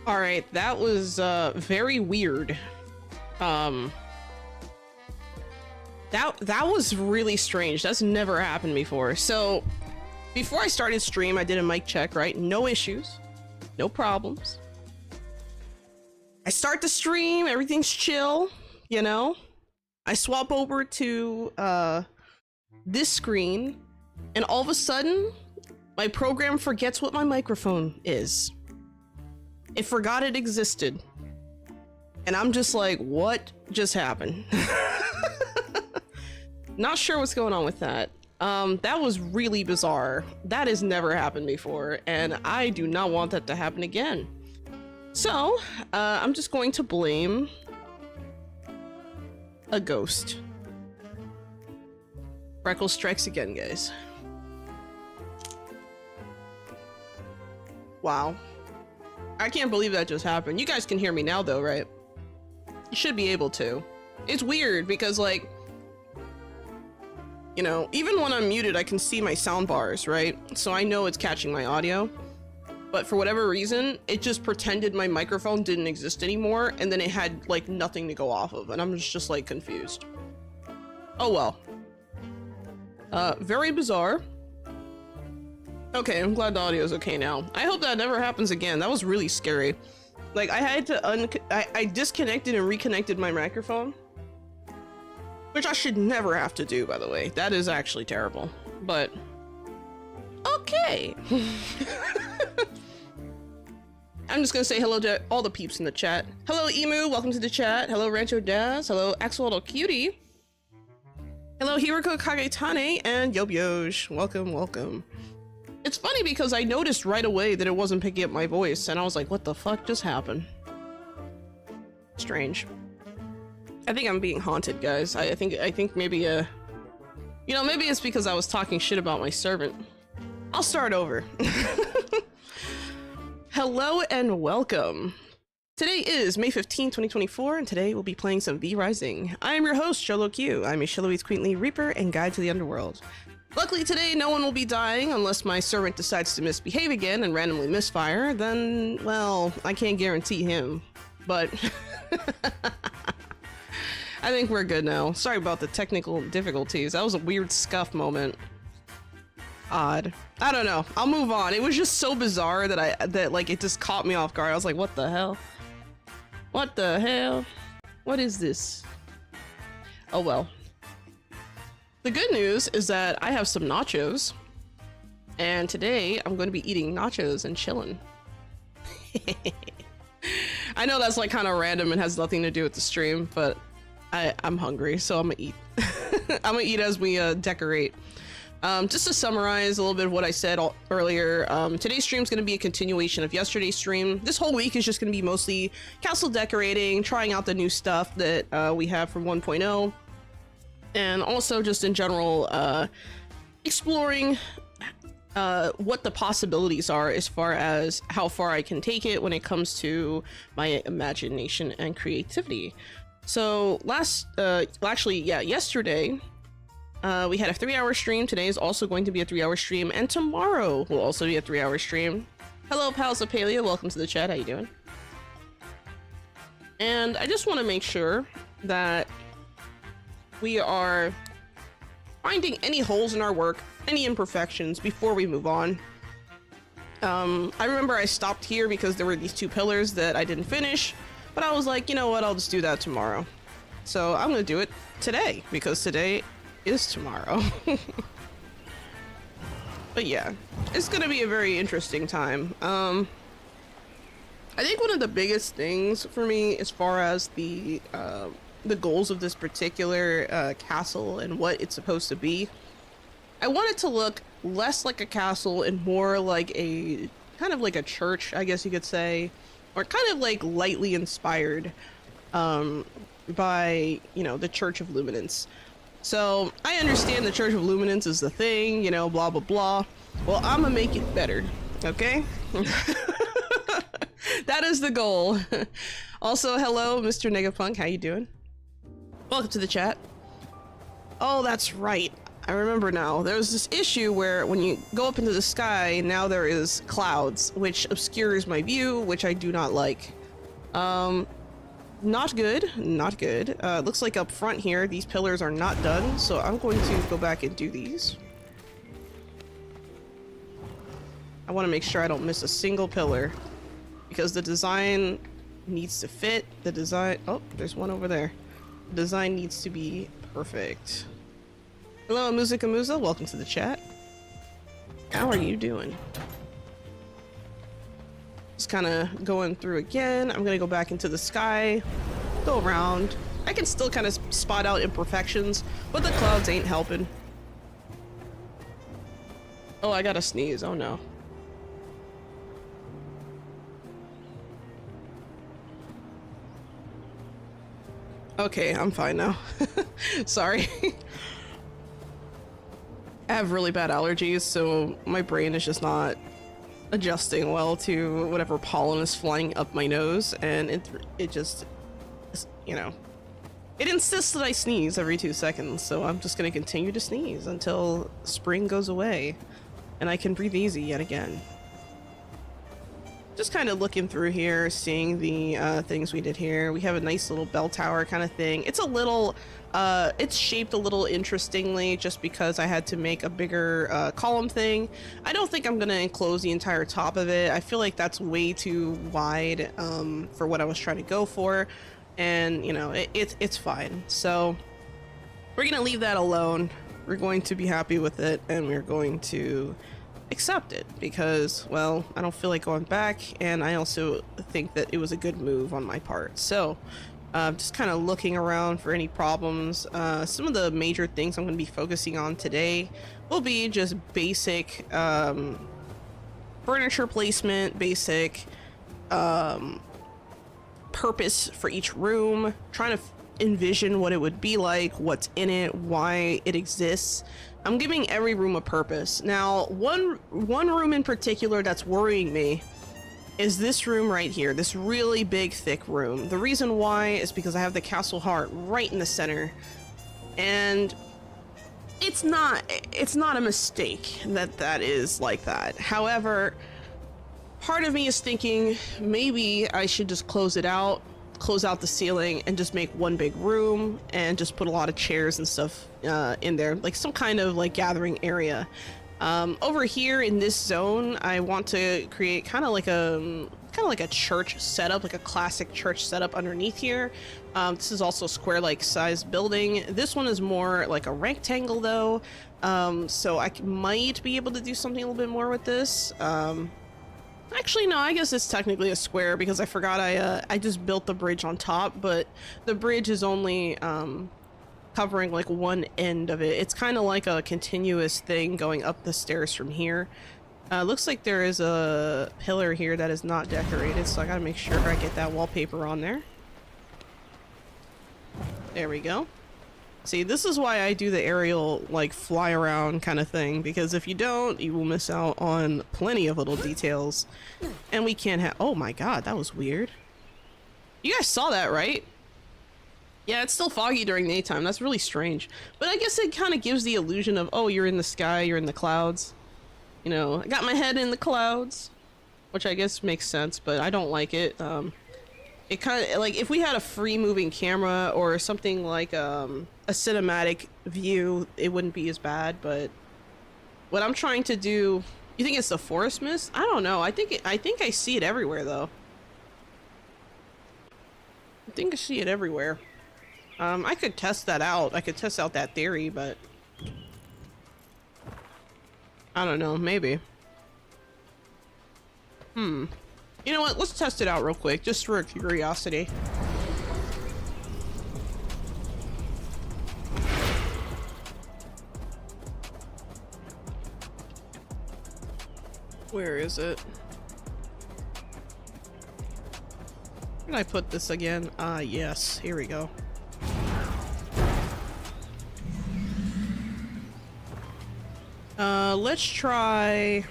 All right, that was very weird. That was really strange. That's never happened before. So before I started stream, I did a mic check, right? No issues, no problems. I start the stream, everything's chill, you know? I swap over to this screen, and all of a sudden, my program forgets what my microphone is. It forgot it existed. And I'm just like, what just happened? Not sure what's going on with that. That was really bizarre. That has never happened before, and I do not want that to happen again. So, I'm just going to blame a ghost. Freckles strikes again, guys. Wow. I can't believe that just happened. You guys can hear me now though, right? You should be able to. It's weird because, like, you know, even when I'm muted, I can see my sound bars, right? So I know it's catching my audio. But for whatever reason, it just pretended my microphone didn't exist anymore, and then it had, like, nothing to go off of, and I'm just like, confused. Oh well. Very bizarre. Okay, I'm glad the audio is okay now. I hope that never happens again. That was really scary. Like, I had to I disconnected and reconnected my microphone. Which I should never have to do, by the way. That is actually terrible. But okay. I'm just gonna say hello to all the peeps in the chat. Hello, Emu, welcome to the chat. Hello, Rancho Daz. Hello, Xolo Cutie. Hello, Hiroko Kagetane and Yobyoj. Welcome, welcome. It's funny because I noticed right away that it wasn't picking up my voice, and I was like, what the fuck just happened? Strange. I think I'm being haunted, guys. I think maybe, you know, maybe it's because I was talking shit about my servant. I'll start over. Hello and welcome. Today is May 15, 2024, and today we'll be playing some V Rising. I am your host, Xolo Q. I'm a Xolo's Queenly Reaper and Guide to the Underworld. Luckily today, no one will be dying unless my servant decides to misbehave again and randomly misfire. Then, well, I can't guarantee him, but I think we're good now. Sorry about the technical difficulties. That was a weird scuff moment. Odd. I don't know. I'll move on. It was just so bizarre that like it just caught me off guard. I was like, what the hell? What the hell? What is this? Oh well. The good news is that I have some nachos, and today I'm going to be eating nachos and chilling. I know that's like kind of random and has nothing to do with the stream, but I'm hungry, so I'm gonna eat. I'm gonna eat as we decorate. Just to summarize a little bit of what I said earlier, today's stream is going to be a continuation of yesterday's stream. This whole week is just going to be mostly castle decorating, trying out the new stuff that we have from 1.0. And also just in general, exploring what the possibilities are as far as how far I can take it when it comes to my imagination and creativity. So yesterday, we had a 3-hour stream. Today is also going to be a 3-hour stream, and tomorrow will also be a 3-hour stream. Hello, pals of Paleo. Welcome to the chat. How you doing? And I just want to make sure that we are finding any holes in our work, any imperfections before we move on. I remember I stopped here because there were these 2 pillars that I didn't finish, but I was like, you know what, I'll just do that tomorrow. So I'm gonna do it today because today is tomorrow. But yeah, it's gonna be a very interesting time. I think one of the biggest things for me as far as the goals of this particular castle and what it's supposed to be, I want it to look less like a castle and more like a kind of like a church, I guess you could say, or kind of like lightly inspired by, you know, the Church of Luminance. So I understand the Church of Luminance is the thing, you know, blah blah blah. Well, I'm gonna make it better, okay? That is the goal. Also, hello, Mr. Negapunk, how you doing? Welcome to the chat. Oh, that's right. I remember now. There was this issue where when you go up into the sky, now there is clouds, which obscures my view, which I do not like. Not good, not good. Looks like up front here, these pillars are not done, so I'm going to go back and do these. I want to make sure I don't miss a single pillar, because the design needs to fit. The design, oh, there's one over there. The design needs to be perfect. Hello, Musica Musa, welcome to the chat. How are you doing? Just kind of going through again. I'm gonna go back into the sky, go around. I can still kind of spot out imperfections, but the clouds ain't helping. Oh, I gotta sneeze, oh no. Okay, I'm fine now. Sorry. I have really bad allergies, so my brain is just not adjusting well to whatever pollen is flying up my nose, and it just, you know, it insists that I sneeze every 2 seconds, so I'm just gonna continue to sneeze until spring goes away and I can breathe easy yet again. Just kind of looking through here, seeing the things we did here. We have a nice little bell tower kind of thing. It's a little, it's shaped a little interestingly just because I had to make a bigger column thing. I don't think I'm gonna enclose the entire top of it. I feel like that's way too wide for what I was trying to go for. And, you know, it's fine. So we're gonna leave that alone. We're going to be happy with it, and we're going to accept it because, well, I don't feel like going back, and I also think that it was a good move on my part. So just kind of looking around for any problems. Some of the major things I'm going to be focusing on today will be just basic furniture placement, basic purpose for each room, trying to envision what it would be like, what's in it, why it exists. I'm giving every room a purpose. Now, one room in particular that's worrying me is this room right here, this really big, thick room. The reason why is because I have the castle heart right in the center, and it's not a mistake that is like that. However, part of me is thinking maybe I should just close out the ceiling and just make one big room and just put a lot of chairs and stuff in there, like some kind of like gathering area. Over here in this zone, I want to create kind of like a church setup, like a classic church setup underneath here. This is also a square-like size building. This one is more like a rectangle though, so I might be able to do something a little bit more with this. Actually, no, I guess it's technically a square because I forgot I just built the bridge on top, but the bridge is only covering like one end of it. It's kind of like a continuous thing going up the stairs from here. Looks like there is a pillar here that is not decorated, so I gotta make sure I get that wallpaper on there. There we go. See, this is why I do the aerial, like, fly around kind of thing, because if you don't, you will miss out on plenty of little details. And we can't have— oh my god, that was weird. You guys saw that, right? Yeah, it's still foggy during daytime. That's really strange. But I guess it kind of gives the illusion of, oh, you're in the sky, you're in the clouds. You know, I got my head in the clouds, which I guess makes sense, but I don't like it. It kind of, like, if we had a free moving camera or something like a cinematic view, it wouldn't be as bad. But what I'm trying to do— you think it's the forest mist? I don't know. I think I see it everywhere though. I think I see it everywhere. I could test that out. I could test out that theory, but I don't know, maybe. You know what? Let's test it out real quick, just for curiosity. Where is it? Where did I put this again? Ah, yes. Here we go. Let's try—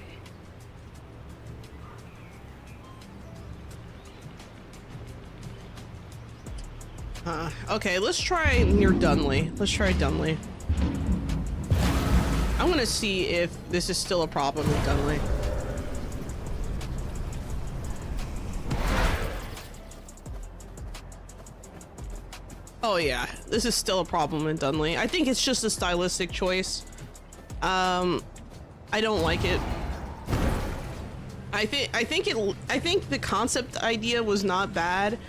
okay, let's try near Dunley. Let's try Dunley. gonna see if this is still a problem with Dunley. Oh yeah, this is still a problem in Dunley. I think it's just a stylistic choice. I don't like it. I think the concept idea was not bad,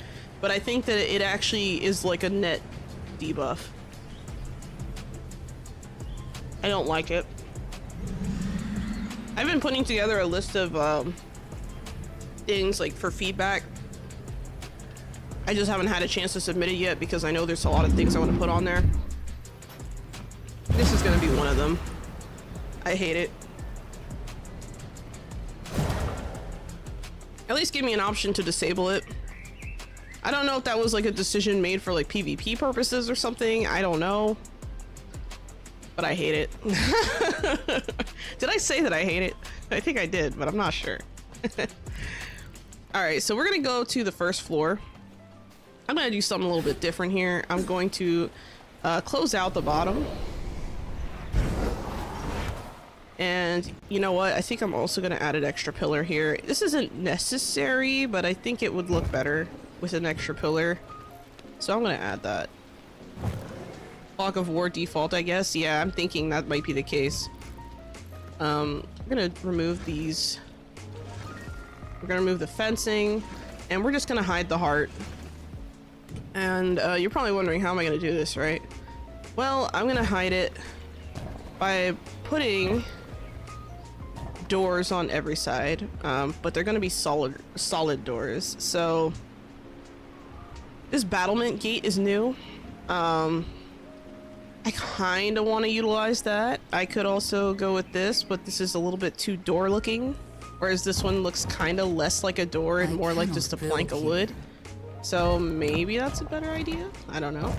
but I think that it actually is like a net debuff. I don't like it. I've been putting together a list of things like for feedback. I just haven't had a chance to submit it yet because I know there's a lot of things I want to put on there. This is going to be one of them. I hate it. At least give me an option to disable it. I don't know if that was like a decision made for like PvP purposes or something. I don't know. But I hate it. Did I say that I hate it? I think I did, but I'm not sure. All right, so we're gonna go to the first floor. I'm gonna do something a little bit different here. I'm going to close out the bottom. And you know what? I think I'm also gonna add an extra pillar here. This isn't necessary, but I think it would look better with an extra pillar. So I'm gonna add that. Block of war default, I guess. Yeah, I'm thinking that might be the case. I'm gonna remove these. We're gonna remove the fencing, and we're just gonna hide the heart. And you're probably wondering, how am I gonna do this, right? Well, I'm gonna hide it by putting doors on every side, but they're gonna be solid doors. So this battlement gate is new. I kind of want to utilize that. I could also go with this, but this is a little bit too door looking, whereas this one looks kind of less like a door and more like just a plank of wood. So maybe that's a better idea. I don't know.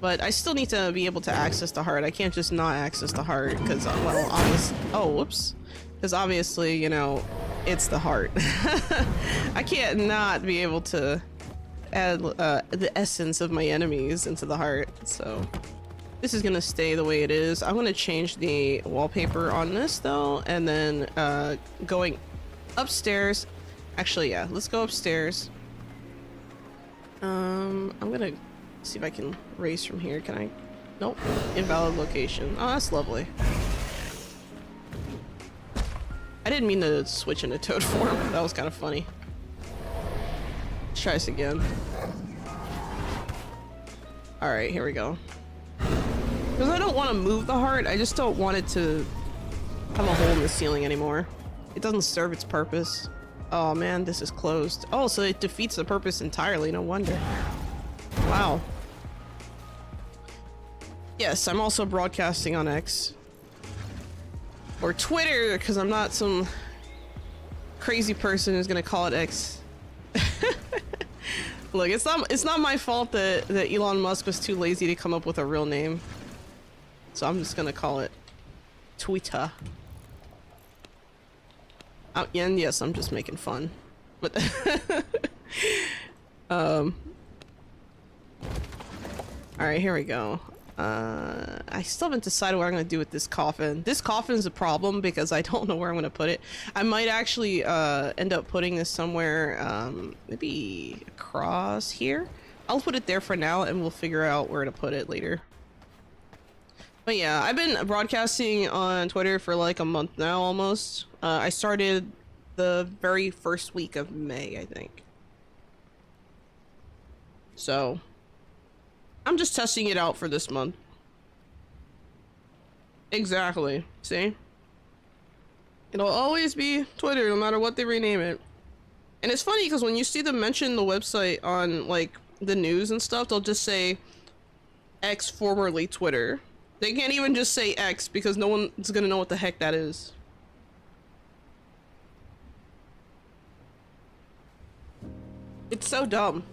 But I still need to be able to access the heart. I can't just not access the heart because, well, obviously, oh, whoops. Because obviously, you know, it's the heart. I can't not be able to add the essence of my enemies into the heart. So this is gonna stay the way it is. I'm gonna change the wallpaper on this though, and then going upstairs. Actually, yeah, let's go upstairs. I'm gonna see if I can raise from here. Can I? Nope. Invalid location. Oh, that's lovely. I didn't mean to switch into toad form. That was kind of funny. Let's try this again. Alright, here we go. Because I don't want to move the heart, I just don't want it to have a hole in the ceiling anymore. It doesn't serve its purpose. Oh man, this is closed. Oh, so it defeats the purpose entirely, no wonder. Wow. Yes, I'm also broadcasting on X. Or Twitter, because I'm not some crazy person who's gonna call it X. Look, it's not my fault that Elon Musk was too lazy to come up with a real name. So I'm just gonna call it Twitter. And yes, I'm just making fun. But alright, here we go. I still haven't decided what I'm gonna do with this coffin. This coffin's a problem because I don't know where I'm gonna put it. I might actually end up putting this somewhere, maybe across here. I'll put it there for now and we'll figure out where to put it later. But yeah, I've been broadcasting on Twitter for like a month now almost. I started the very first week of May, I think. So I'm just testing it out for this month. Exactly. See? It'll always be Twitter no matter what they rename it. And it's funny because when you see them mention the website on like the news and stuff, they'll just say X formerly Twitter. They can't even just say X because no one's gonna know what the heck that is. It's so dumb.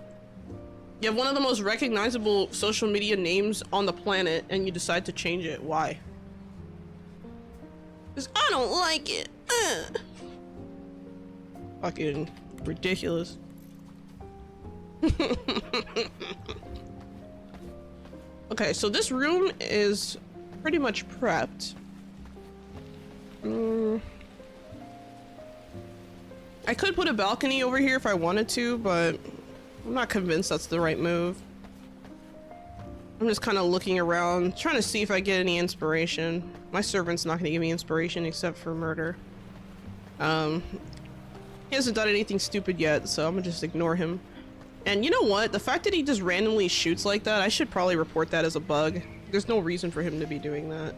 You have one of the most recognizable social media names on the planet and you decide to change it. Why? Because I don't like it. Fucking ridiculous. Okay, so this room is pretty much prepped. I could put a balcony over here if I wanted to, but I'm not convinced that's the right move. I'm just kind of looking around, trying to see if I get any inspiration. My servant's not going to give me inspiration except for murder. He hasn't done anything stupid yet, so I'm gonna just ignore him. And you know what? The fact that he just randomly shoots like that, I should probably report that as a bug. There's no reason for him to be doing that.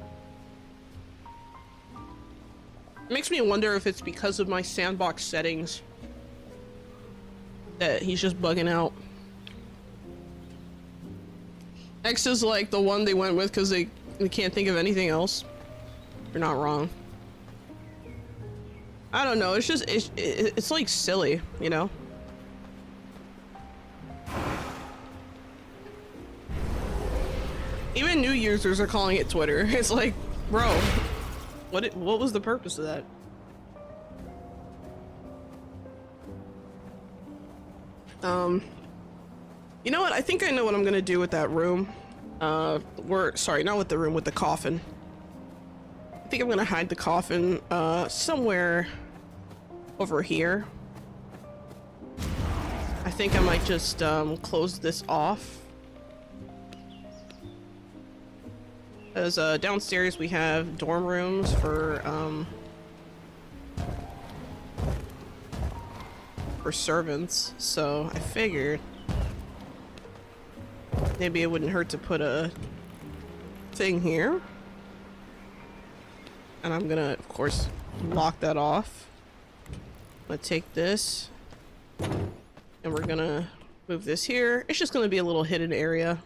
It makes me wonder if it's because of my sandbox settings that he's just bugging out. X is like the one they went with because they can't think of anything else. You're not wrong. I don't know, it's just, it's like silly, you know? Even new users are calling it Twitter. It's like, bro, what was the purpose of that? You know what? I think I know what I'm gonna do with that room. Sorry, not with the room, with the coffin. I think I'm gonna hide the coffin, somewhere over here. I think I might just, close this off. As, downstairs we have dorm rooms for servants, so I figured maybe it wouldn't hurt to put a thing here. And I'm gonna, of course, lock that off. I'm gonna take this and we're gonna move this here. It's just gonna be a little hidden area.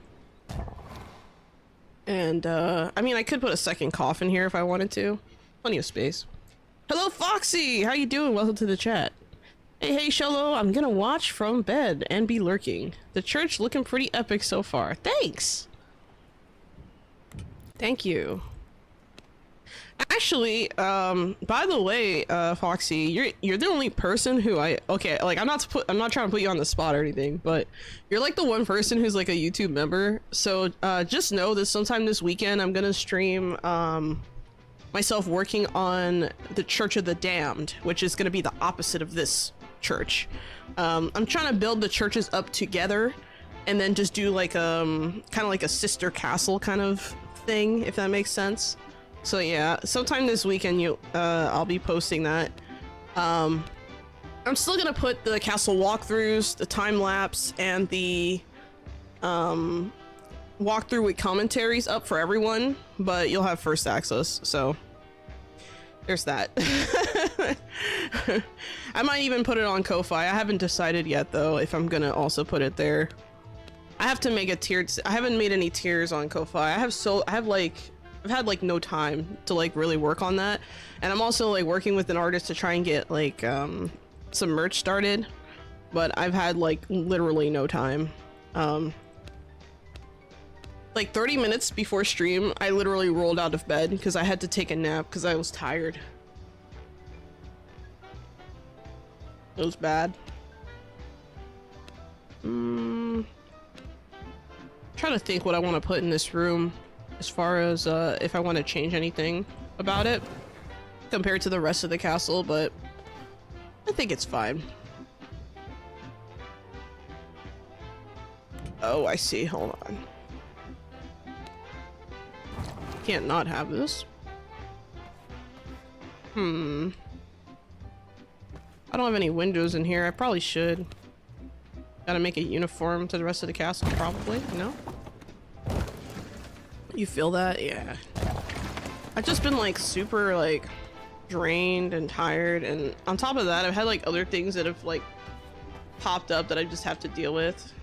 And, I mean, I could put a second coffin here if I wanted to. Plenty of space. Hello, Foxy! How you doing? Welcome to the chat. Hey, Xolo, I'm gonna watch from bed and be lurking. The church looking pretty epic so far. Thanks! Thank you. Actually, by the way, Foxy, you're the only person who okay, like, I'm not trying to put you on the spot or anything, but you're like the one person who's like a YouTube member. So, just know that sometime this weekend I'm gonna stream, myself working on the Church of the Damned, which is gonna be the opposite of this church. I'm trying to build the churches up together and then just do like, kind of like a sister castle kind of thing, if that makes sense. So yeah, sometime this weekend I'll be posting that. I'm still gonna put the castle walkthroughs, the time lapse, and the walkthrough with commentaries up for everyone, but you'll have first access, so there's that. I might even put it on Ko-Fi. I haven't decided yet though if I'm gonna also put it there. I have to make a tiered. I haven't made any tiers on Ko-Fi. I've had like no time to like really work on that, and I'm also like working with an artist to try and get like some merch started, but I've had like literally no time. Like 30 minutes before stream I literally rolled out of bed because I had to take a nap because I was tired. It was bad. Trying to think what I want to put in this room as far as if I want to change anything about it compared to the rest of the castle, but I think it's fine. Oh, I see. Hold on. Can't not have this. I don't have any windows in here. I probably should. Gotta make it uniform to the rest of the castle, probably, you know? You feel that? Yeah. I've just been like super like drained and tired, and on top of that I've had like other things that have like popped up that I just have to deal with.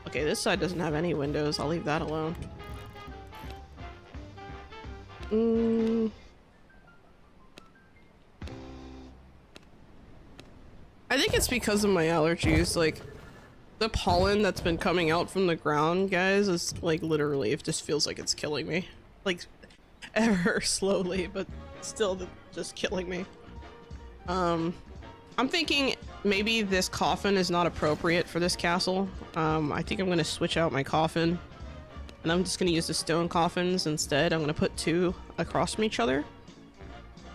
Okay, this side doesn't have any windows. I'll leave that alone. I think it's because of my allergies. Like, the pollen that's been coming out from the ground, guys, is like literally, it just feels like it's killing me. Like, ever slowly, but still just killing me. I'm thinking maybe this coffin is not appropriate for this castle. I think I'm gonna switch out my coffin, and I'm just gonna use the stone coffins instead. I'm gonna put two across from each other.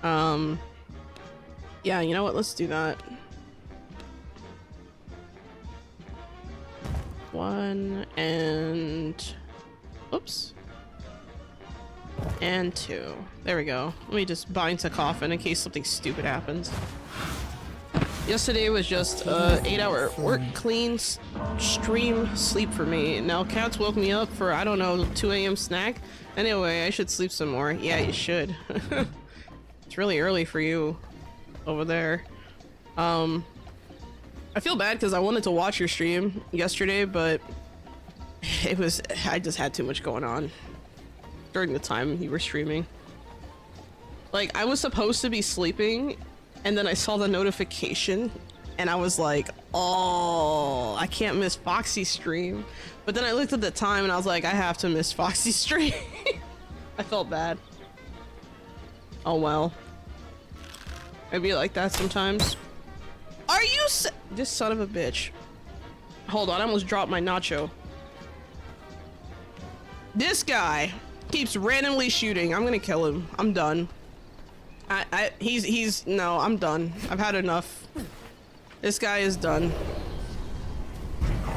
Yeah, you know what? Let's do that. 1 and... Oops. And 2. There we go. Let me just bind to coffin in case something stupid happens. Yesterday was just 8-hour work, clean, stream, sleep for me. Now cats woke me up for, I don't know, 2 a.m. snack. Anyway, I should sleep some more. Yeah, you should. It's really early for you over there. I feel bad because I wanted to watch your stream yesterday, but I just had too much going on during the time you were streaming. Like, I was supposed to be sleeping, and then I saw the notification, and I was like, oh, I can't miss Foxy's stream. But then I looked at the time, and I was like, I have to miss Foxy's stream. I felt bad. Oh well. I'd be like that sometimes. Are you this son of a bitch. Hold on, I almost dropped my nacho. This guy keeps randomly shooting. I'm gonna kill him. I'm done. No, I'm done. I've had enough. This guy is done.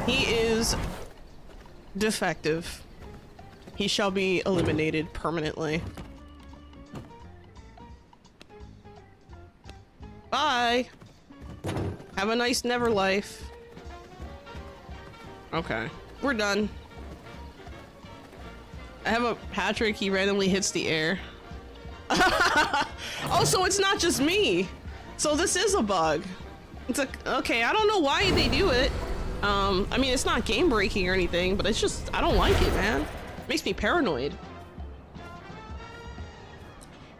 He is defective. He shall be eliminated permanently. Bye. Have a nice never life. Okay, we're done. I have a Patrick, he randomly hits the air. Oh, so it's not just me. So this is a bug. It's okay, I don't know why they do it. I mean, it's not game breaking or anything, but it's just, I don't like it, man. It makes me paranoid.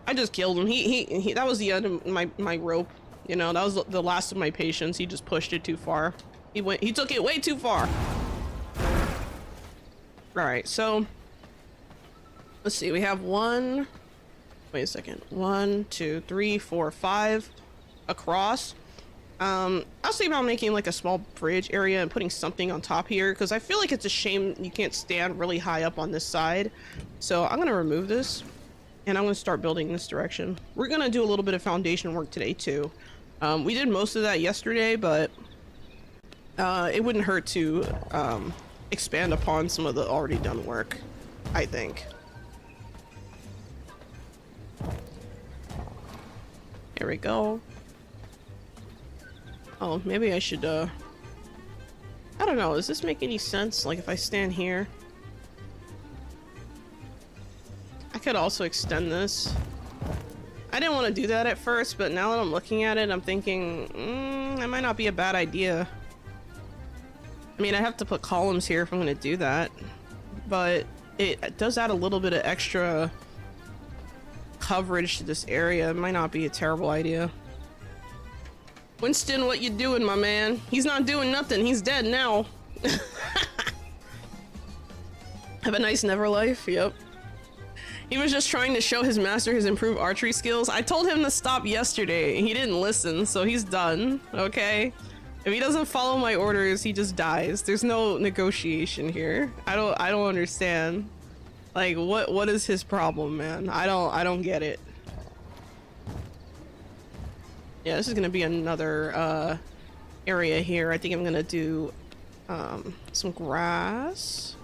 I just killed him. He that was the end of my rope. You know, that was the last of my patience. He just pushed it too far. He took it way too far. All right, so let's see. We have one. Wait a second. 1, 2, 3, 4, 5 across. I was thinking about making like a small bridge area and putting something on top here because I feel like it's a shame you can't stand really high up on this side. So I'm gonna remove this and I'm gonna start building in this direction. We're gonna do a little bit of foundation work today too. We did most of that yesterday, but it wouldn't hurt to expand upon some of the already done work, I think. Here we go. Oh, maybe I should, I don't know, does this make any sense? Like, if I stand here? I could also extend this. I didn't want to do that at first, but now that I'm looking at it, I'm thinking, that might not be a bad idea. I mean, I have to put columns here if I'm going to do that, but it does add a little bit of extra coverage to this area. It might not be a terrible idea. Winston, what you doing, my man? He's not doing nothing. He's dead now. Have a nice never life. Yep. He was just trying to show his master his improved archery skills. I told him to stop yesterday. He didn't listen, so he's done. Okay? If he doesn't follow my orders, he just dies. There's no negotiation here. I don't understand. Like, what is his problem, man? I don't get it. Yeah, this is gonna be another area here. I think I'm gonna do some grass.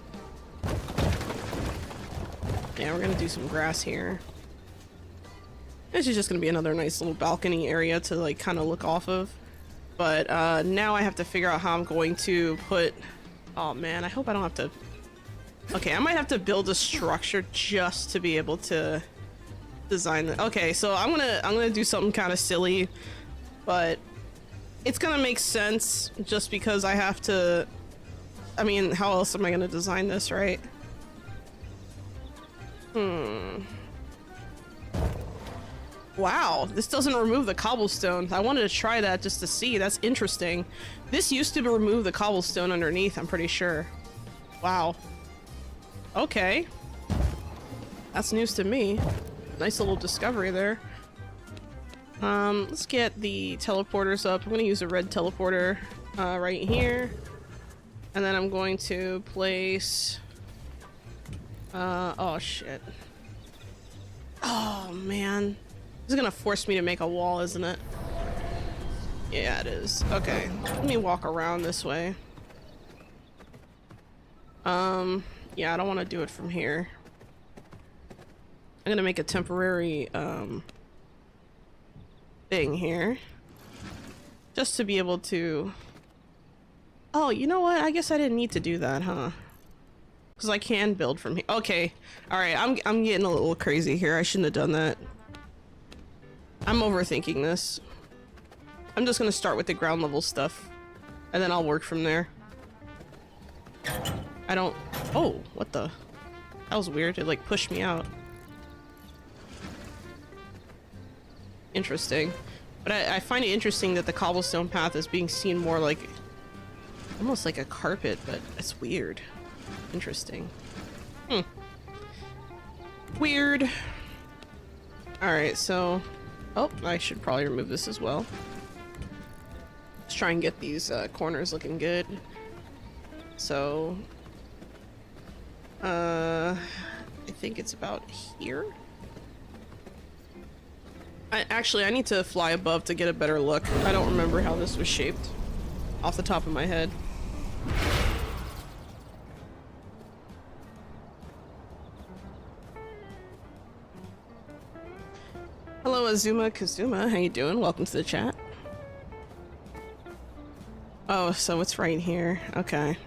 Yeah, we're gonna do some grass here. This is just gonna be another nice little balcony area to like kind of look off of. But now I have to figure out how I'm going to put. Oh man, I hope I don't have to. Okay, I might have to build a structure just to be able to design it. Okay, so I'm gonna do something kind of silly, but it's gonna make sense just because I have to. I mean, how else am I gonna design this, right? Wow, this doesn't remove the cobblestone. I wanted to try that just to see. That's interesting. This used to remove the cobblestone underneath, I'm pretty sure. Wow. Okay. That's news to me. Nice little discovery there. Let's get the teleporters up. I'm gonna use a red teleporter right here. And then I'm going to place... oh shit. Oh man. It's gonna force me to make a wall, isn't it? Yeah, it is. Okay, let me walk around this way. Yeah, I don't want to do it from here. I'm gonna make a temporary, thing here. Just to be able to... Oh, you know what? I guess I didn't need to do that, huh? Because I can build from here. Okay, alright, I'm getting a little crazy here. I shouldn't have done that. I'm overthinking this. I'm just gonna start with the ground level stuff. And then I'll work from there. I don't... Oh, what the... That was weird. It like pushed me out. Interesting. But I find it interesting that the cobblestone path is being seen more like... Almost like a carpet, but it's weird. Interesting. Weird. Alright, so... Oh, I should probably remove this as well. Let's try and get these corners looking good. So... I think it's about here? I need to fly above to get a better look. I don't remember how this was shaped off the top of my head. Hello Azuma Kazuma, how you doing? Welcome to the chat. Oh, so it's right here. Okay.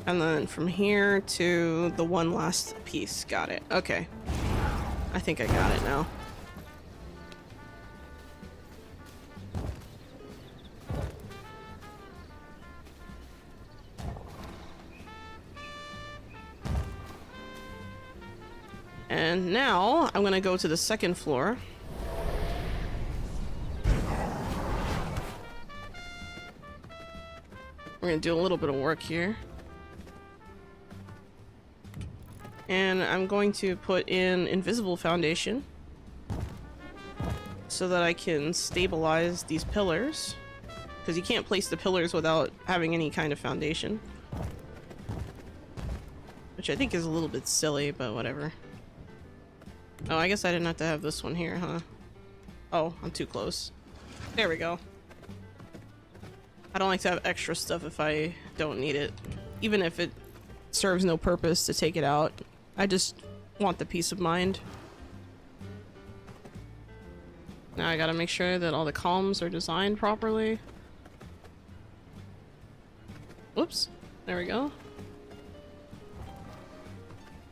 And then from here to the one last piece. Got it. Okay. I think I got it now. And now I'm gonna go to the second floor. We're gonna do a little bit of work here. And I'm going to put in invisible foundation so that I can stabilize these pillars, because you can't place the pillars without having any kind of foundation, which I think is a little bit silly, but whatever. Oh, I guess I didn't have to have this one here, huh? Oh, I'm too close. There we go. I don't like to have extra stuff if I don't need it, even if it serves no purpose to take it out. I just want the peace of mind. Now I gotta make sure that all the columns are designed properly. Whoops. There we go.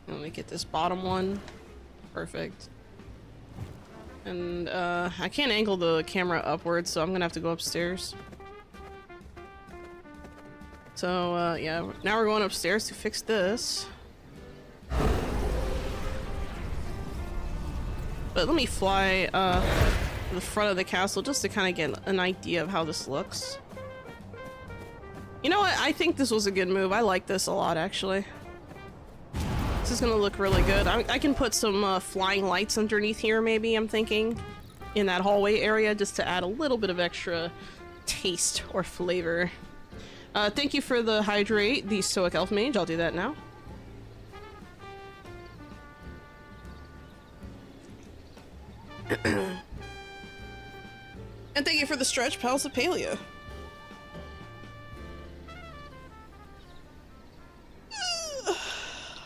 Let me get this bottom one. Perfect. And I can't angle the camera upwards, so I'm gonna have to go upstairs. So yeah, now we're going upstairs to fix this. But let me fly to the front of the castle just to kind of get an idea of how this looks. You know what? I think this was a good move. I like this a lot, actually. This is gonna look really good. I can put some flying lights underneath here, maybe, I'm thinking, in that hallway area, just to add a little bit of extra taste or flavor. Thank you for the hydrate, the Stoic Elf Mage. I'll do that now. And thank you for the stretch, Pals of Palea.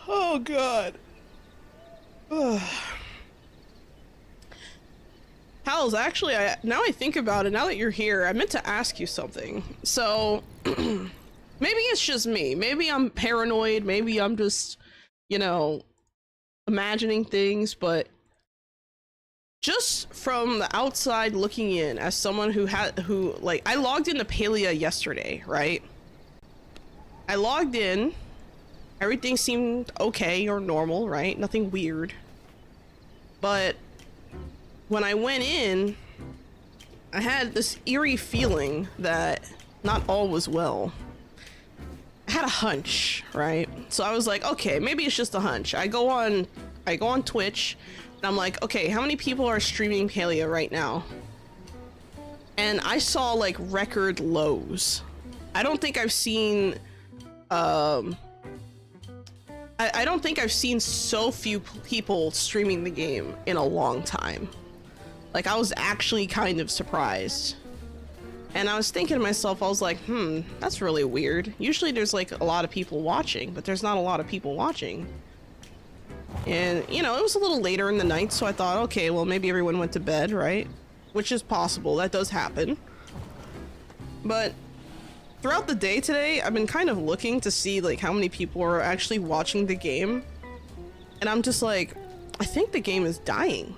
Oh god. Pals, actually, now I think about it, now that you're here, I meant to ask you something. So, maybe it's just me. Maybe I'm paranoid. Maybe I'm just, you know, imagining things, but just from the outside looking in, as someone who I logged into Palea yesterday, right? I logged in, everything seemed okay or normal, right? Nothing weird. But when I went in, I had this eerie feeling that not all was well. I had a hunch, right? So I was like, okay, maybe it's just a hunch. I go on Twitch, and I'm like, okay, how many people are streaming Palea right now? And I saw like record lows. I don't think I've seen, I don't think I've seen so few people streaming the game in a long time. Like, I was actually kind of surprised. And I was thinking to myself, I was like, that's really weird. Usually there's like a lot of people watching, but there's not a lot of people watching. And, you know, it was a little later in the night, so I thought, okay, well, maybe everyone went to bed, right? Which is possible. That does happen. But throughout the day today, I've been kind of looking to see like how many people are actually watching the game. And I'm just like, I think the game is dying.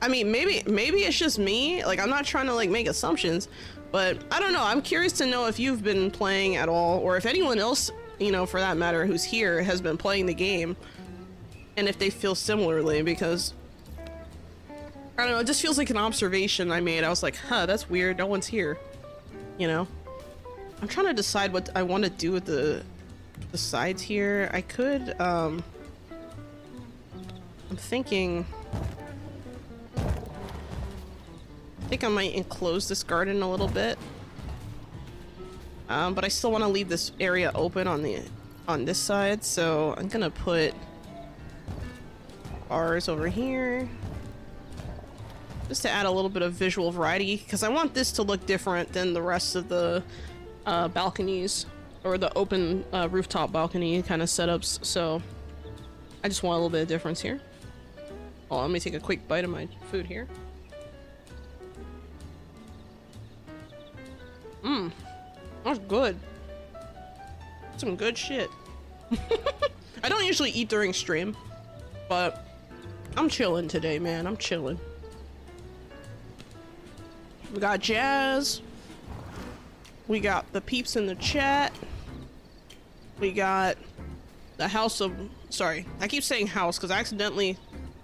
I mean, maybe it's just me. Like, I'm not trying to like make assumptions, but I don't know. I'm curious to know if you've been playing at all, or if anyone else, you know, for that matter, who's here has been playing the game, and if they feel similarly, because I don't know, it just feels like an observation I made. I was like, huh, that's weird. No one's here, you know? I'm trying to decide what I want to do with the sides here. I could, I'm thinking, I think I might enclose this garden a little bit. But I still want to leave this area open on this side, so I'm gonna put bars over here just to add a little bit of visual variety, because I want this to look different than the rest of the balconies, or the open rooftop balcony kind of setups. So I just want a little bit of difference here. Oh, let me take a quick bite of my food here. That's good. Some good shit. I don't usually eat during stream, but I'm chilling today, man. I'm chilling. We got Jazz. We got the peeps in the chat. We got the House of... Sorry, I keep saying house because I accidentally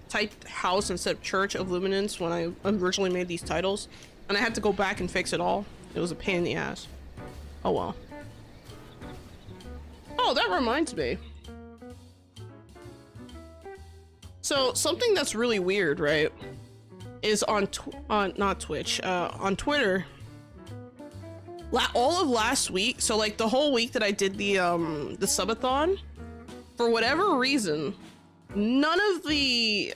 typed house instead of Church of Luminance when I originally made these titles, and I had to go back and fix it all. It was a pain in the ass. Oh well. Oh, that reminds me. So something that's really weird, right, is on Twitch, on Twitter. All of last week, so like the whole week that I did the subathon, for whatever reason, none of the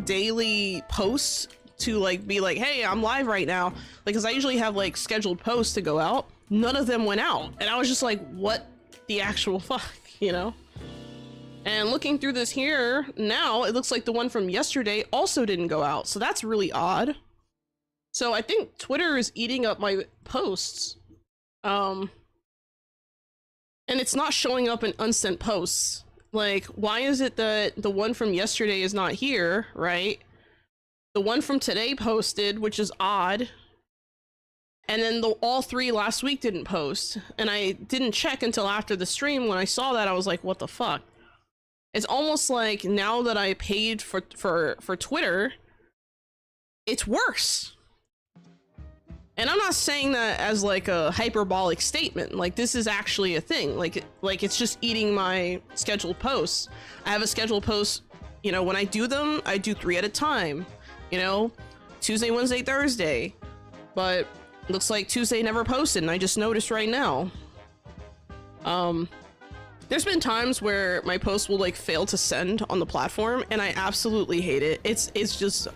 daily posts to like be like, hey, I'm live right now, because I usually have like scheduled posts to go out. None of them went out, and I was just like, what the actual fuck, you know? And looking through this here now, it looks like the one from yesterday also didn't go out, so that's really odd. So I think Twitter is eating up my posts, and it's not showing up in unsent posts. Like, why is it that the one from yesterday is not here, right? The one from today posted, which is odd. And then all three last week didn't post. And I didn't check until after the stream. When I saw that, I was like, what the fuck? It's almost like now that I paid for Twitter, it's worse. And I'm not saying that as like a hyperbolic statement. Like, this is actually a thing. Like it's just eating my scheduled posts. I have a scheduled post, you know, when I do them, I do 3 at a time. You know, Tuesday, Wednesday, Thursday. But looks like Tuesday never posted, and I just noticed right now. There's been times where my post will like fail to send on the platform, and I absolutely hate it. It's just,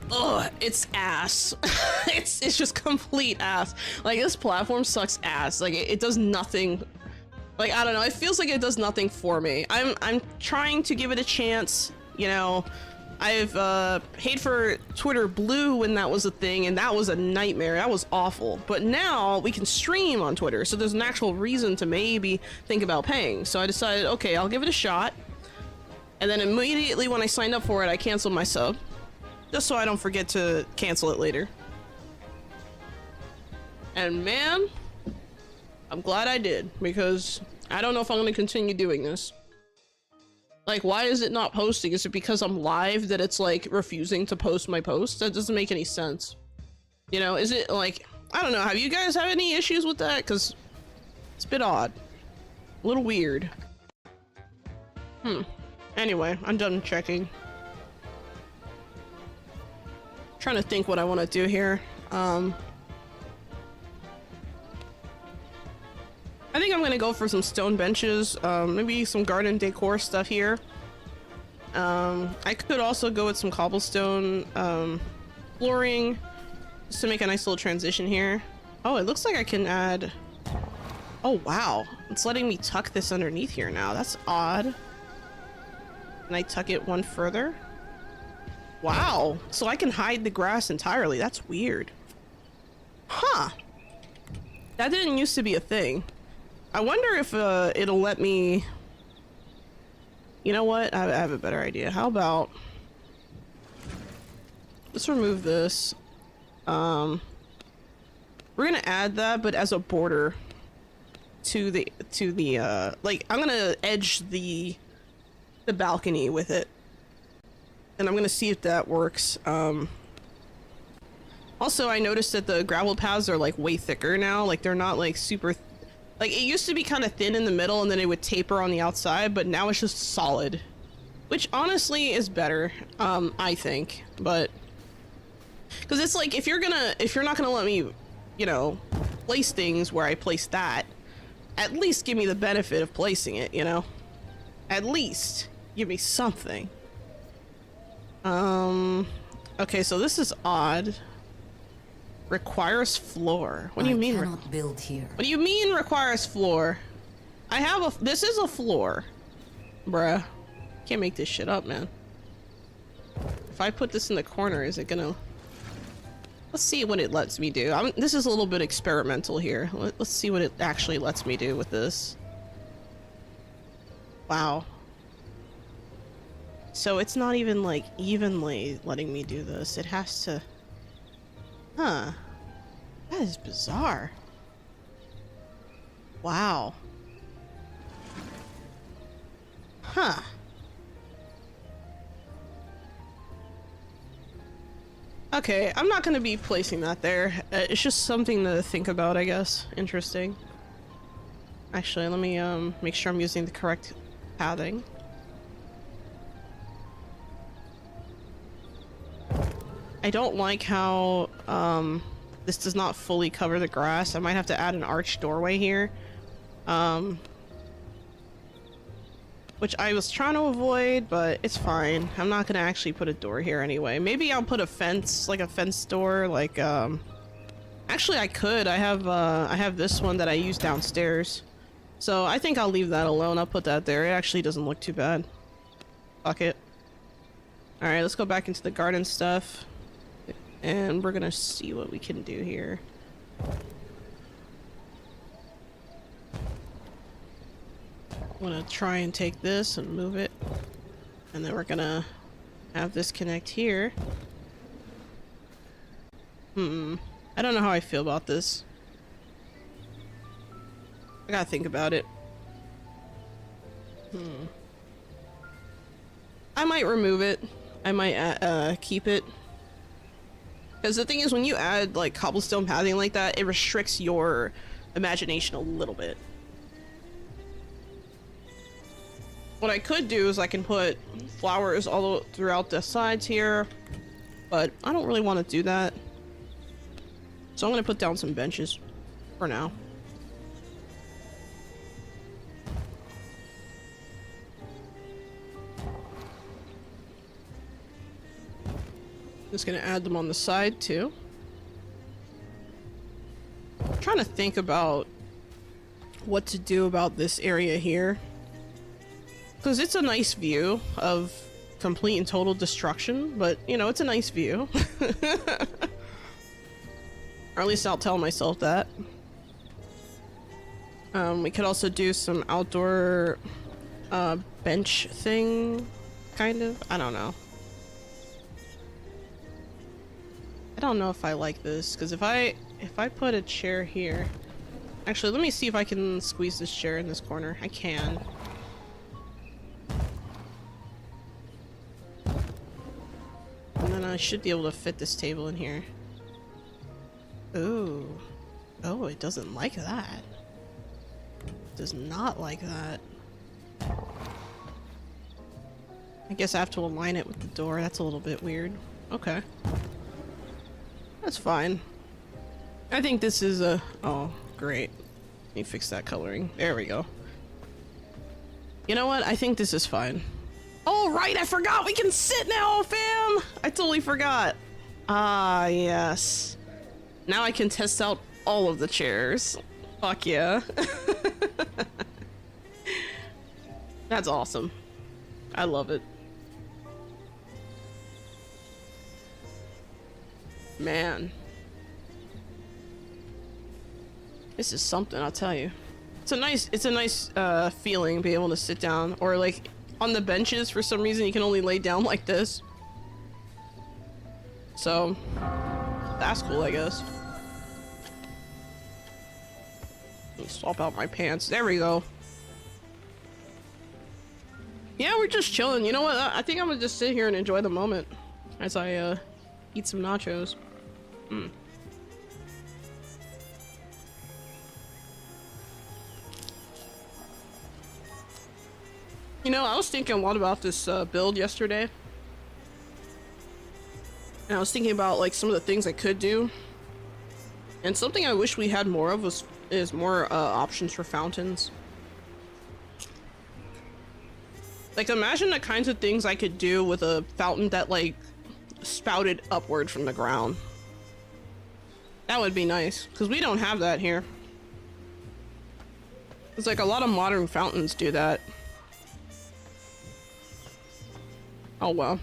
ugh, it's ass. it's just complete ass. Like, this platform sucks ass. Like, it does nothing. Like, I don't know, it feels like it does nothing for me. I'm trying to give it a chance, you know. I've paid for Twitter Blue when that was a thing, and that was a nightmare. That was awful. But now we can stream on Twitter, so there's an actual reason to maybe think about paying. So I decided, okay, I'll give it a shot. And then immediately when I signed up for it, I canceled my sub, just so I don't forget to cancel it later. And man, I'm glad I did, because I don't know if I'm going to continue doing this. Like, why is it not posting? Is it because I'm live that it's like refusing to post my posts? That doesn't make any sense. You know, is it like, I don't know, have you guys had any issues with that? Because it's a bit odd. A little weird. Anyway, I'm done checking. Trying to think what I want to do here. I think I'm gonna go for some stone benches, maybe some garden decor stuff here. I could also go with some cobblestone flooring just to make a nice little transition here. Oh, it looks like I can add... Oh, wow. It's letting me tuck this underneath here now. That's odd. Can I tuck it one further? Wow. So I can hide the grass entirely. That's weird. Huh. That didn't used to be a thing. I wonder if it'll let me... You know what? I have a better idea. How about... Let's remove this. We're gonna add that, but as a border to the like, I'm gonna edge the balcony with it. And I'm gonna see if that works. Also, I noticed that the gravel paths are like way thicker now. Like, they're not like super... Like, it used to be kind of thin in the middle and then it would taper on the outside, but now it's just solid. Which honestly is better, I think. But... Because it's like, if you're not gonna let me, you know, place things where I place that, at least give me the benefit of placing it, you know? At least give me something. Okay, so this is odd. Requires floor. What do you mean? I cannot build here. What do you mean requires floor? I have a... This is a floor. Bruh. Can't make this shit up, man. If I put this in the corner, is it gonna... Let's see what it lets me do. This is a little bit experimental here. Let's see what it actually lets me do with this. Wow. So it's not even like evenly letting me do this. It has to... Huh. That is bizarre. Wow. Huh. Okay, I'm not gonna be placing that there. It's just something to think about, I guess. Interesting. Actually, let me make sure I'm using the correct padding. I don't like how this does not fully cover the grass. I might have to add an arched doorway here. Which I was trying to avoid, but it's fine. I'm not gonna actually put a door here anyway. Maybe I'll put a fence, like a fence door, like actually I could. I have this one that I use downstairs. So I think I'll leave that alone. I'll put that there. It actually doesn't look too bad. Fuck it. Alright, let's go back into the garden stuff. And we're gonna see what we can do here. I'm gonna try and take this and move it. And then we're gonna have this connect here. I don't know how I feel about this. I gotta think about it. I might remove it. I might keep it. Because the thing is, when you add like cobblestone pathing like that, it restricts your imagination a little bit. What I could do is I can put flowers all throughout the sides here, but I don't really want to do that. So I'm going to put down some benches for now. Just going to add them on the side too. I'm trying to think about what to do about this area here. Because it's a nice view of complete and total destruction, but, you know, it's a nice view. Or at least I'll tell myself that. We could also do some outdoor bench thing, kind of. I don't know. I don't know if I like this, because if I put a chair here... Actually, let me see if I can squeeze this chair in this corner. I can. And then I should be able to fit this table in here. Ooh. Oh, it doesn't like that. It does not like that. I guess I have to align it with the door. That's a little bit weird. Okay. That's fine. I think this is a... Oh, great. Let me fix that coloring. There we go. You know what? I think this is fine. Oh, right, I forgot we can sit now, fam! I totally forgot. Ah, yes. Now I can test out all of the chairs. Fuck yeah. That's awesome. I love it. Man. This is something, I'll tell you. It's a nice feeling being able to sit down, or like on the benches for some reason you can only lay down like this. So that's cool, I guess. Let me swap out my pants. There we go. Yeah, we're just chilling. You know what? I think I'm gonna just sit here and enjoy the moment as I eat some nachos. Mm. You know, I was thinking a lot about this build yesterday. And I was thinking about like some of the things I could do. And something I wish we had more of is more options for fountains. Like, imagine the kinds of things I could do with a fountain that like spouted upward from the ground. That would be nice, because we don't have that here. It's like a lot of modern fountains do that. Oh well.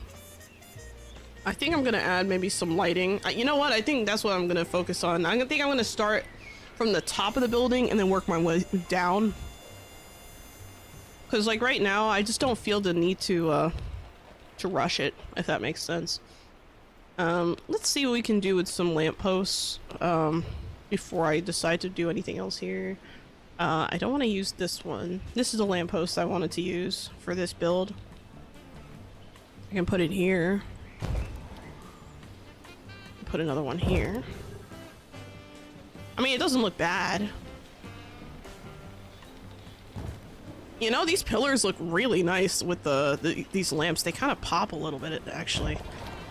I think I'm gonna add maybe some lighting. You know what? I think that's what I'm gonna focus on. I think I'm gonna start from the top of the building and then work my way down. Because like right now, I just don't feel the need to rush it, if that makes sense. Let's see what we can do with some lampposts before I decide to do anything else here. I don't want to use this one. This is a lamppost I wanted to use for this build. I can put it here. Put another one here. I mean, it doesn't look bad. You know, these pillars look really nice with these lamps. They kind of pop a little bit, actually.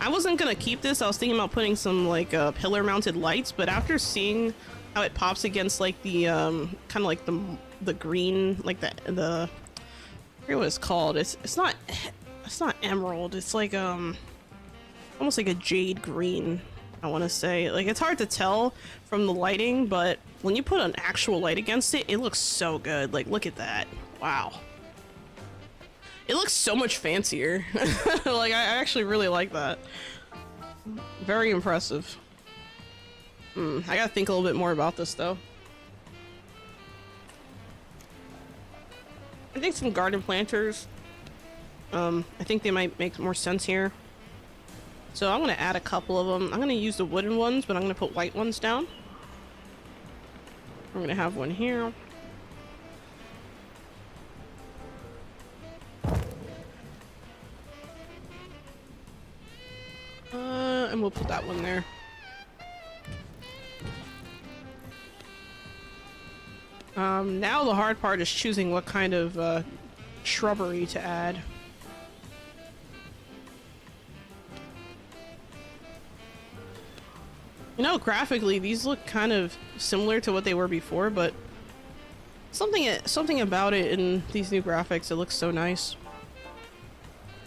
I wasn't gonna keep this. I was thinking about putting some like pillar mounted lights, but after seeing how it pops against like the kind of like the green, like the I forget what it's called. It's not emerald. It's like almost like a jade green, I want to say. Like, it's hard to tell from the lighting, but when you put an actual light against it, it looks so good. Like, look at that. Wow. It looks so much fancier. Like, I actually really like that. Very impressive. I gotta think a little bit more about this, though. I think some garden planters, I think they might make more sense here. So I'm gonna add a couple of them. I'm gonna use the wooden ones, but I'm gonna put white ones down. I'm gonna have one here. And we'll put that one there. Now the hard part is choosing what kind of shrubbery to add. You know, graphically, these look kind of similar to what they were before, but something about it in these new graphics, it looks so nice.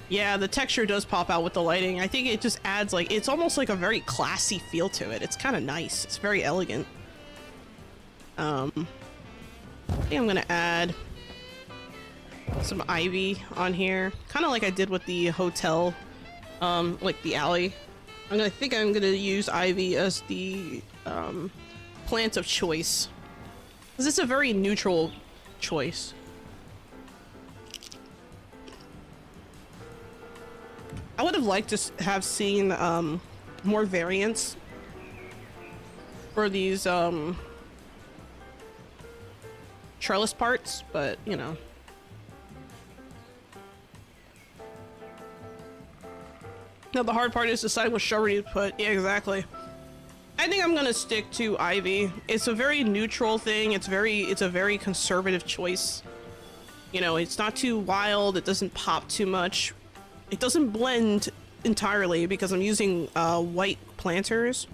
Yeah, the texture does pop out with the lighting. I think it just adds, like, it's almost like a very classy feel to it. It's kind of nice. It's very elegant. I think I'm gonna add some ivy on here, kind of like I did with the hotel, like the alley. I think I'm gonna use ivy as the plant of choice, because it's a very neutral choice. I would have liked to have seen more variants for these trellis parts, but you know. Now the hard part is deciding what shrubbery to put. Yeah, exactly. I think I'm gonna stick to ivy. It's a very neutral thing. It's a very conservative choice. You know, it's not too wild. It doesn't pop too much. It doesn't blend entirely because I'm using white planters,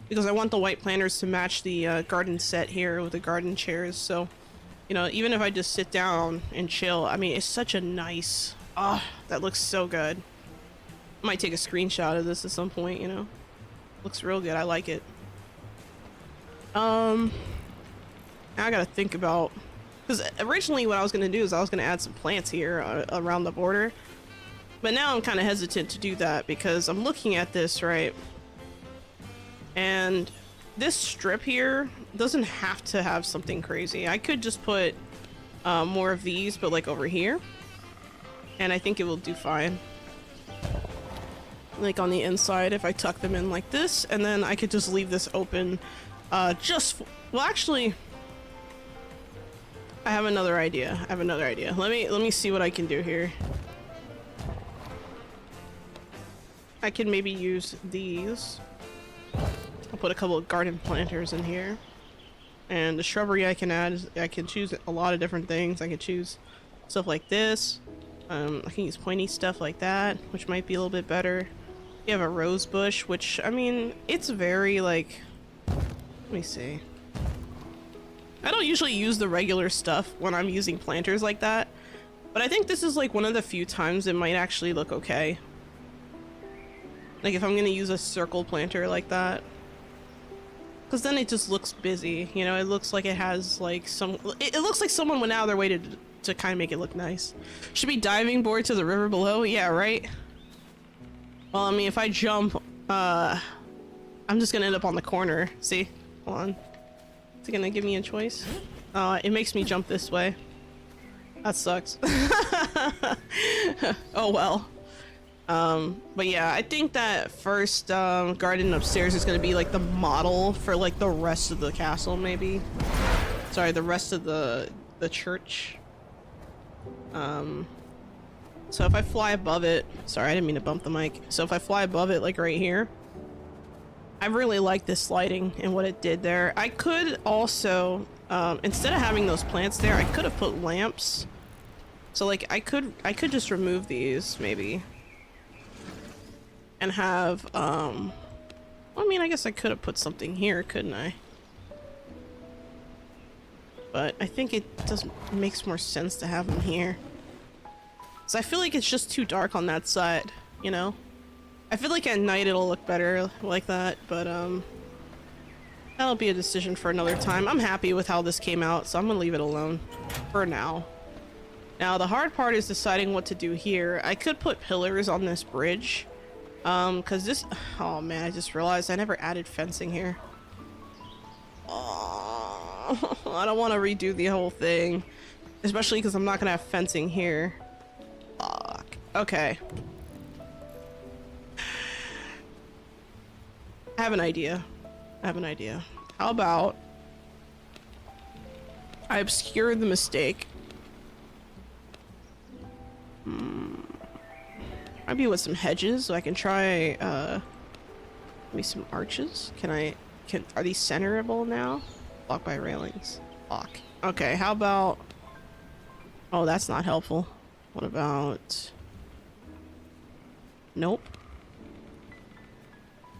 because I want the white planters to match the garden set here with the garden chairs. So, you know, even if I just sit down and chill, I mean, it's such a nice Oh, that looks so good. Might take a screenshot of this at some point, you know. Looks real good. I like it. I gotta think about, because originally what I was gonna do is I was gonna add some plants here around the border, but now I'm kind of hesitant to do that because I'm looking at this, right, and this strip here doesn't have to have something crazy. I could just put more of these, but like over here, and I think it will do fine. Like on the inside, if I tuck them in like this, and then I could just leave this open. Well, actually, I have another idea. Let me see what I can do here. I can maybe use these. I'll put a couple of garden planters in here. And the shrubbery I can add is, I can choose a lot of different things. I can choose stuff like this. I can use pointy stuff like that, which might be a little bit better. You have a rose bush, which, I mean, it's very, like... Let me see. I don't usually use the regular stuff when I'm using planters like that, but I think this is, like, one of the few times it might actually look okay. Like, if I'm gonna use a circle planter like that. Because then it just looks busy, you know? It looks like it has, like, some... It looks like someone went out of their way to kind of make it look nice. Should be diving board to the river below? Yeah, right? Well, I mean, if I jump, I'm just gonna end up on the corner. See? Hold on. Is it gonna give me a choice? It makes me jump this way. That sucks. Oh well. But yeah, I think that first garden upstairs is gonna be like the model for like the rest of the castle, maybe. Sorry, the rest of the church. So if I fly above it, sorry, I didn't mean to bump the mic. So if I fly above it, like right here, I really like this lighting and what it did there. I could also, instead of having those plants there, I could have put lamps. So like I could just remove these maybe. And have, I mean, I guess I could have put something here, couldn't I? But I think it makes more sense to have them here. So I feel like it's just too dark on that side, you know? I feel like at night it'll look better like that, but that'll be a decision for another time. I'm happy with how this came out, so I'm gonna leave it alone for now. Now the hard part is deciding what to do here. I could put pillars on this bridge, cause this, oh man, I just realized I never added fencing here. Oh, I don't want to redo the whole thing, especially because I'm not gonna have fencing here. Fuck. Okay. I have an idea. How about I obscure the mistake? Maybe with some hedges, so I can try maybe some arches. Are these centerable now? Blocked by railings. Fuck. Okay, how about... Oh, that's not helpful. What about... Nope.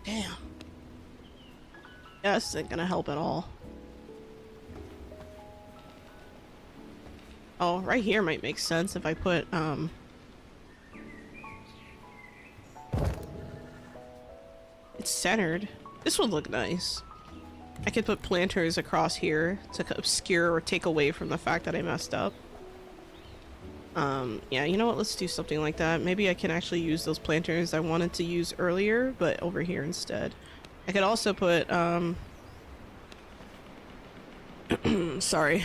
Damn. Yeah, this isn't gonna help at all. Oh, right here might make sense if I put, it's centered. This would look nice. I could put planters across here to obscure or take away from the fact that I messed up. Yeah, you know what? Let's do something like that. Maybe I can actually use those planters I wanted to use earlier, but over here instead. I could also put, sorry.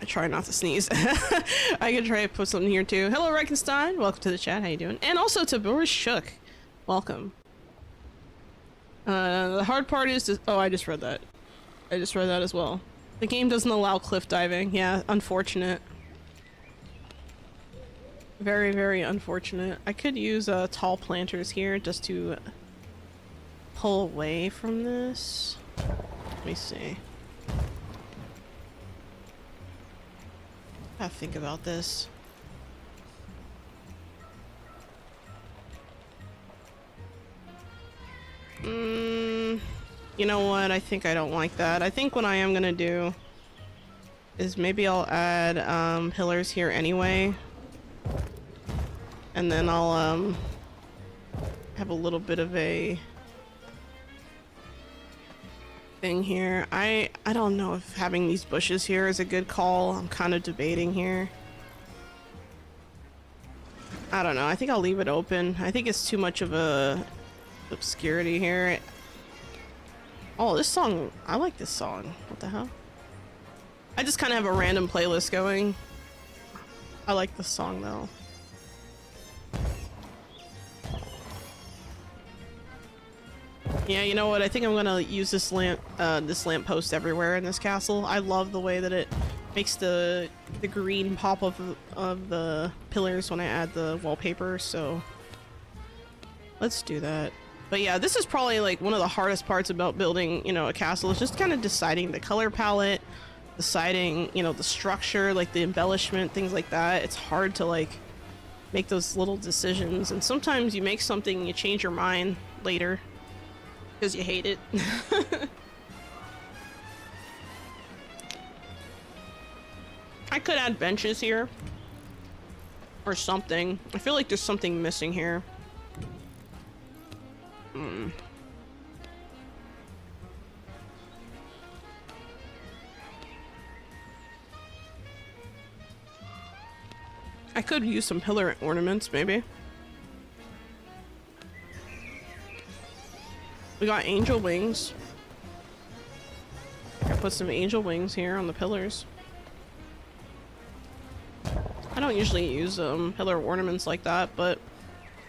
I try not to sneeze. I could try to put something here too. Hello, Reichenstein. Welcome to the chat. How you doing? And also to Boris Shook. Welcome. The hard part is to... Oh, I just read that. I just read that as well. The game doesn't allow cliff diving. Yeah, unfortunate. Very, very unfortunate. I could use tall planters here just to pull away from this. Let me see. I have to think about this. You know what? I think I don't like that. I think what I am gonna do is maybe I'll add pillars here anyway. And then I'll have a little bit of a thing here. I don't know if having these bushes here is a good call. I'm kind of debating here. I don't know. I think I'll leave it open. I think it's too much of a obscurity here. Oh, this song. I like this song. What the hell? I just kind of have a random playlist going. I like this song though. Yeah, you know what? I think I'm gonna use this lamp post everywhere in this castle. I love the way that it makes the green pop of the pillars when I add the wallpaper. So let's do that. But yeah, this is probably like one of the hardest parts about building, you know, a castle. Is just kind of deciding the color palette, deciding, you know, the structure, like the embellishment, things like that. It's hard to like make those little decisions, and sometimes you make something and you change your mind later because you hate it. I could add benches here or something. I feel like there's something missing here. I could use some pillar ornaments, maybe. We got angel wings. I put some angel wings here on the pillars. I don't usually use pillar ornaments like that, but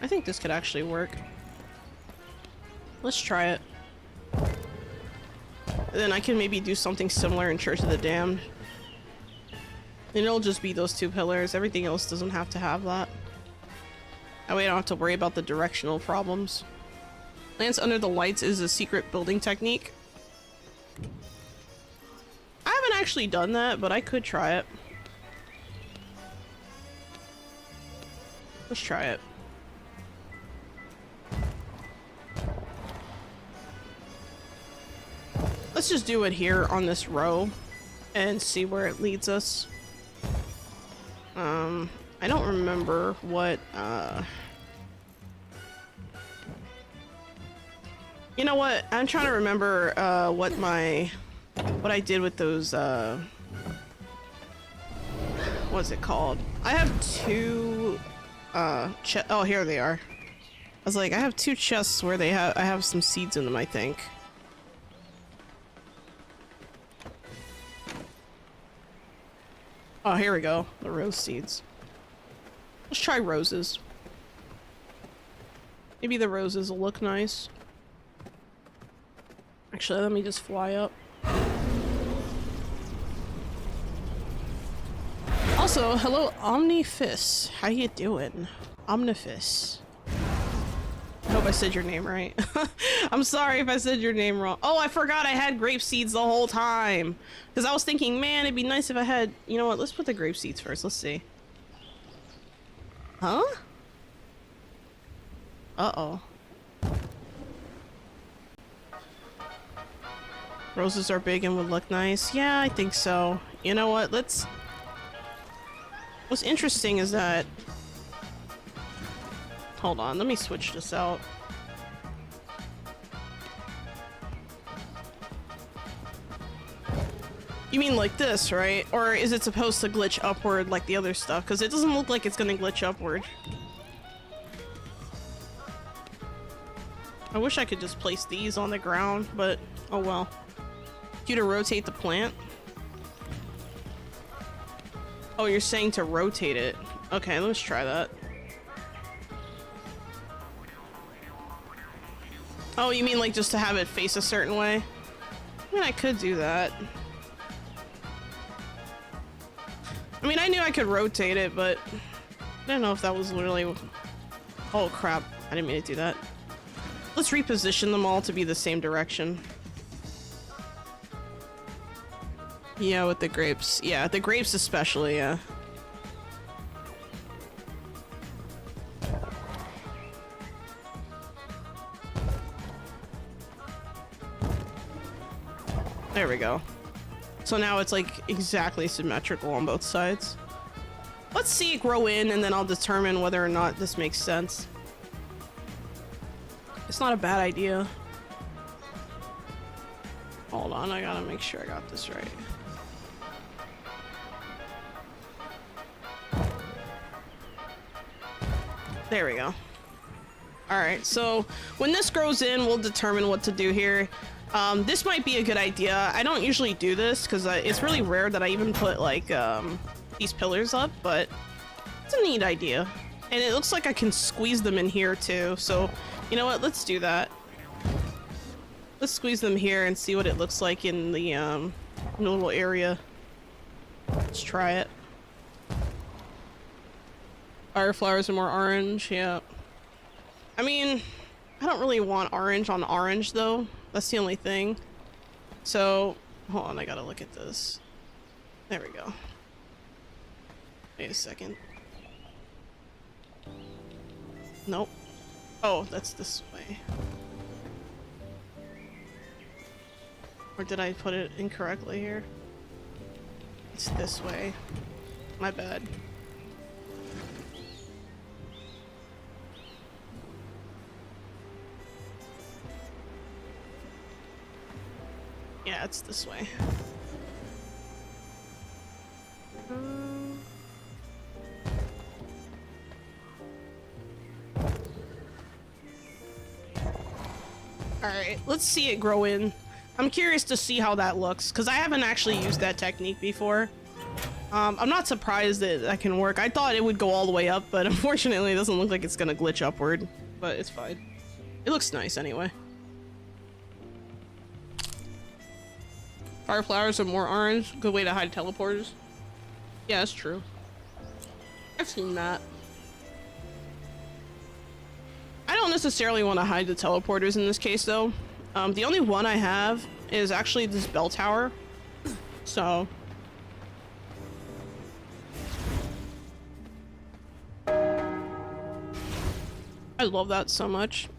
I think this could actually work. Let's try it. And then I can maybe do something similar in Church of the Damned. And it'll just be those two pillars. Everything else doesn't have to have that. That way I don't have to worry about the directional problems. Lance under the lights is a secret building technique. I haven't actually done that, but I could try it. Let's try it. Let's just do it here on this row and see where it leads us. I don't remember what, you know what? I'm trying to remember, what I did with those, what's it called? I have two, oh, here they are. I was like, I have two chests where I have some seeds in them, I think. Oh, here we go. The rose seeds. Let's try roses. Maybe the roses will look nice. Actually, let me just fly up. Also, hello, Omnifis. How you doing? Omnifis. I hope I said your name right. I'm sorry if I said your name wrong. Oh, I forgot I had grape seeds the whole time. Because I was thinking, man, it'd be nice if I had... You know what? Let's put the grape seeds first. Let's see. Huh? Uh-oh. Roses are big and would look nice. Yeah, I think so. You know what? What's interesting is that... Hold on, let me switch this out. You mean like this, right? Or is it supposed to glitch upward like the other stuff? Because it doesn't look like it's gonna glitch upward. I wish I could just place these on the ground, but oh well. You to rotate the plant? Oh, you're saying to rotate it. Okay, let's try that. Oh, you mean like just to have it face a certain way? I mean, I could do that. I mean, I knew I could rotate it, but I don't know if that was literally... Oh crap, I didn't mean to do that. Let's reposition them all to be the same direction. Yeah, with the grapes. Yeah, the grapes especially, yeah. There we go. So now it's like exactly symmetrical on both sides. Let's see it grow in, and then I'll determine whether or not this makes sense. It's not a bad idea. Hold on, I gotta make sure I got this right. There we go. Alright, so when this grows in, we'll determine what to do here. This might be a good idea. I don't usually do this because it's really rare that I even put like these pillars up, but it's a neat idea. And it looks like I can squeeze them in here too, so you know what, let's do that. Let's squeeze them here and see what it looks like in the little area. Let's try it. Fire flowers are more orange, yeah. I mean, I don't really want orange on orange though. That's the only thing. So, hold on, I gotta look at this. There we go. Wait a second. Nope. Oh, that's this way. Or did I put it incorrectly here? It's this way. My bad. Yeah, it's this way. Alright, let's see it grow in. I'm curious to see how that looks, because I haven't actually used that technique before. I'm not surprised that that can work. I thought it would go all the way up, but unfortunately it doesn't look like it's gonna glitch upward. But it's fine. It looks nice anyway. Fire flowers are more orange. Good way to hide teleporters. Yeah, that's true. I've seen that. I don't necessarily want to hide the teleporters in this case though. The only one I have is actually this bell tower. So. I love that so much.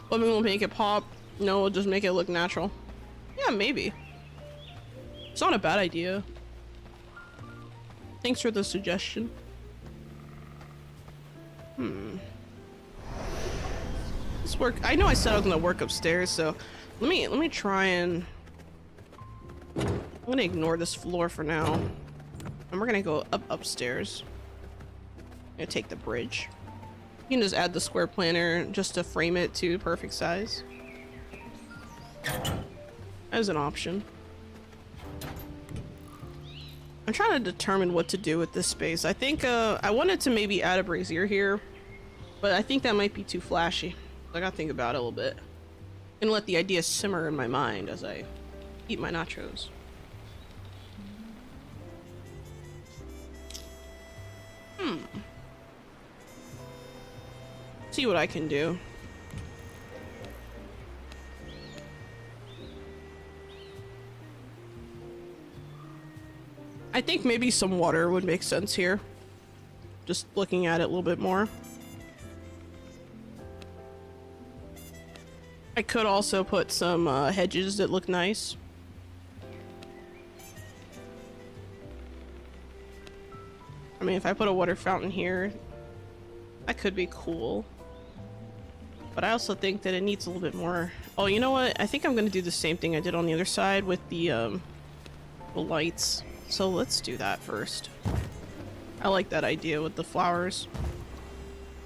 But we won't make it pop. No, we'll just make it look natural. Yeah, maybe. It's not a bad idea. Thanks for the suggestion. This work. I know I said I was gonna work upstairs, so let me try and. I'm gonna ignore this floor for now, and we're gonna go upstairs. I'm gonna take the bridge. You can just add the square planter just to frame it to perfect size. As an option. I'm trying to determine what to do with this space. I think I wanted to maybe add a brazier here, but I think that might be too flashy. I gotta think about it a little bit and let the idea simmer in my mind as I eat my nachos. See what I can do. I think maybe some water would make sense here. Just looking at it a little bit more. I could also put some hedges that look nice. I mean, if I put a water fountain here, that could be cool. But I also think that it needs a little bit more. Oh, you know what? I think I'm gonna do the same thing I did on the other side with the lights. So let's do that first. I like that idea with the flowers.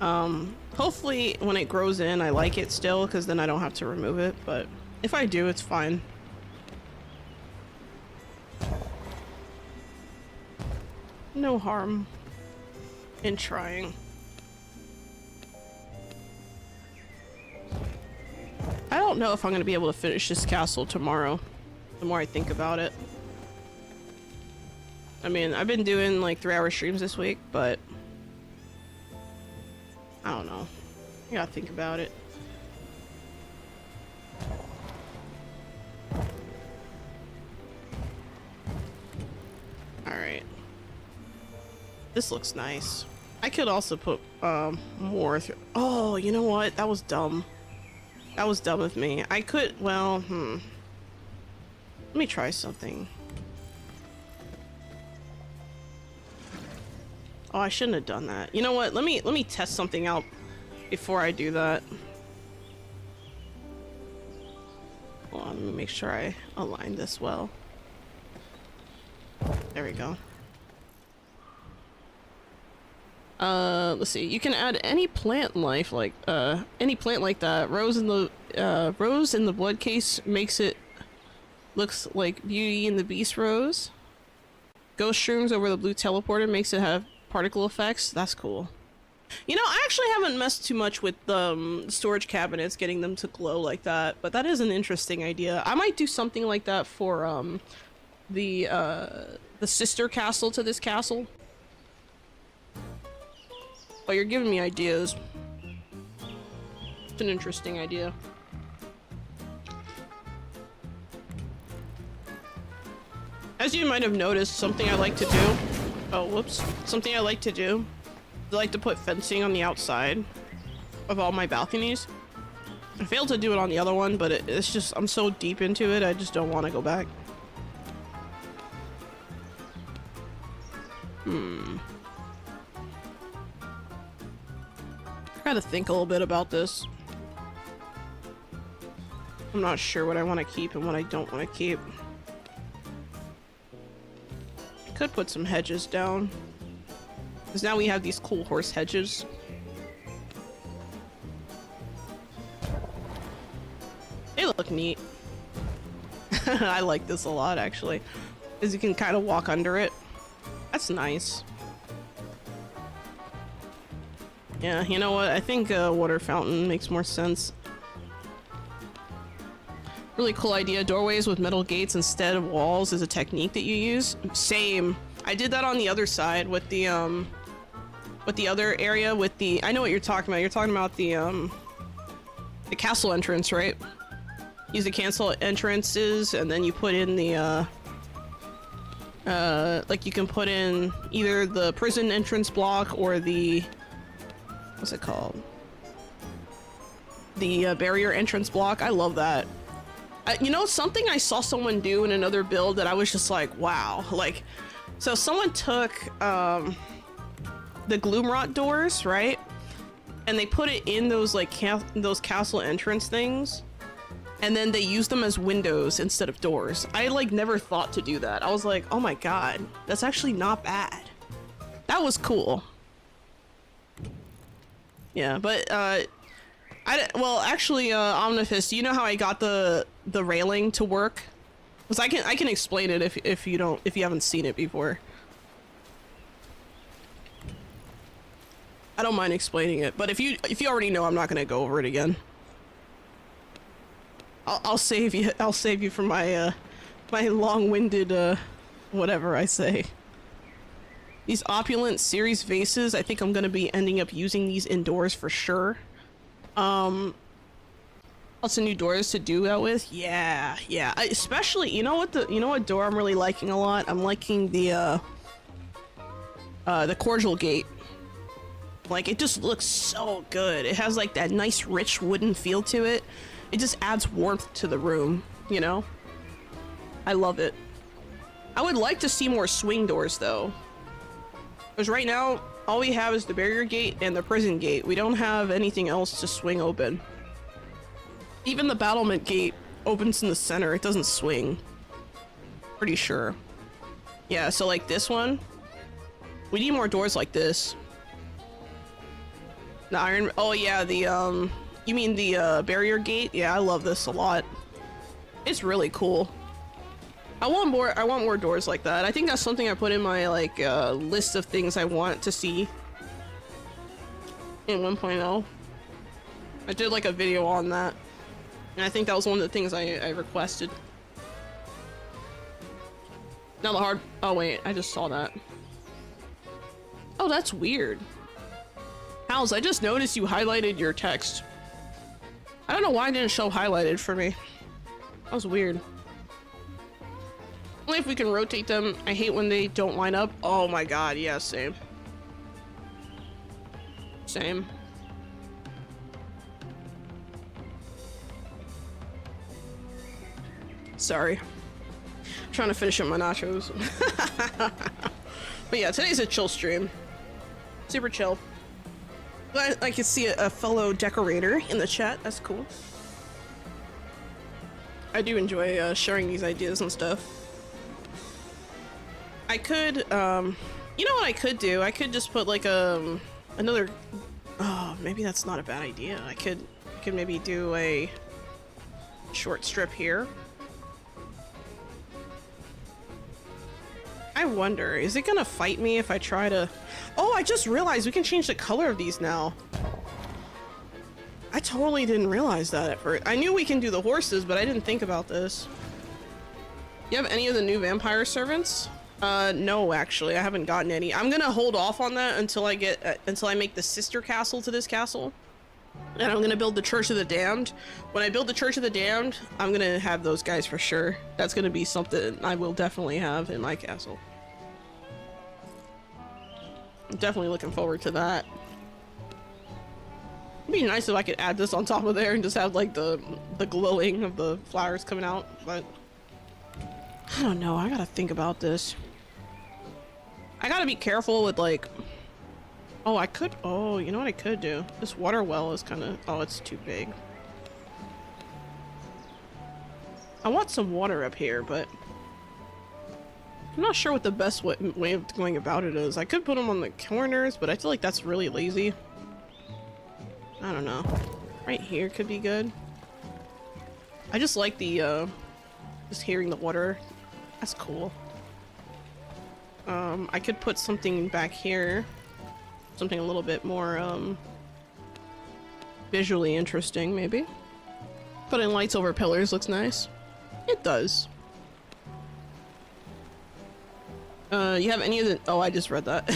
Hopefully when it grows in, I like it still, because then I don't have to remove it. But if I do, it's fine. No harm in trying. I don't know if I'm gonna be able to finish this castle tomorrow, the more I think about it. I mean, I've been doing like 3-hour streams this week, but I don't know. I gotta think about it. Alright. This looks nice. I could also put more through. Oh, you know what? That was dumb. That was dumb of me. I could, well, Let me try something. Oh, I shouldn't have done that. You know what? Let me test something out before I do that. Hold on, let me make sure I align this well. There we go. Let's see. You can add any plant life, like any plant like that. Rose in the blood case makes it looks like Beauty and the Beast rose. Ghost shrooms over the blue teleporter makes it have particle effects. That's cool. You know, I actually haven't messed too much with storage cabinets, getting them to glow like that, but that is an interesting idea. I might do something like that for the sister castle to this castle. Oh, you're giving me ideas. It's an interesting idea. As you might have noticed, something I like to do... Oh, whoops. Something I like to do... I like to put fencing on the outside of all my balconies. I failed to do it on the other one, but it's just... I'm so deep into it, I just don't want to go back. I gotta think a little bit about this. I'm not sure what I want to keep and what I don't want to keep. Could put some hedges down. Because now we have these cool horse hedges. They look neat. I like this a lot, actually. Because you can kind of walk under it. That's nice. Yeah, you know what? I think a water fountain makes more sense. Really cool idea. Doorways with metal gates instead of walls is a technique that you use. Same. I did that on the other side with the other area with the... I know what you're talking about. You're talking about the castle entrance, right? Use the castle entrances and then you put in the like you can put in either the prison entrance block or the... What's it called? The barrier entrance block. I love that. You know, something I saw someone do in another build that I was just like, wow. Like, so someone took the Gloomrot doors, right? And they put it in those like those castle entrance things, and then they used them as windows instead of doors. I like never thought to do that. I was like, oh my god, that's actually not bad. That was cool. Yeah, but well, actually, Omnifist, do you know how I got the railing to work? Because I can explain it if you haven't seen it before. I don't mind explaining it, but if you already know, I'm not gonna go over it again. I'll save you from my my long-winded whatever I say. These opulent series vases, I think I'm gonna be ending up using these indoors for sure. Lots of new doors to do that with. Yeah. Especially, you know what door I'm really liking a lot? I'm liking the cordial gate. Like, it just looks so good. It has like that nice rich wooden feel to it. It just adds warmth to the room, you know? I love it. I would like to see more swing doors though. Because right now, all we have is the barrier gate and the prison gate. We don't have anything else to swing open. Even the battlement gate opens in the center. It doesn't swing. Pretty sure. Yeah, so like this one. We need more doors like this. The iron... Oh yeah, the you mean the barrier gate? Yeah, I love this a lot. It's really cool. I want more doors like that. I think that's something I put in my like list of things I want to see in 1.0. I did like a video on that, and I think that was one of the things I requested. Now the hard... Oh wait, I just saw that. Oh, that's weird. Hals, I just noticed you highlighted your text. I don't know why it didn't show highlighted for me. That was weird. Only if we can rotate them. I hate when they don't line up. Oh my god, yeah, same. Same. Sorry. I'm trying to finish up my nachos. But yeah, today's a chill stream. Super chill. I can see a fellow decorator in the chat. That's cool. I do enjoy sharing these ideas and stuff. I could, you know what I could do? I could just put like another. Oh, maybe that's not a bad idea. I could maybe do a short strip here. I wonder, is it gonna fight me if I try to... Oh, I just realized we can change the color of these now. I totally didn't realize that at first. I knew we can do the horses, but I didn't think about this. You have any of the new vampire servants? No, actually, I haven't gotten any. I'm gonna hold off on that until I get, until I make the sister castle to this castle. And I'm gonna build the Church of the Damned. When I build the Church of the Damned, I'm gonna have those guys for sure. That's gonna be something I will definitely have in my castle. I'm definitely looking forward to that. It'd be nice if I could add this on top of there and just have like the glowing of the flowers coming out, but I don't know, I gotta think about this. I gotta be careful with like, oh, I could, oh, you know what I could do? This water well is kind of, oh, it's too big. I want some water up here, but I'm not sure what the best way of going about it is. I could put them on the corners, but I feel like that's really lazy. I don't know. Right here could be good. I just like the, just hearing the water. That's cool. I could put something back here. Something a little bit more, visually interesting, maybe. Putting lights over pillars looks nice. It does. You have any of the... Oh, I just read that.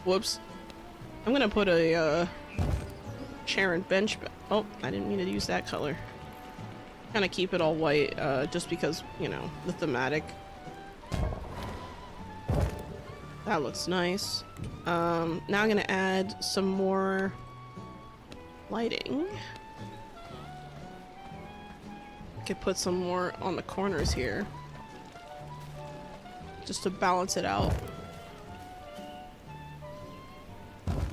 Whoops. I'm gonna put a, chair and bench... Oh, I didn't mean to use that color. Kind of keep it all white, just because, you know, the thematic. That looks nice. Now I'm gonna add some more lighting. I could put some more on the corners here, just to balance it out.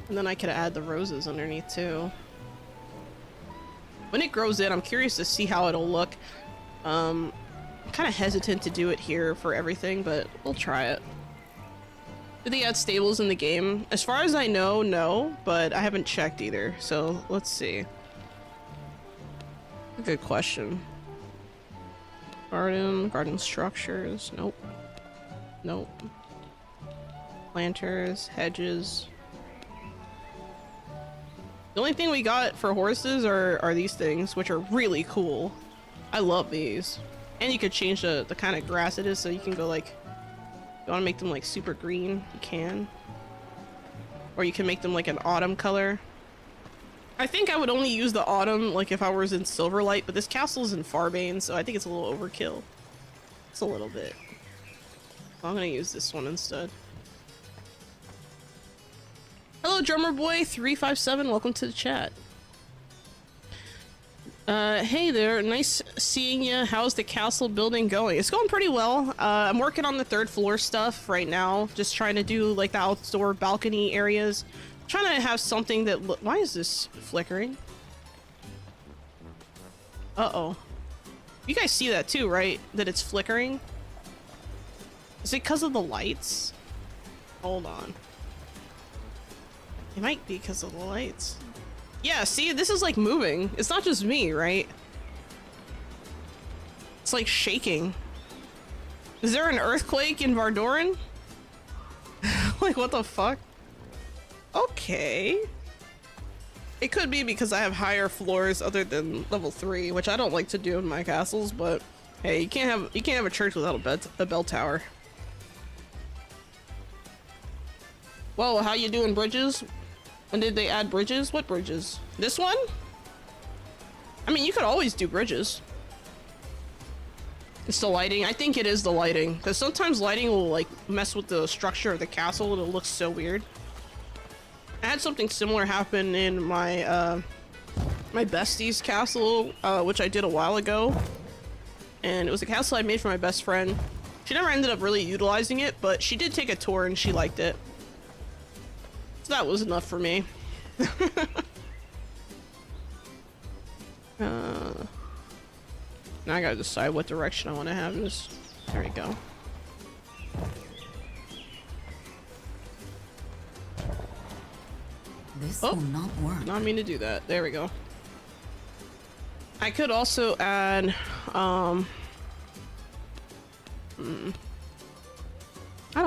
And then I could add the roses underneath too. When it grows in, I'm curious to see how it'll look. I'm kind of hesitant to do it here for everything, but we'll try it. Do they add stables in the game? As far as I know, no, but I haven't checked either, so let's see. Good question. Garden structures, nope. Nope. Planters, hedges. The only thing we got for horses are these things, which are really cool. I love these. And you could change the kind of grass it is, so you can go like, if you want to make them like super green, you can. Or you can make them like an autumn color. I think I would only use the autumn like if I was in Silverlight, but this castle's in Farbane, so I think it's a little overkill. It's a little bit. I'm gonna use this one instead. Hello, Drummer Boy 357. Welcome to the chat. Hey there. Nice seeing you. How's the castle building going? It's going pretty well. I'm working on the third floor stuff right now. Just trying to do like the outdoor balcony areas. Trying to have something that why is this flickering? Uh-oh. You guys see that too, right? That it's flickering? Is it because of the lights? Hold on. It might be because of the lights. Yeah, see, this is like moving. It's not just me, right? It's like shaking. Is there an earthquake in Vardoran? Like, what the fuck? Okay. It could be because I have higher floors other than level 3, which I don't like to do in my castles, but hey, you can't have a church without a bell tower. Whoa, how you doing, Bridges? When did they add bridges? What bridges? This one? I mean, you could always do bridges. It's the lighting. I think it is the lighting, because sometimes lighting will like mess with the structure of the castle and it looks so weird. I had something similar happen in my my bestie's castle, which I did a while ago, and it was a castle I made for my best friend. She never ended up really utilizing it, but she did take a tour and she liked it. So that was enough for me. Now I gotta decide what direction I want to have this. There we go. This will not work. Not mean to do that. There we go. I could also add, I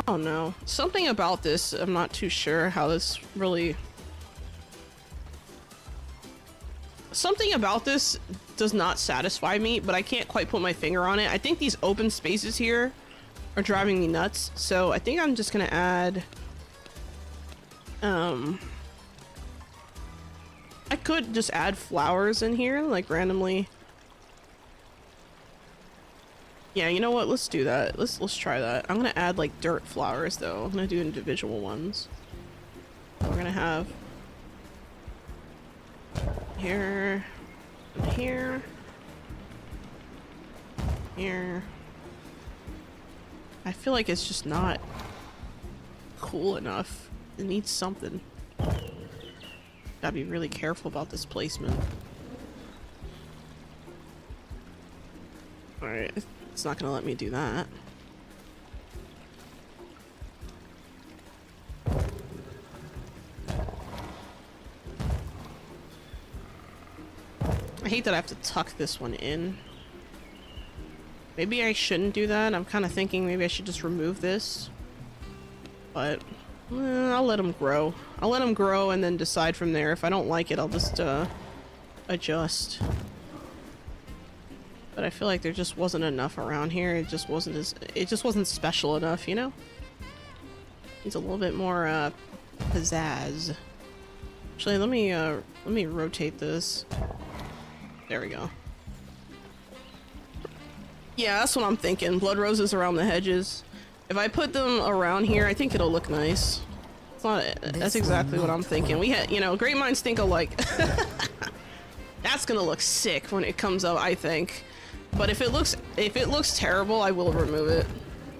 don't know. Something about this, I'm not too sure how this really... Something about this does not satisfy me, but I can't quite put my finger on it. I think these open spaces here are driving me nuts, so I think I'm just gonna add, I could just add flowers in here, like randomly. Yeah, you know what? Let's do that. Let's try that. I'm gonna add like dirt flowers though. I'm gonna do individual ones. We're gonna have here, and here, here. I feel like it's just not cool enough. It needs something. Gotta be really careful about this placement. Alright, it's not gonna let me do that. I hate that I have to tuck this one in. Maybe I shouldn't do that. I'm kind of thinking maybe I should just remove this. But I'll let them grow. I'll let them grow and then decide from there. If I don't like it, I'll just adjust. But I feel like there just wasn't enough around here. It just wasn't special enough, you know? Needs a little bit more pizzazz. Actually, let me rotate this. There we go. Yeah, that's what I'm thinking. Blood roses around the hedges. If I put them around here, I think it'll look nice. It's not. That's exactly what I'm thinking. We had, you know, great minds think alike. That's gonna look sick when it comes up, I think. But if it looks terrible, I will remove it.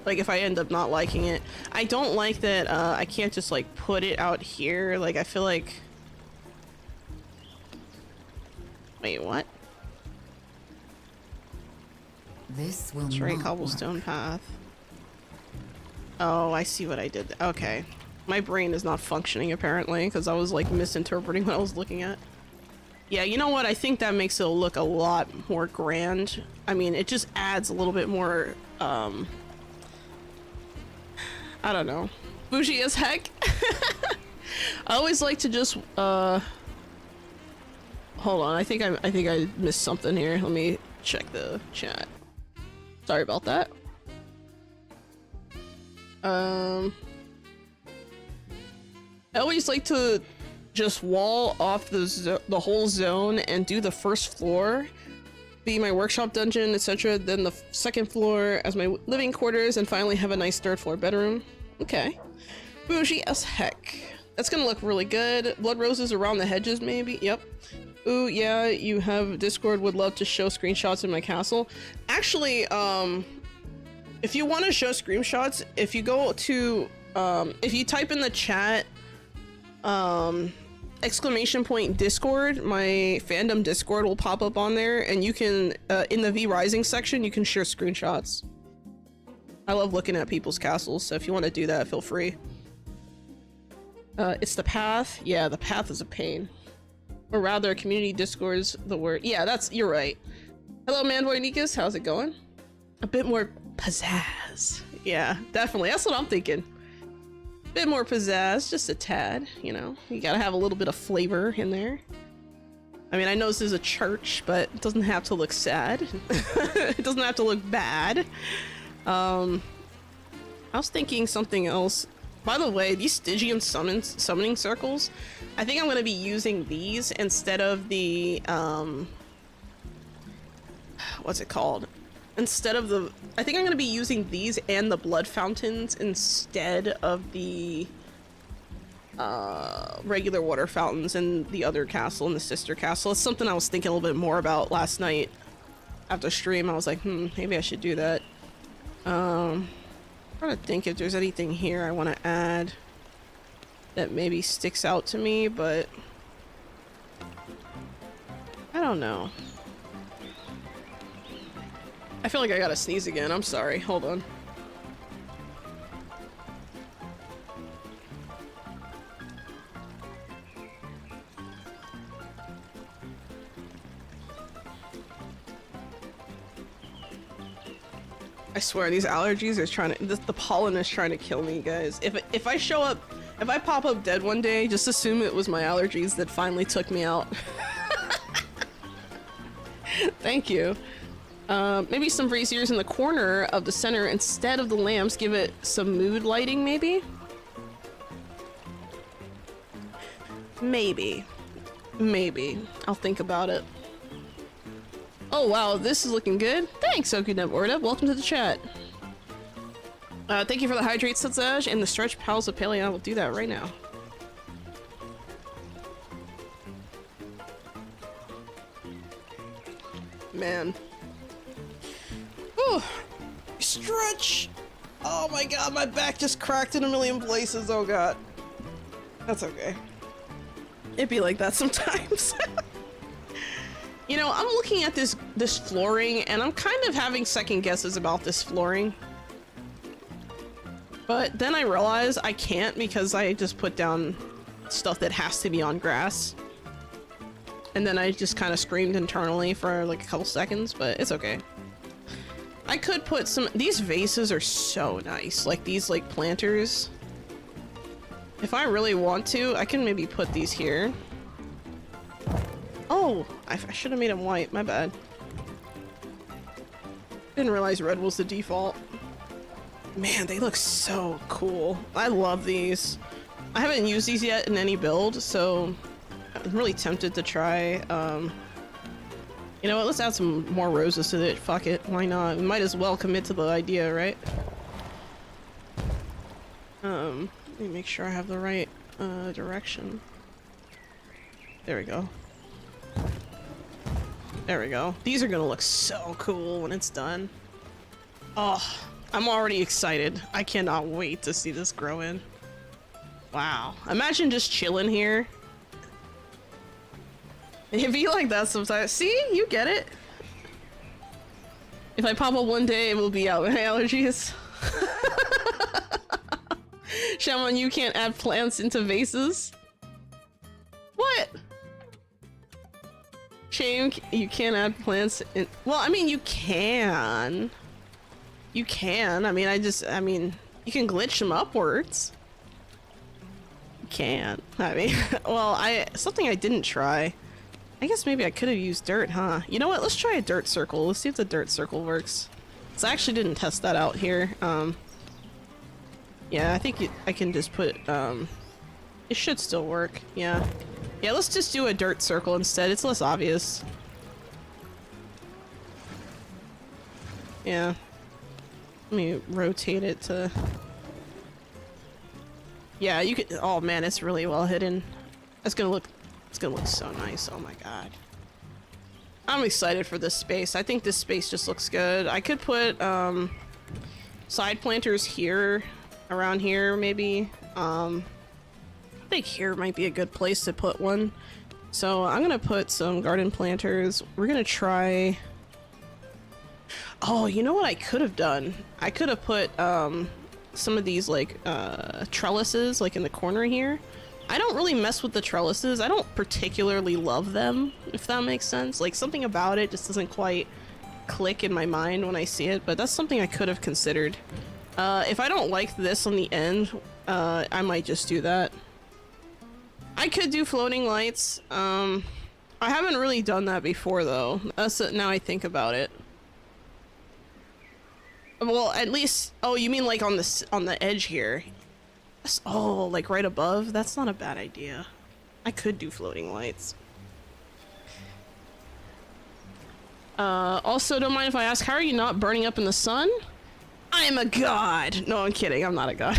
Like if I end up not liking it. I don't like that I can't just like put it out here. Like I feel like. Wait, what? This will That's right, not cobblestone work. path. Oh, I see what I did. Okay. My brain is not functioning apparently because I was like misinterpreting what I was looking at. Yeah, you know what? I think that makes it look a lot more grand. I mean, it just adds a little bit more, I don't know. Bougie as heck. I always like to just, hold on. I think I missed something here. Let me check the chat. Sorry about that. I always like to just wall off the whole zone and do the first floor be my workshop dungeon, etc. Then the second floor as my living quarters, and finally have a nice third floor bedroom. Okay. Bougie as heck. That's gonna look really good. Blood roses around the hedges, maybe. Yep. Ooh, yeah, you have Discord. Would love to show screenshots in my castle. Actually, if you want to show screenshots, if you go to, if you type in the chat, exclamation point Discord, my fandom Discord will pop up on there, and you can, in the V Rising section, you can share screenshots. I love looking at people's castles, so if you want to do that, feel free. It's the path. Yeah, the path is a pain. Or rather, community Discord's the word. Yeah, you're right. Hello, Manboy Nikas, how's it going? A bit more pizzazz. Yeah, definitely. That's what I'm thinking. Bit more pizzazz, just a tad, you know. You gotta have a little bit of flavor in there. I mean, I know this is a church, but it doesn't have to look sad. It doesn't have to look bad. I was thinking something else. By the way, these Stygian summoning circles, I think I'm gonna be using these instead of the, what's it called? Instead of the, I think I'm gonna be using these and the blood fountains instead of the regular water fountains in the other castle, in the sister castle. It's something I was thinking a little bit more about last night after stream. I was like, maybe I should do that. Trying to think if there's anything here I want to add that maybe sticks out to me, but I don't know. I feel like I gotta sneeze again. I'm sorry. Hold on. I swear these allergies are trying to, the pollen is trying to kill me, guys. If I show up, if I pop up dead one day, just assume it was my allergies that finally took me out. Thank you. Maybe some braziers in the corner of the center instead of the lamps. Give it some mood lighting, maybe? Maybe. Maybe. I'll think about it. Oh wow, this is looking good. Thanks, Okuneborda. Welcome to the chat. Thank you for the hydrate, Sutzaj, and the stretch pals of Paleo. I will do that right now. Man. Ooh. Stretch! Oh my god, my back just cracked in a million places. Oh god. That's okay. It'd be like that sometimes. You know, I'm looking at this flooring, and I'm kind of having second guesses about this flooring. But then I realize I can't because I just put down stuff that has to be on grass. And then I just kind of screamed internally for like a couple seconds, but it's okay. I could put some... These vases are so nice. Like these like planters. If I really want to, I can maybe put these here. Oh, I should have made them white. My bad. Didn't realize red was the default. Man, they look so cool. I love these. I haven't used these yet in any build, so I'm really tempted to try. You know what? Let's add some more roses to it. Fuck it. Why not? We might as well commit to the idea, right? Let me make sure I have the right direction. There we go. There we go. These are gonna look so cool when it's done. Oh, I'm already excited. I cannot wait to see this grow in. Wow. Imagine just chilling here. It'd be like that sometimes. See? You get it. If I pop up one day, it will be out with allergies. Shaman, you can't add plants into vases? What? Shame, you can't add plants in- Well, I mean, you can. You can. I mean, you can glitch them upwards. You can't. I mean, well, something I didn't try. I guess maybe I could have used dirt, huh? You know what? Let's try a dirt circle. Let's see if the dirt circle works. So I actually didn't test that out here. Yeah, I think I can just put, it should still work. Yeah. Yeah, let's just do a dirt circle instead. It's less obvious. Yeah. Let me rotate it to... Yeah, you could... Oh man, it's really well hidden. It's gonna look so nice. Oh my god. I'm excited for this space. I think this space just looks good. I could put, side planters here, around here, maybe. I think here might be a good place to put one. So I'm gonna put some garden planters. We're gonna try... Oh, you know what I could have done? I could have put some of these like trellises like in the corner here. I don't really mess with the trellises. I don't particularly love them, if that makes sense. Like something about it just doesn't quite click in my mind when I see it, but that's something I could have considered. If I don't like this on the end, I might just do that. I could do floating lights. I haven't really done that before though. Now I think about it. Well, at least... Oh, you mean like on the edge here? Oh, like right above? That's not a bad idea. I could do floating lights. Also, don't mind if I ask, how are you not burning up in the sun? I am a god! No, I'm kidding. I'm not a god.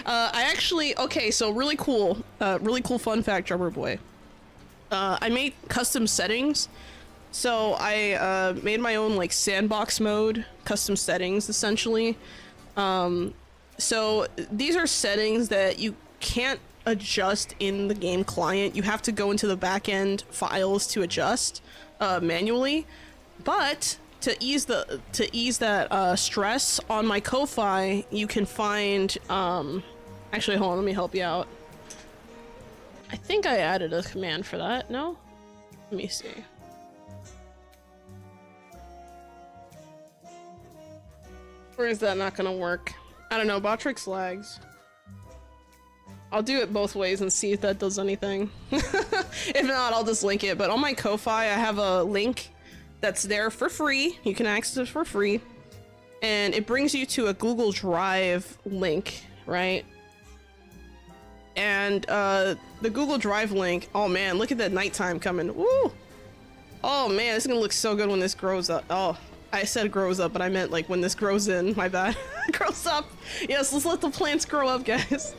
I actually... Okay, so really cool fun fact, Drummer Boy. I made custom settings So I made my own like sandbox mode, custom settings essentially. So these are settings that you can't adjust in the game client. You have to go into the backend files to adjust manually. But to ease that stress on my Ko-Fi, you can find actually hold on, let me help you out. I think I added a command for that. No? Let me see. Or is that not gonna work? I don't know, Botrix lags. I'll do it both ways and see if that does anything. If not, I'll just link it. But on my Ko-Fi, I have a link that's there for free. You can access it for free. And it brings you to a Google Drive link, right? And the Google Drive link, oh man, look at that nighttime coming. Woo! Oh man, this is gonna look so good when this grows up. Oh, I said grows up, but I meant like when this grows in, my bad. Grows up. Yes, let's let the plants grow up, guys.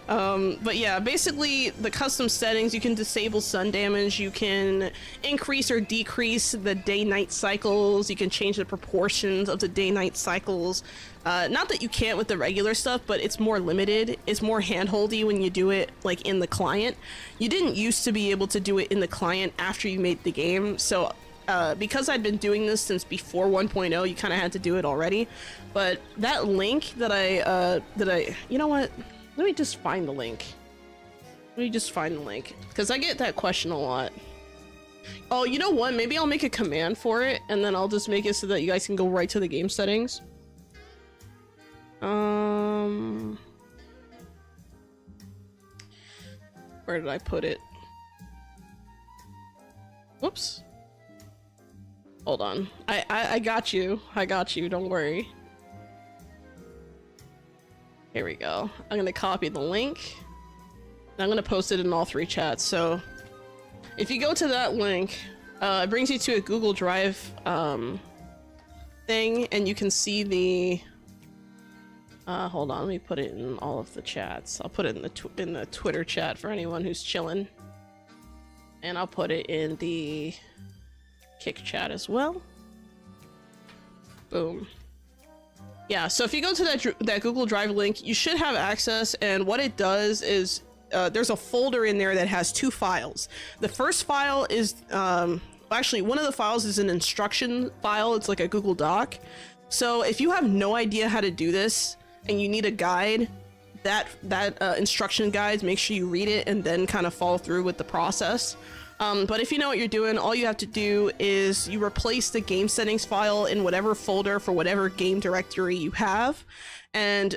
But yeah, basically the custom settings, you can disable sun damage, you can increase or decrease the day-night cycles, you can change the proportions of the day-night cycles. Not that you can't with the regular stuff, but it's more limited. It's more hand-holdy when you do it like in the client. You didn't used to be able to do it in the client after you made the game, so because I'd been doing this since before 1.0, you kind of had to do it already. But that link that I you know what? Let me just find the link. Because I get that question a lot. Oh, you know what? Maybe I'll make a command for it, and then I'll just make it so that you guys can go right to the game settings. Where did I put it? Whoops. Hold on. I got you. Don't worry. Here we go. I'm gonna copy the link. And I'm gonna post it in all three chats. So if you go to that link, it brings you to a Google Drive thing, and you can see the hold on, let me put it in all of the chats. I'll put it in the Twitter chat for anyone who's chilling. And I'll put it in the Kick chat as well. Boom. Yeah, so if you go to that Google Drive link, you should have access, and what it does is there's a folder in there that has two files. The first file is actually one of the files is an instruction file. It's like a Google Doc. So if you have no idea how to do this and you need a guide, that instruction guides, make sure you read it and then kind of follow through with the process. But if you know what you're doing, all you have to do is you replace the game settings file in whatever folder for whatever game directory you have. And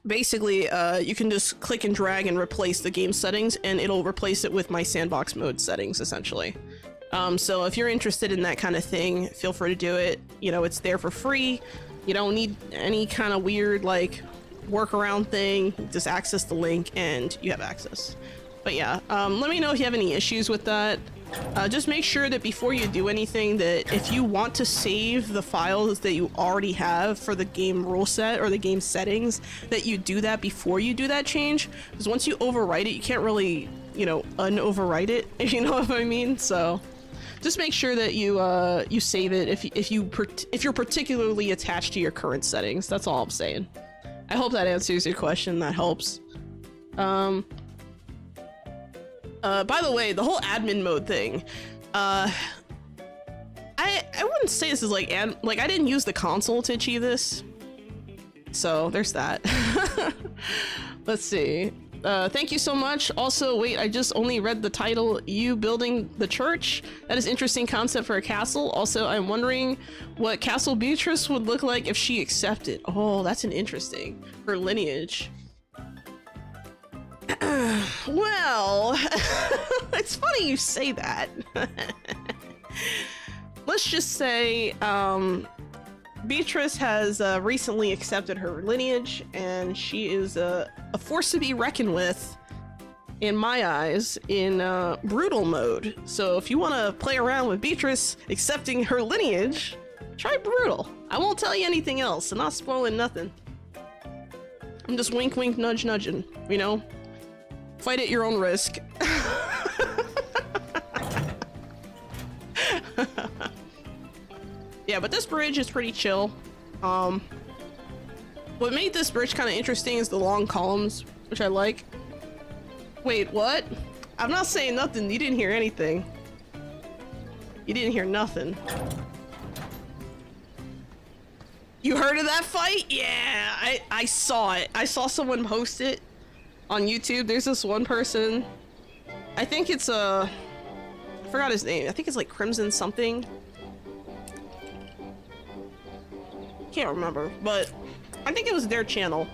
basically, you can just click and drag and replace the game settings, and it'll replace it with my sandbox mode settings, essentially. So if you're interested in that kind of thing, feel free to do it. You know, it's there for free. You don't need any kind of weird, like, workaround thing. Just access the link, and you have access. But yeah, let me know if you have any issues with that. Just make sure that before you do anything, that if you want to save the files that you already have for the game rule set or the game settings, that you do that before you do that change. Because once you overwrite it, you can't really, you know, un-overwrite it, if you know what I mean. So just make sure that you you save it if you're particularly attached to your current settings. That's all I'm saying. I hope that answers your question. That helps. By the way, the whole admin mode thing, I wouldn't say this is like I didn't use the console to achieve this, so there's that. Let's see. Thank you so much. Also, wait, I just only read the title, You Building the Church. That is interesting concept for a castle. Also, I'm wondering what Castle Beatrice would look like if she accepted. Oh, that's an interesting. Her lineage. Well, it's funny you say that. Let's just say Beatrice has recently accepted her lineage, and she is a force to be reckoned with, in my eyes, in brutal mode. So if you want to play around with Beatrice accepting her lineage, try brutal. I won't tell you anything else. I'm not spoiling nothing. I'm just wink wink nudge nudging, you know? Fight at your own risk. Yeah, but this bridge is pretty chill. What made this bridge kind of interesting is the long columns, which I like. Wait, what? I'm not saying nothing. You didn't hear anything. You didn't hear nothing. You heard of that fight? Yeah, I saw it. I saw someone post it on YouTube. There's this one person. I think it's I forgot his name. I think it's like Crimson something. Can't remember, but I think it was their channel.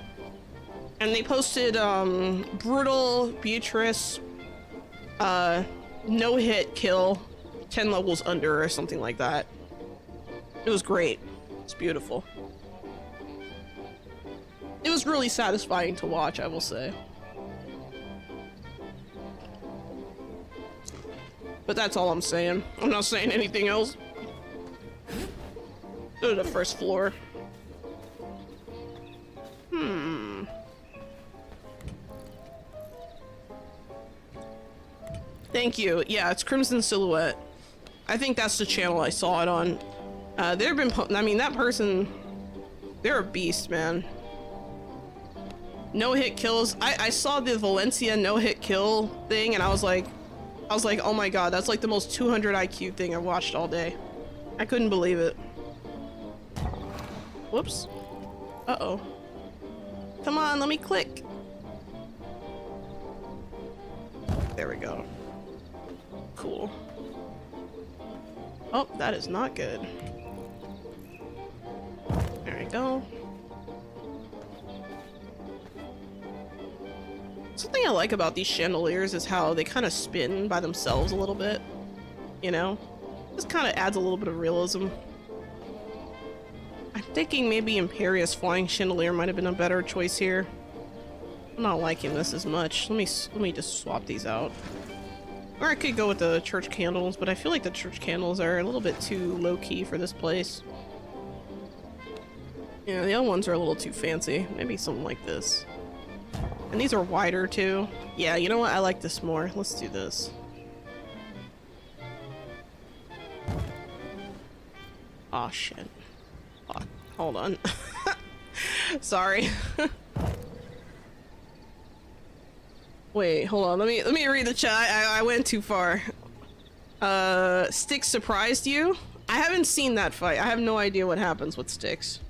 And they posted brutal Beatrice no hit kill 10 levels under or something like that. It was great. It's beautiful. It was really satisfying to watch, I will say. But that's all I'm saying. I'm not saying anything else. Go to the first floor. Thank you. Yeah, it's Crimson Silhouette. I think that's the channel I saw it on. They've been, I mean, that person, they're a beast, man. No hit kills. I saw the Valencia no hit kill thing, and I was like, oh my god, that's like the most 200 IQ thing I've watched all day. I couldn't believe it. Whoops. Uh-oh. Come on, let me click. There we go. Cool. Oh, that is not good. There we go. Something I like about these chandeliers is how they kind of spin by themselves a little bit. You know? This kind of adds a little bit of realism. I'm thinking maybe Imperious Flying Chandelier might have been a better choice here. I'm not liking this as much. Let me just swap these out. Or I could go with the church candles, but I feel like the church candles are a little bit too low-key for this place. Yeah, the other ones are a little too fancy. Maybe something like this. And these are wider too. Yeah, you know what? I like this more. Let's do this. Oh shit. Oh, hold on. Sorry. Wait, hold on. Let me read the chat. I went too far. Styx surprised you? I haven't seen that fight. I have no idea what happens with Styx.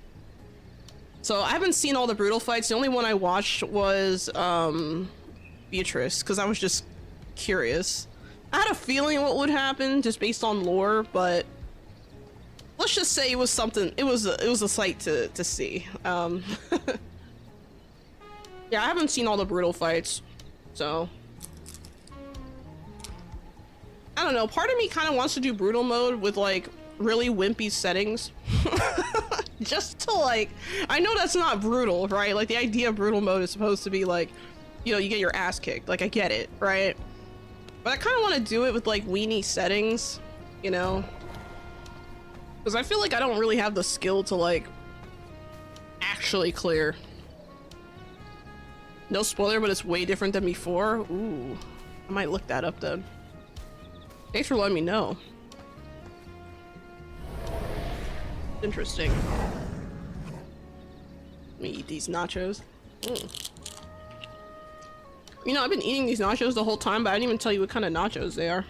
So I haven't seen all the brutal fights. The only one I watched was Beatrice, because I was just curious. I had a feeling what would happen just based on lore, but let's just say it was something. It was a sight to see. Yeah, I haven't seen all the brutal fights, so I don't know. Part of me kind of wants to do brutal mode with like really wimpy settings. Just to like, I know that's not brutal, right? Like the idea of brutal mode is supposed to be like, you know, you get your ass kicked. Like I get it, right? But I kind of want to do it with like weenie settings, you know? Because I feel like I don't really have the skill to like actually clear. No spoiler, but it's way different than before. Ooh, I might look that up then. Thanks for letting me know. Interesting. Let me eat these nachos. You know, I've been eating these nachos the whole time, but I didn't even tell you what kind of nachos they are.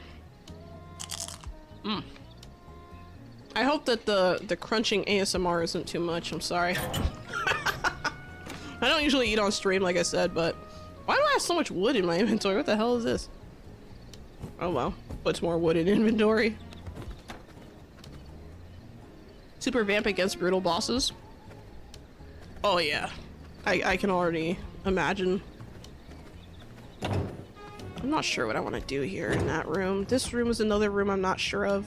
I hope that the crunching ASMR isn't too much. I'm sorry. I don't usually eat on stream, like I said, but why do I have so much wood in my inventory? What the hell is this? Oh well, puts more wood in inventory. Super vamp against brutal bosses. Oh yeah, I can already imagine. I'm not sure what I want to do here in that room. This room is another room I'm not sure of.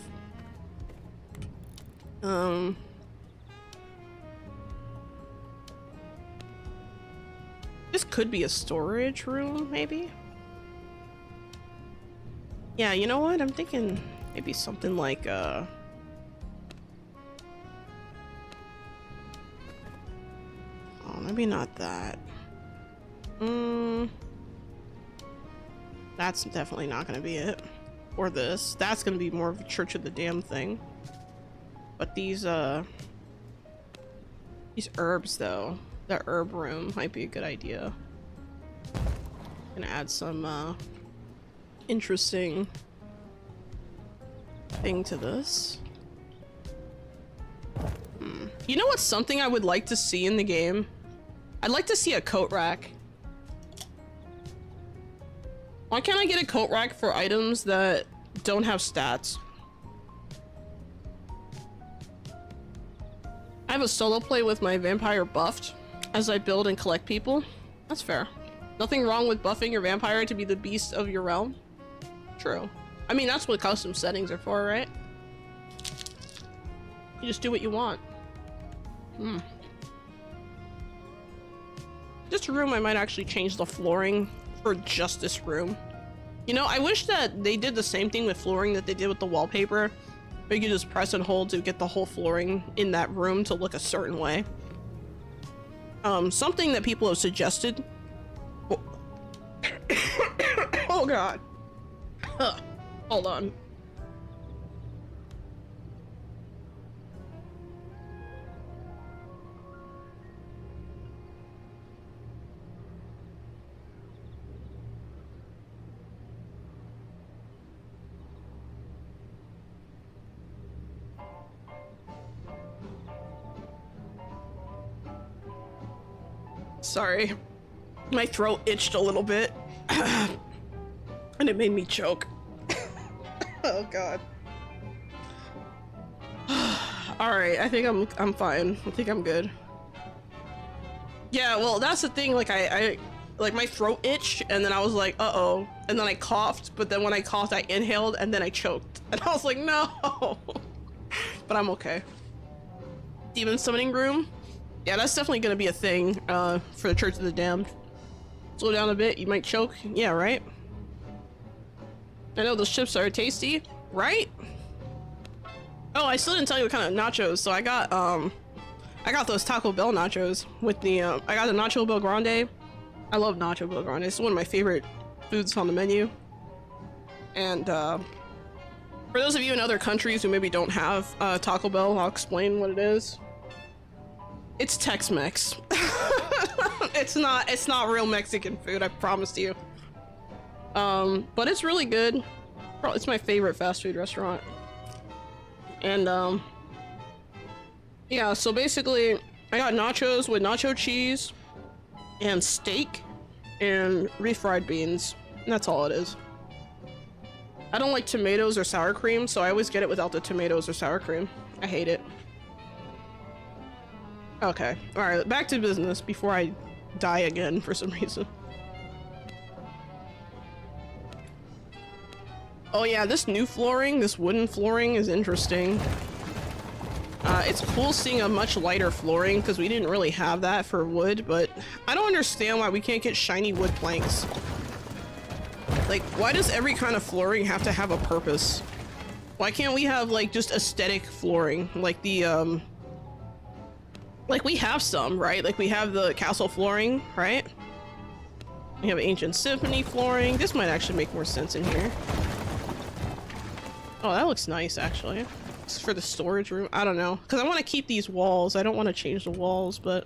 This could be a storage room, maybe? Yeah, you know what? I'm thinking maybe something like, oh, maybe not that. That's definitely not gonna be it. or this. That's gonna be more of a Church of the Damned thing. But these herbs though, the herb room might be a good idea. Gonna add some interesting thing to this. You know what's something I would like to see in the game? I'd like to see a coat rack. Why can't I get a coat rack for items that don't have stats? I have a solo play with my vampire buffed as I build and collect people. That's fair. Nothing wrong with buffing your vampire to be the beast of your realm. True. I mean, that's what custom settings are for, right? You just do what you want. This room, I might actually change the flooring for just this room. You know, I wish that they did the same thing with flooring that they did with the wallpaper. Where you could just press and hold to get the whole flooring in that room to look a certain way. Something that people have suggested. Oh god. Hold on. Sorry, my throat itched a little bit and it made me choke. Oh god. All right, I think I'm fine. I think I'm good. Yeah, well, that's the thing. Like I like my throat itched and then I was like, uh-oh, and then I coughed, but then when I coughed I inhaled and then I choked and I was like, no. But I'm okay. Demon summoning room. Yeah, that's definitely gonna be a thing for the Church of the Damned. Slow down a bit, you might choke. Yeah, right? I know those chips are tasty, right? Oh, I still didn't tell you what kind of nachos. So I got those Taco Bell nachos with the I got the Nacho Bel Grande. I love Nacho Bel Grande. It's one of my favorite foods on the menu. And for those of you in other countries who maybe don't have Taco Bell, I'll explain what it is. It's Tex-Mex. It's not real Mexican food, I promise you. But it's really good. It's my favorite fast food restaurant. And yeah, so basically I got nachos with nacho cheese and steak and refried beans. And that's all it is. I don't like tomatoes or sour cream, so I always get it without the tomatoes or sour cream. I hate it. Okay, alright, back to business before I die again for some reason. Oh yeah, this new flooring, this wooden flooring is interesting. It's cool seeing a much lighter flooring because we didn't really have that for wood, but I don't understand why we can't get shiny wood planks. Like, why does every kind of flooring have to have a purpose? Why can't we have like just aesthetic flooring? Like the like we have some, right? Like we have the castle flooring, right? We have ancient symphony flooring. This might actually make more sense in here. Oh, that looks nice actually. It's for the storage room. I don't know, because I want to keep these walls. I don't want to change the walls, but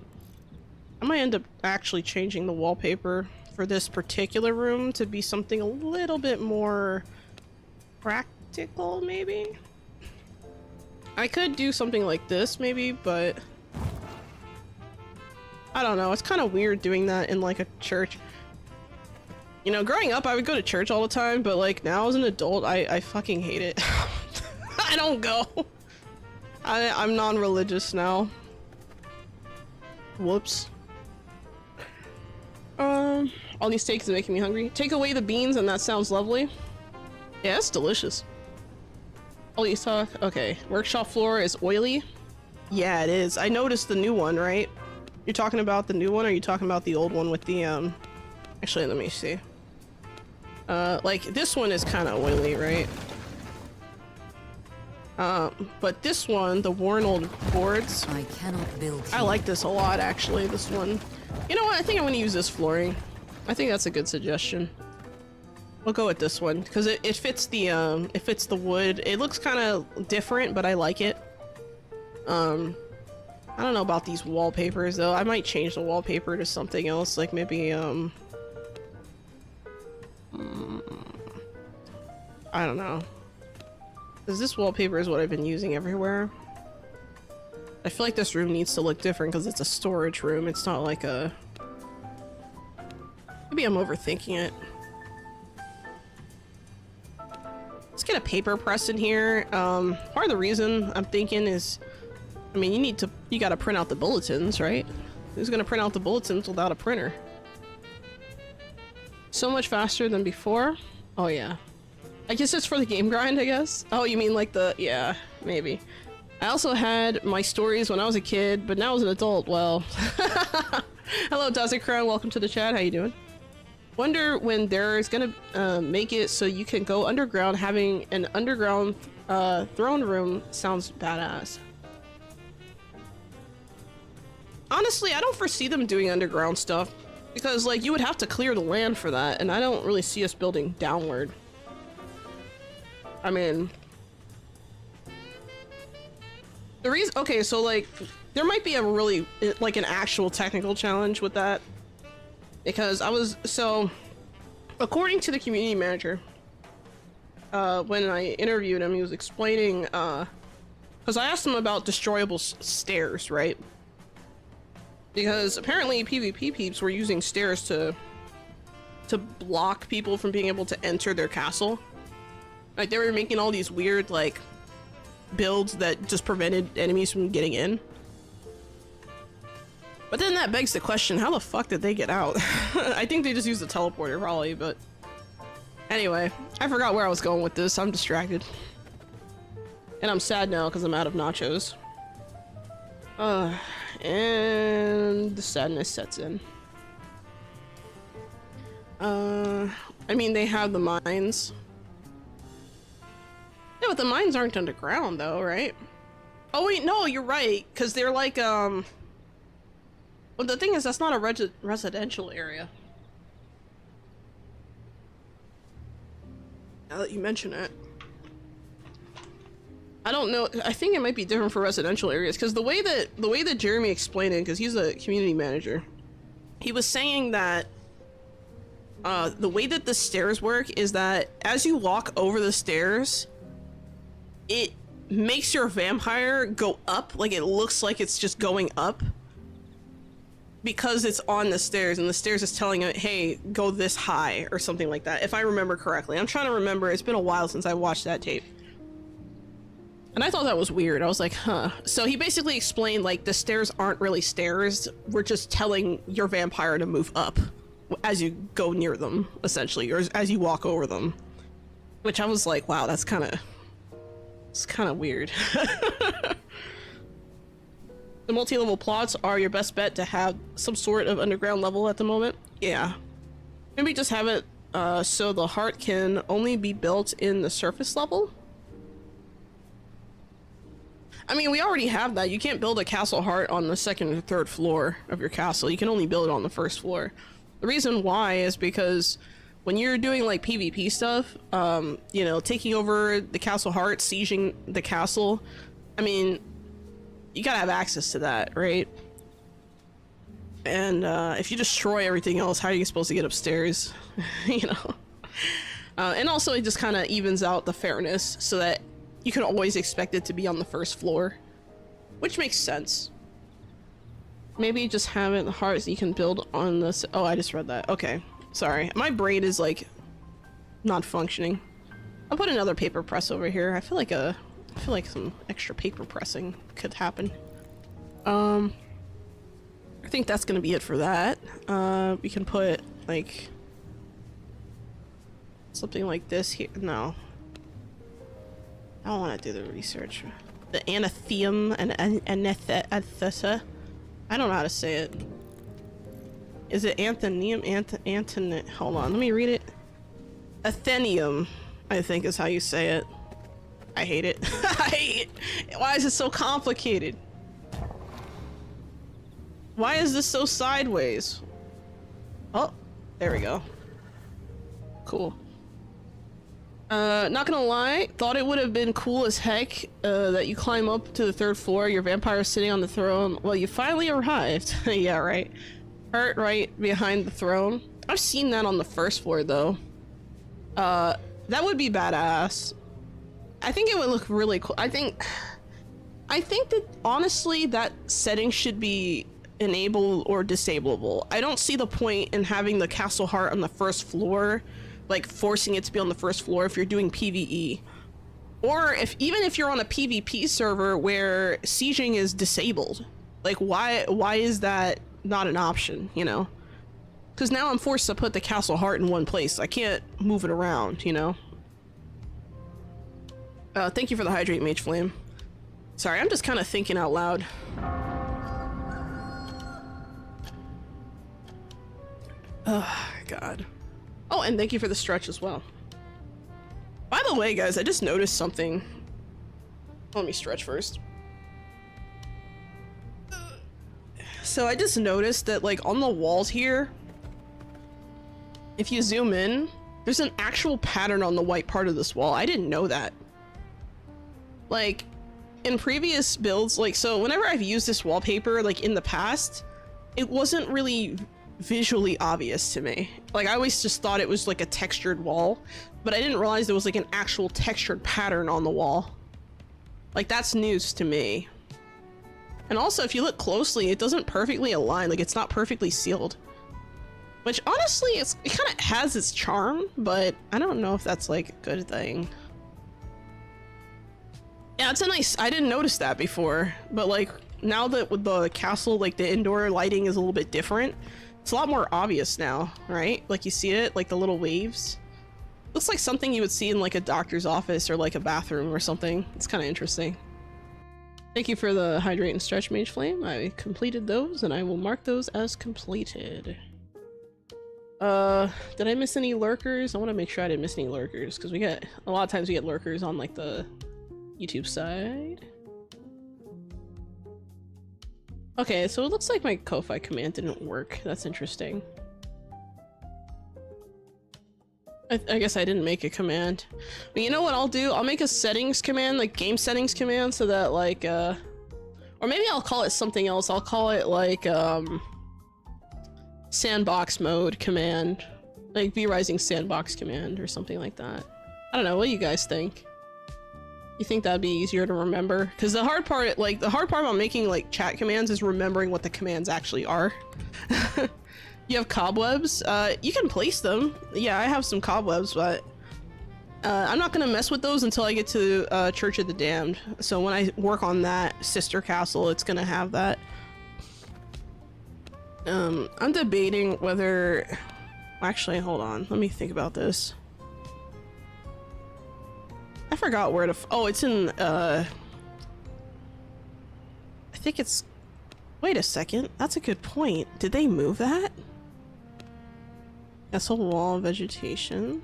I might end up actually changing the wallpaper for this particular room to be something a little bit more practical, maybe. I could do something like this maybe, but I don't know. It's kind of weird doing that in like a church. You know, growing up I would go to church all the time, but like now as an adult I fucking hate it. I don't go. I'm non-religious now. Whoops. All these steaks are making me hungry. Take away the beans and that sounds lovely. Yeah, it's delicious. All these talk. Okay, workshop floor is oily. Yeah, it is. I noticed the new one, right? You're talking about the new one, or are you talking about the old one with the actually let me see. Like this one is kind of oily, right? But this one, the worn old boards, I cannot build. I like this a lot actually, this one. You know what, I think I'm gonna use this flooring. I think that's a good suggestion. We'll go with this one because it fits the wood. It looks kind of different, but I like it. I don't know about these wallpapers though. I might change the wallpaper to something else, like maybe I don't know. Because this wallpaper is what I've been using everywhere. I feel like this room needs to look different because it's a storage room. It's not like a... Maybe I'm overthinking it. Let's get a paper press in here. Part of the reason I'm thinking is, I mean, you gotta print out the bulletins, right? Who's gonna print out the bulletins without a printer? So much faster than before? Oh yeah. I guess it's for the game grind, I guess? Oh, you mean like the... yeah, maybe. I also had my stories when I was a kid, but now as an adult, well... Hello, Desert Crown, welcome to the chat, how you doing? Wonder when there's gonna make it so you can go underground. Having an underground throne room sounds badass. Honestly, I don't foresee them doing underground stuff because, like, you would have to clear the land for that, and I don't really see us building downward. I mean, the reason, okay, so like, there might be a really, like, an actual technical challenge with that. Because so, according to the community manager, when I interviewed him, he was explaining, because I asked him about destroyable stairs, right? Because apparently PvP peeps were using stairs to block people from being able to enter their castle. Like, they were making all these weird, like, builds that just prevented enemies from getting in. But then that begs the question, how the fuck did they get out? I think they just used the teleporter, probably, but... Anyway, I forgot where I was going with this. I'm distracted. And I'm sad now because I'm out of nachos. And the sadness sets in. I mean, they have the mines. Yeah, but the mines aren't underground, though, right? Oh, wait, no, you're right. Because they're like, well, the thing is, that's not a residential area. Now that you mention it. I don't know. I think it might be different for residential areas because the way that Jeremy explained it, because he's a community manager, he was saying that the way that the stairs work is that as you walk over the stairs, it makes your vampire go up. Like, it looks like it's just going up. Because it's on the stairs, and the stairs is telling it, hey, go this high, or something like that, if I remember correctly. I'm trying to remember, it's been a while since I watched that tape. And I thought that was weird. I was like, huh. So he basically explained, like, the stairs aren't really stairs, we're just telling your vampire to move up as you go near them, essentially, or as you walk over them. Which I was like, wow, it's kind of weird. The multi-level plots are your best bet to have some sort of underground level at the moment. Yeah. Maybe just have it so the heart can only be built in the surface level. I mean, we already have that. You can't build a castle heart on the second or third floor of your castle. You can only build it on the first floor. The reason why is because when you're doing like PvP stuff, you know, taking over the castle heart, sieging the castle, I mean, you gotta have access to that, right? And if you destroy everything else, how are you supposed to get upstairs? You know? And also it just kind of evens out the fairness so that you can always expect it to be on the first floor, which makes sense. Maybe just have it hard so you can build on this. Oh, I just read that. Okay, sorry. My brain is like not functioning. I'll put another paper press over here. I feel like some extra paper pressing could happen. I think that's gonna be it for that. We can put like something like this here. No, I don't want to do the research. The anatheum and anethesa. I don't know how to say it. Is it anthonium? Hold on, let me read it. Athenium, I think is how you say it. I hate it. I hate it. Why is it so complicated? Why is this so sideways? Oh, there we go. Cool. Not gonna lie, thought it would have been cool as heck that you climb up to the 3rd floor, your vampire is sitting on the throne. Well, you finally arrived. Yeah, right. Hurt right behind the throne. I've seen that on the 1st floor though. That would be badass. I think it would look really cool. I think that honestly that setting should be enabled or disableable. I don't see the point in having the castle heart on the 1st floor, like forcing it to be on the 1st floor if you're doing PvE. Or even if you're on a PvP server where sieging is disabled. Like why is that not an option, you know? Because now I'm forced to put the castle heart in one place. I can't move it around, you know? Thank you for the hydrate, Mage Flame. Sorry, I'm just kind of thinking out loud. Oh, God. Oh, and thank you for the stretch as well. By the way, guys, I just noticed something. Let me stretch first. So I just noticed that, like, on the walls here, if you zoom in, there's an actual pattern on the white part of this wall. I didn't know that. Like, in previous builds, like, so whenever I've used this wallpaper, like, in the past, it wasn't really visually obvious to me. Like, I always just thought it was, like, a textured wall, but I didn't realize there was, like, an actual textured pattern on the wall. Like, that's news to me. And also, if you look closely, it doesn't perfectly align. Like, it's not perfectly sealed. Which, honestly, it kind of has its charm, but I don't know if that's, like, a good thing. Yeah, it's a nice... I didn't notice that before, but, like, now that with the castle, like, the indoor lighting is a little bit different, it's a lot more obvious now, right? Like, you see it, like, the little waves. Looks like something you would see in, like, a doctor's office or, like, a bathroom or something. It's kind of interesting. Thank you for the hydrate and stretch, Mage Flame. I completed those, and I will mark those as completed. Did I miss any lurkers? I want to make sure I didn't miss any lurkers, because we get... A lot of times we get lurkers on, like, the YouTube side. Okay, so it looks like my Ko-Fi command didn't work. That's interesting. I guess I didn't make a command. But you know what I'll do? I'll make a settings command, like game settings command, so that like, or maybe I'll call it something else. I'll call it like, sandbox mode command. Like V-Rising sandbox command or something like that. I don't know, what do you guys think? You think that'd be easier to remember? Because the hard part, like, the hard part about making, like, chat commands is remembering what the commands actually are. You have cobwebs? You can place them. Yeah, I have some cobwebs, but I'm not gonna mess with those until I get to Church of the Damned. So when I work on that sister castle, it's gonna have that. I'm debating whether... Actually, hold on. Let me think about this. I forgot where to... Oh, it's in, I think it's... Wait a second. That's a good point. Did they move that? That's a wall, vegetation.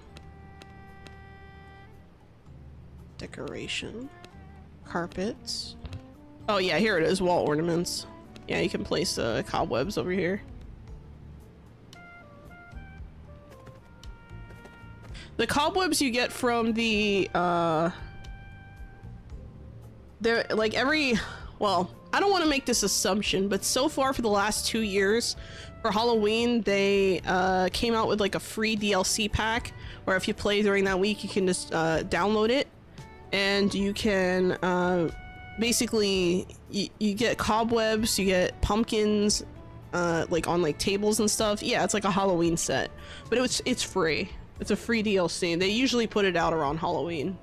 Decoration. Carpets. Oh yeah, here it is. Wall ornaments. Yeah, you can place cobwebs over here. The cobwebs you get from the, they're like every, well, I don't want to make this assumption, but so far for the last 2 years, for Halloween, they came out with like a free DLC pack, where if you play during that week, you can just download it, and you can basically, you get cobwebs, you get pumpkins, like on like tables and stuff. Yeah, it's like a Halloween set, but it's free. It's a free DLC. They usually put it out around Halloween.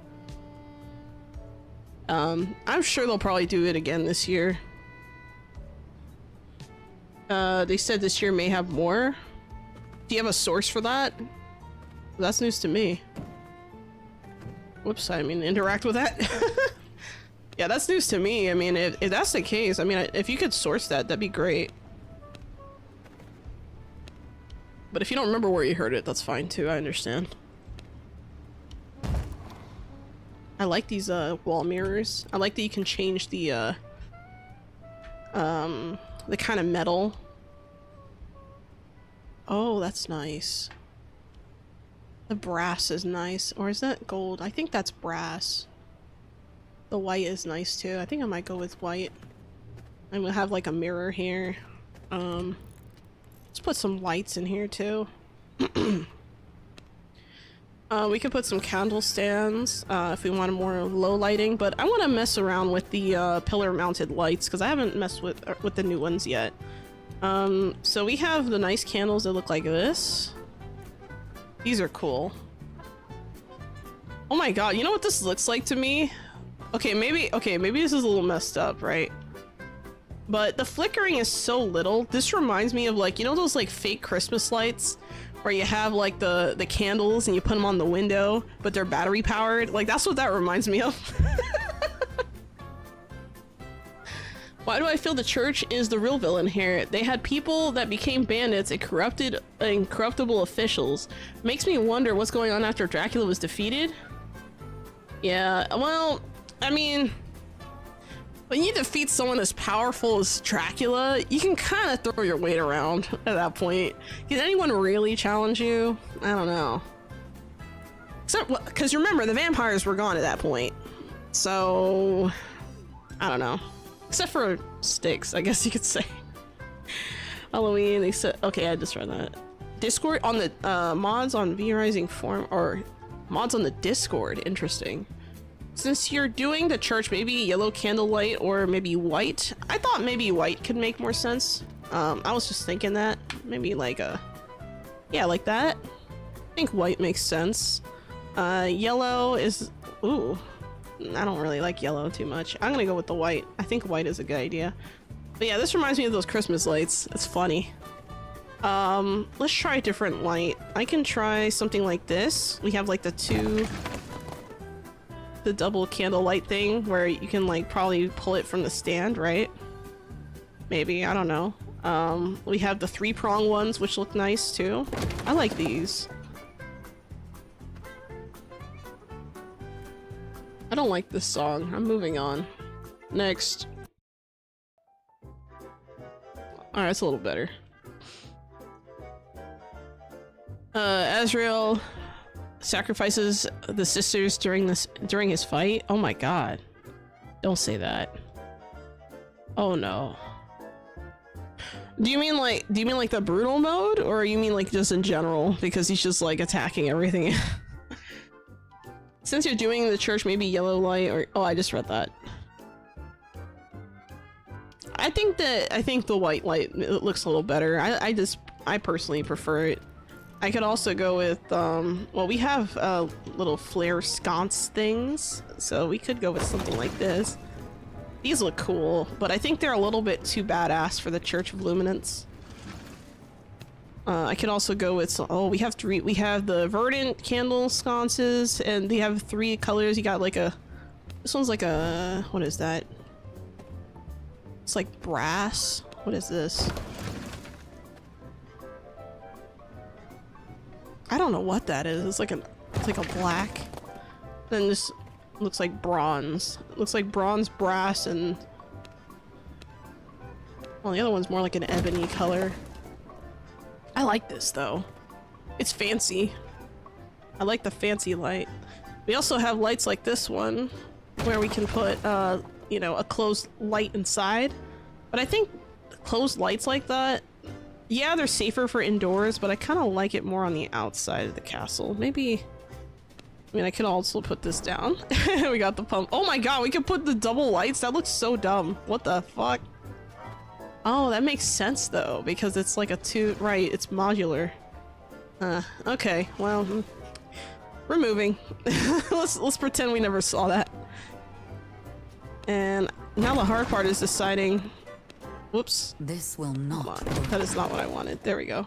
I'm sure they'll probably do it again this year. They said this year may have more. Do you have a source for that? That's news to me. Whoops, I mean interact with that. Yeah, that's news to me. I mean, if that's the case, I mean, if you could source that, that'd be great. But if you don't remember where you heard it, that's fine too, I understand. I like these wall mirrors. I like that you can change the kind of metal. Oh, that's nice. The brass is nice. Or is that gold? I think that's brass. The white is nice too. I think I might go with white. I'm gonna have like a mirror here. Let's put some lights in here too. We could put some candle stands if we want more low lighting, but I want to mess around with the pillar mounted lights because I haven't messed with the new ones yet. So we have the nice candles that look like this. These are cool. Oh my god, you know what this looks like to me? Okay, maybe this is a little messed up, right? But the flickering is so little. This reminds me of, like, you know those like fake Christmas lights where you have like the candles and you put them on the window, but they're battery powered? Like, that's what that reminds me of. Why do I feel the church is the real villain here? They had people that became bandits and corruptible officials. Makes me wonder what's going on after Dracula was defeated. Yeah, well, I mean, when you defeat someone as powerful as Dracula, you can kind of throw your weight around at that point. Can anyone really challenge you? I don't know. Except, because remember, the vampires were gone at that point. So, I don't know. Except for Styx, I guess you could say. Halloween, they said, okay, I just read that. Discord on the mods on V Rising Form, or mods on the Discord, interesting. Since you're doing the church, maybe yellow candlelight or maybe white. I thought maybe white could make more sense. I was just thinking that. Maybe like yeah, like that. I think white makes sense. Yellow is, ooh. I don't really like yellow too much. I'm gonna go with the white. I think white is a good idea. But yeah, this reminds me of those Christmas lights. It's funny. Let's try a different light. I can try something like this. We have like the double candle light thing where you can like probably pull it from the stand, right? Maybe, I don't know. We have the 3-prong ones, which look nice too. I like these. I don't like this song. I'm moving on. Next. Alright, it's a little better. Azrael sacrifices the sisters during his fight. Oh my god. Don't say that. Oh no. Do you mean like the brutal mode, or you mean like just in general because he's just like attacking everything? Since you're doing the church, maybe yellow light, or oh, I just read that. I think the white light, it looks a little better. I personally prefer it. I could also go with well, we have little flare sconce things, so we could go with something like this. These look cool, but I think they're a little bit too badass for the Church of Luminance. I could also go with some, oh, we have the verdant candle sconces, and they have 3 colors. You got like this one's like a, what is that? It's like brass. What is this? I don't know what that is. It's like a black. Then this looks like bronze. It looks like bronze, brass, and well, the other one's more like an ebony color. I like this though. It's fancy. I like the fancy light. We also have lights like this one where we can put you know, a closed light inside. But I think closed lights like that, yeah, they're safer for indoors, but I kind of like it more on the outside of the castle. Maybe, I mean, I could also put this down. We got the pump. Oh my god, we could put the double lights? That looks so dumb. What the fuck? Oh, that makes sense though, because it's like right, it's modular. Okay, well, we're moving. let's pretend we never saw that. And now the hard part is deciding, whoops. This will not work. That is not what I wanted. There we go.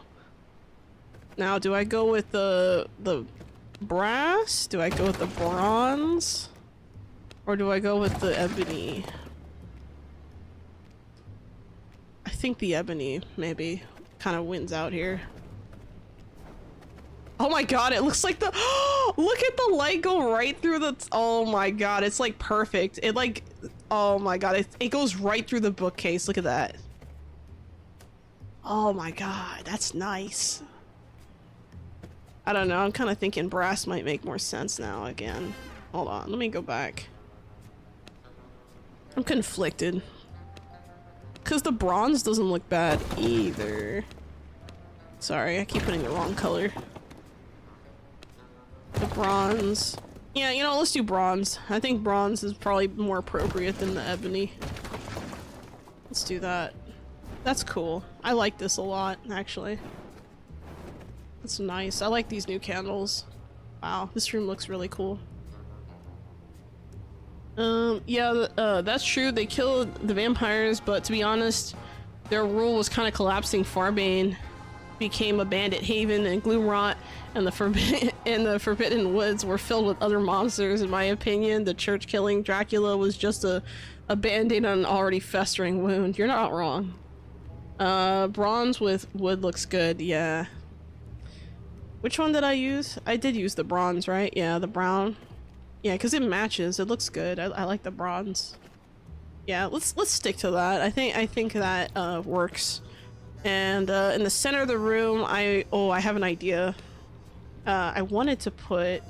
Now, do I go with the brass? Do I go with the bronze? Or do I go with the ebony? I think the ebony maybe kind of wins out here. Oh my god, it looks like the look at the light go right through the oh my god, it's like perfect. It like, oh my god, it goes right through the bookcase. Look at that. Oh my god, that's nice. I don't know. I'm kind of thinking brass might make more sense now again. Hold on. Let me go back. I'm conflicted. Because the bronze doesn't look bad either. Sorry, I keep putting the wrong color. The bronze. Yeah, you know, let's do bronze. I think bronze is probably more appropriate than the ebony. Let's do that. That's cool. I like this a lot, actually. That's nice. I like these new candles. Wow, this room looks really cool. Yeah, that's true. They killed the vampires, but to be honest, their rule was kind of collapsing. Farbane became a bandit haven, and Gloomrot and the Forbidden Woods were filled with other monsters. In my opinion, the church killing Dracula was just a band-aid on an already festering wound. You're not wrong. Bronze with wood looks good, yeah. Which one did I use? I did use the bronze, right? Yeah, the brown. Yeah, because it matches. It looks good. I like the bronze. Yeah, let's stick to that. I think that works. And in the center of the room, I have an idea. I wanted to put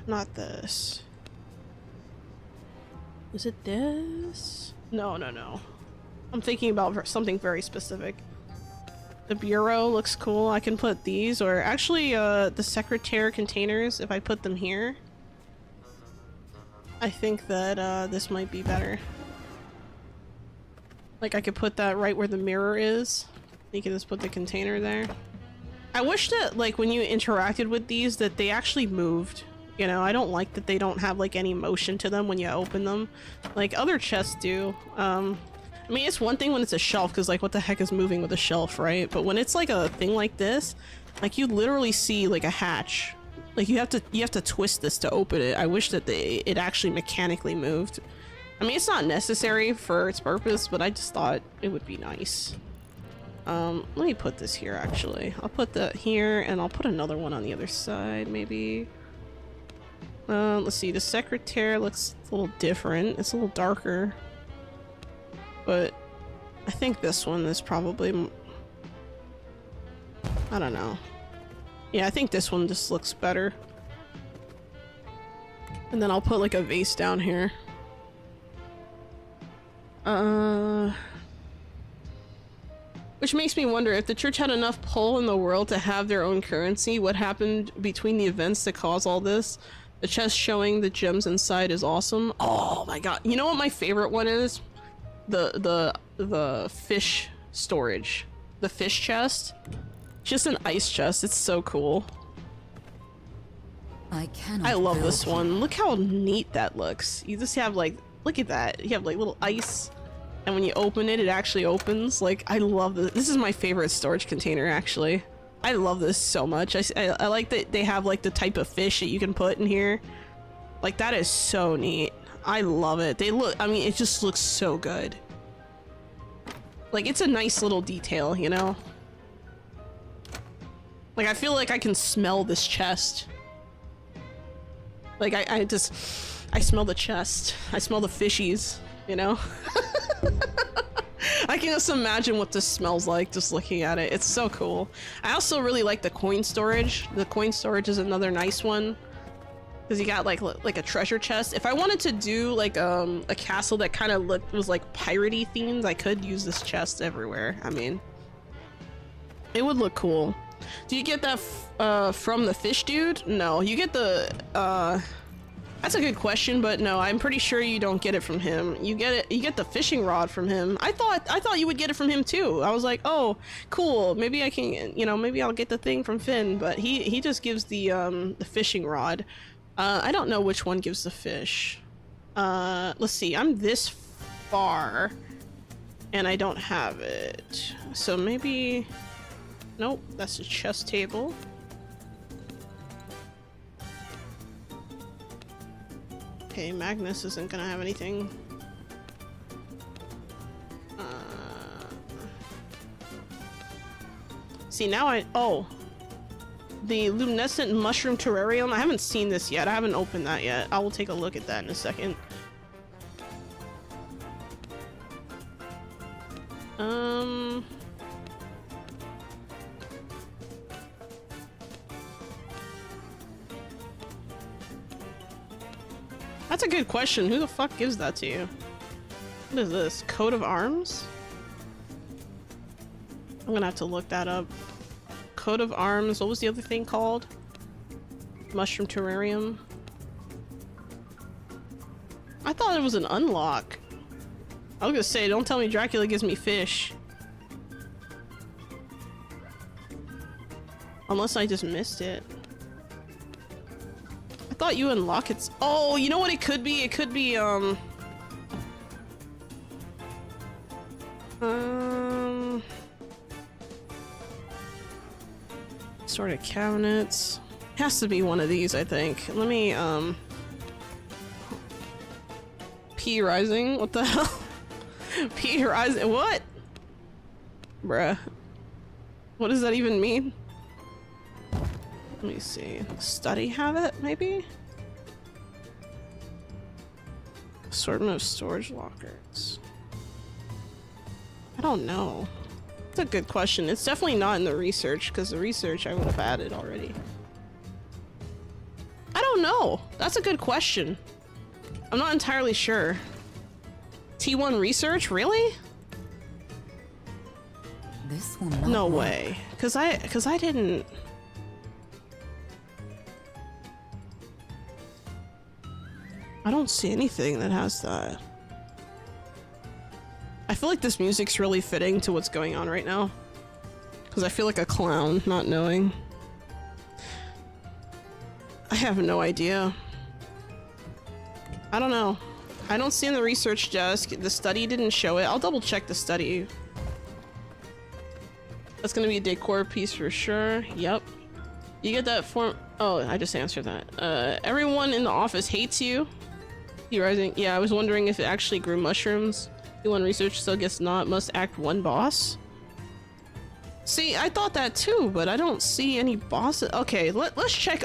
not this. Is it this? No. I'm thinking about something very specific. The bureau looks cool. I can put these, or actually the secretary containers, if I put them here. I think that this might be better. Like I could put that right where the mirror is. You can just put the container there. I wish that like when you interacted with these that they actually moved. You know, I don't like that they don't have like any motion to them when you open them. Like other chests do. I mean, it's one thing when it's a shelf, because like what the heck is moving with a shelf, right? But when it's like a thing like this, like you literally see like a hatch. Like you have to twist this to open it. I wish that it actually mechanically moved. I mean, it's not necessary for its purpose, but I just thought it would be nice. Let me put this here actually. I'll put that here and I'll put another one on the other side maybe. Let's see, the secretary looks a little different. It's a little darker. But I think this one is probably, I don't know. Yeah, I think this one just looks better. And then I'll put like a vase down here. Which makes me wonder if the church had enough pull in the world to have their own currency, what happened between the events that caused all this? The chest showing the gems inside is awesome. Oh my god. You know what my favorite one is? The fish storage. The fish chest. Just an ice chest. It's so cool. I love this one. Look how neat that looks. You just have like, look at that. You have like little ice, and when you open it, it actually opens. Like, I love this. This is my favorite storage container, actually. I love this so much. I like that they have like the type of fish that you can put in here. Like, that is so neat. I love it. They look, I mean, it just looks so good. Like, it's a nice little detail, you know? Like, I feel like I can smell this chest. Like, I smell the chest. I smell the fishies, you know? I can just imagine what this smells like just looking at it. It's so cool. I also really like the coin storage. The coin storage is another nice one. Because you got like a treasure chest. If I wanted to do like a castle that kind of was like piratey themed, I could use this chest everywhere. I mean, it would look cool. Do you get that from the fish dude? No, you get the that's a good question, but no, I'm pretty sure you don't get it from him. You get the fishing rod from him. I thought you would get it from him too. I was like, oh, cool. Maybe I can, you know, maybe I'll get the thing from Finn, but he just gives the fishing rod. I don't know which one gives the fish. Let's see, I'm this far and I don't have it. So maybe, nope, that's a chest table. Okay, Magnus isn't gonna have anything. See, now oh. The luminescent mushroom terrarium. I haven't seen this yet. I haven't opened that yet. I will take a look at that in a second. That's a good question. Who the fuck gives that to you? What is this? Coat of arms? I'm gonna have to look that up. Coat of arms. What was the other thing called? Mushroom terrarium. I thought it was an unlock. I was gonna say, don't tell me Dracula gives me fish. Unless I just missed it. I thought you unlock it. Oh, you know what it could be? It could be, sort of cabinets. Has to be one of these, I think. Let me, P rising? What the hell? P rising? What? Bruh. What does that even mean? Let me see. Study habit, maybe? Assortment of storage lockers. I don't know. It's a good question. It's definitely not in the research, because the research I would have added already. I don't know. That's a good question. I'm not entirely sure. T1 research? Really? This will not No work. way. Cause I didn't. I don't see anything that has that. I feel like this music's really fitting to what's going on right now. Cause I feel like a clown, not knowing. I have no idea. I don't know. I don't see in the research desk. The study didn't show it. I'll double check the study. That's gonna be a decor piece for sure. Yep. You get that form. Oh, I just answered that. Everyone in the office hates you. You rising? Yeah, I was wondering if it actually grew mushrooms. T1 research still gets not. Must act one boss. See, I thought that too, but I don't see any bosses. Okay, let's check.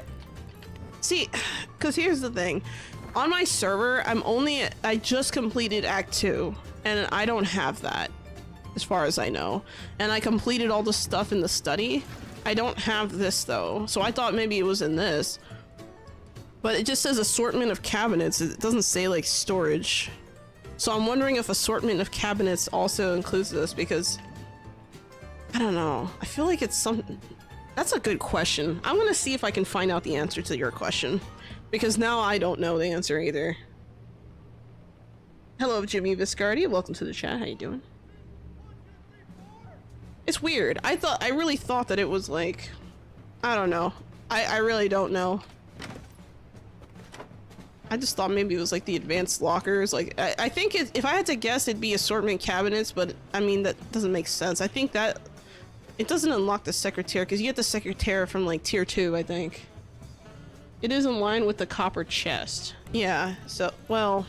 See, because here's the thing. On my server, I just completed Act 2, and I don't have that, as far as I know. And I completed all the stuff in the study. I don't have this, though, so I thought maybe it was in this. But it just says assortment of cabinets. It doesn't say, like, storage. So I'm wondering if assortment of cabinets also includes this, because I don't know. I feel like it's something. That's a good question. I'm gonna see if I can find out the answer to your question. Because now I don't know the answer either. Hello, Jimmy Viscardi. Welcome to the chat. How you doing? It's weird. I really thought that it was like, I don't know. I really don't know. I just thought maybe it was like the advanced lockers. Like, I think if I had to guess, it'd be assortment cabinets, but I mean, that doesn't make sense. I think that it doesn't unlock the secretary, because you get the secretary from like tier 2, I think. It is in line with the copper chest. Yeah, so, well,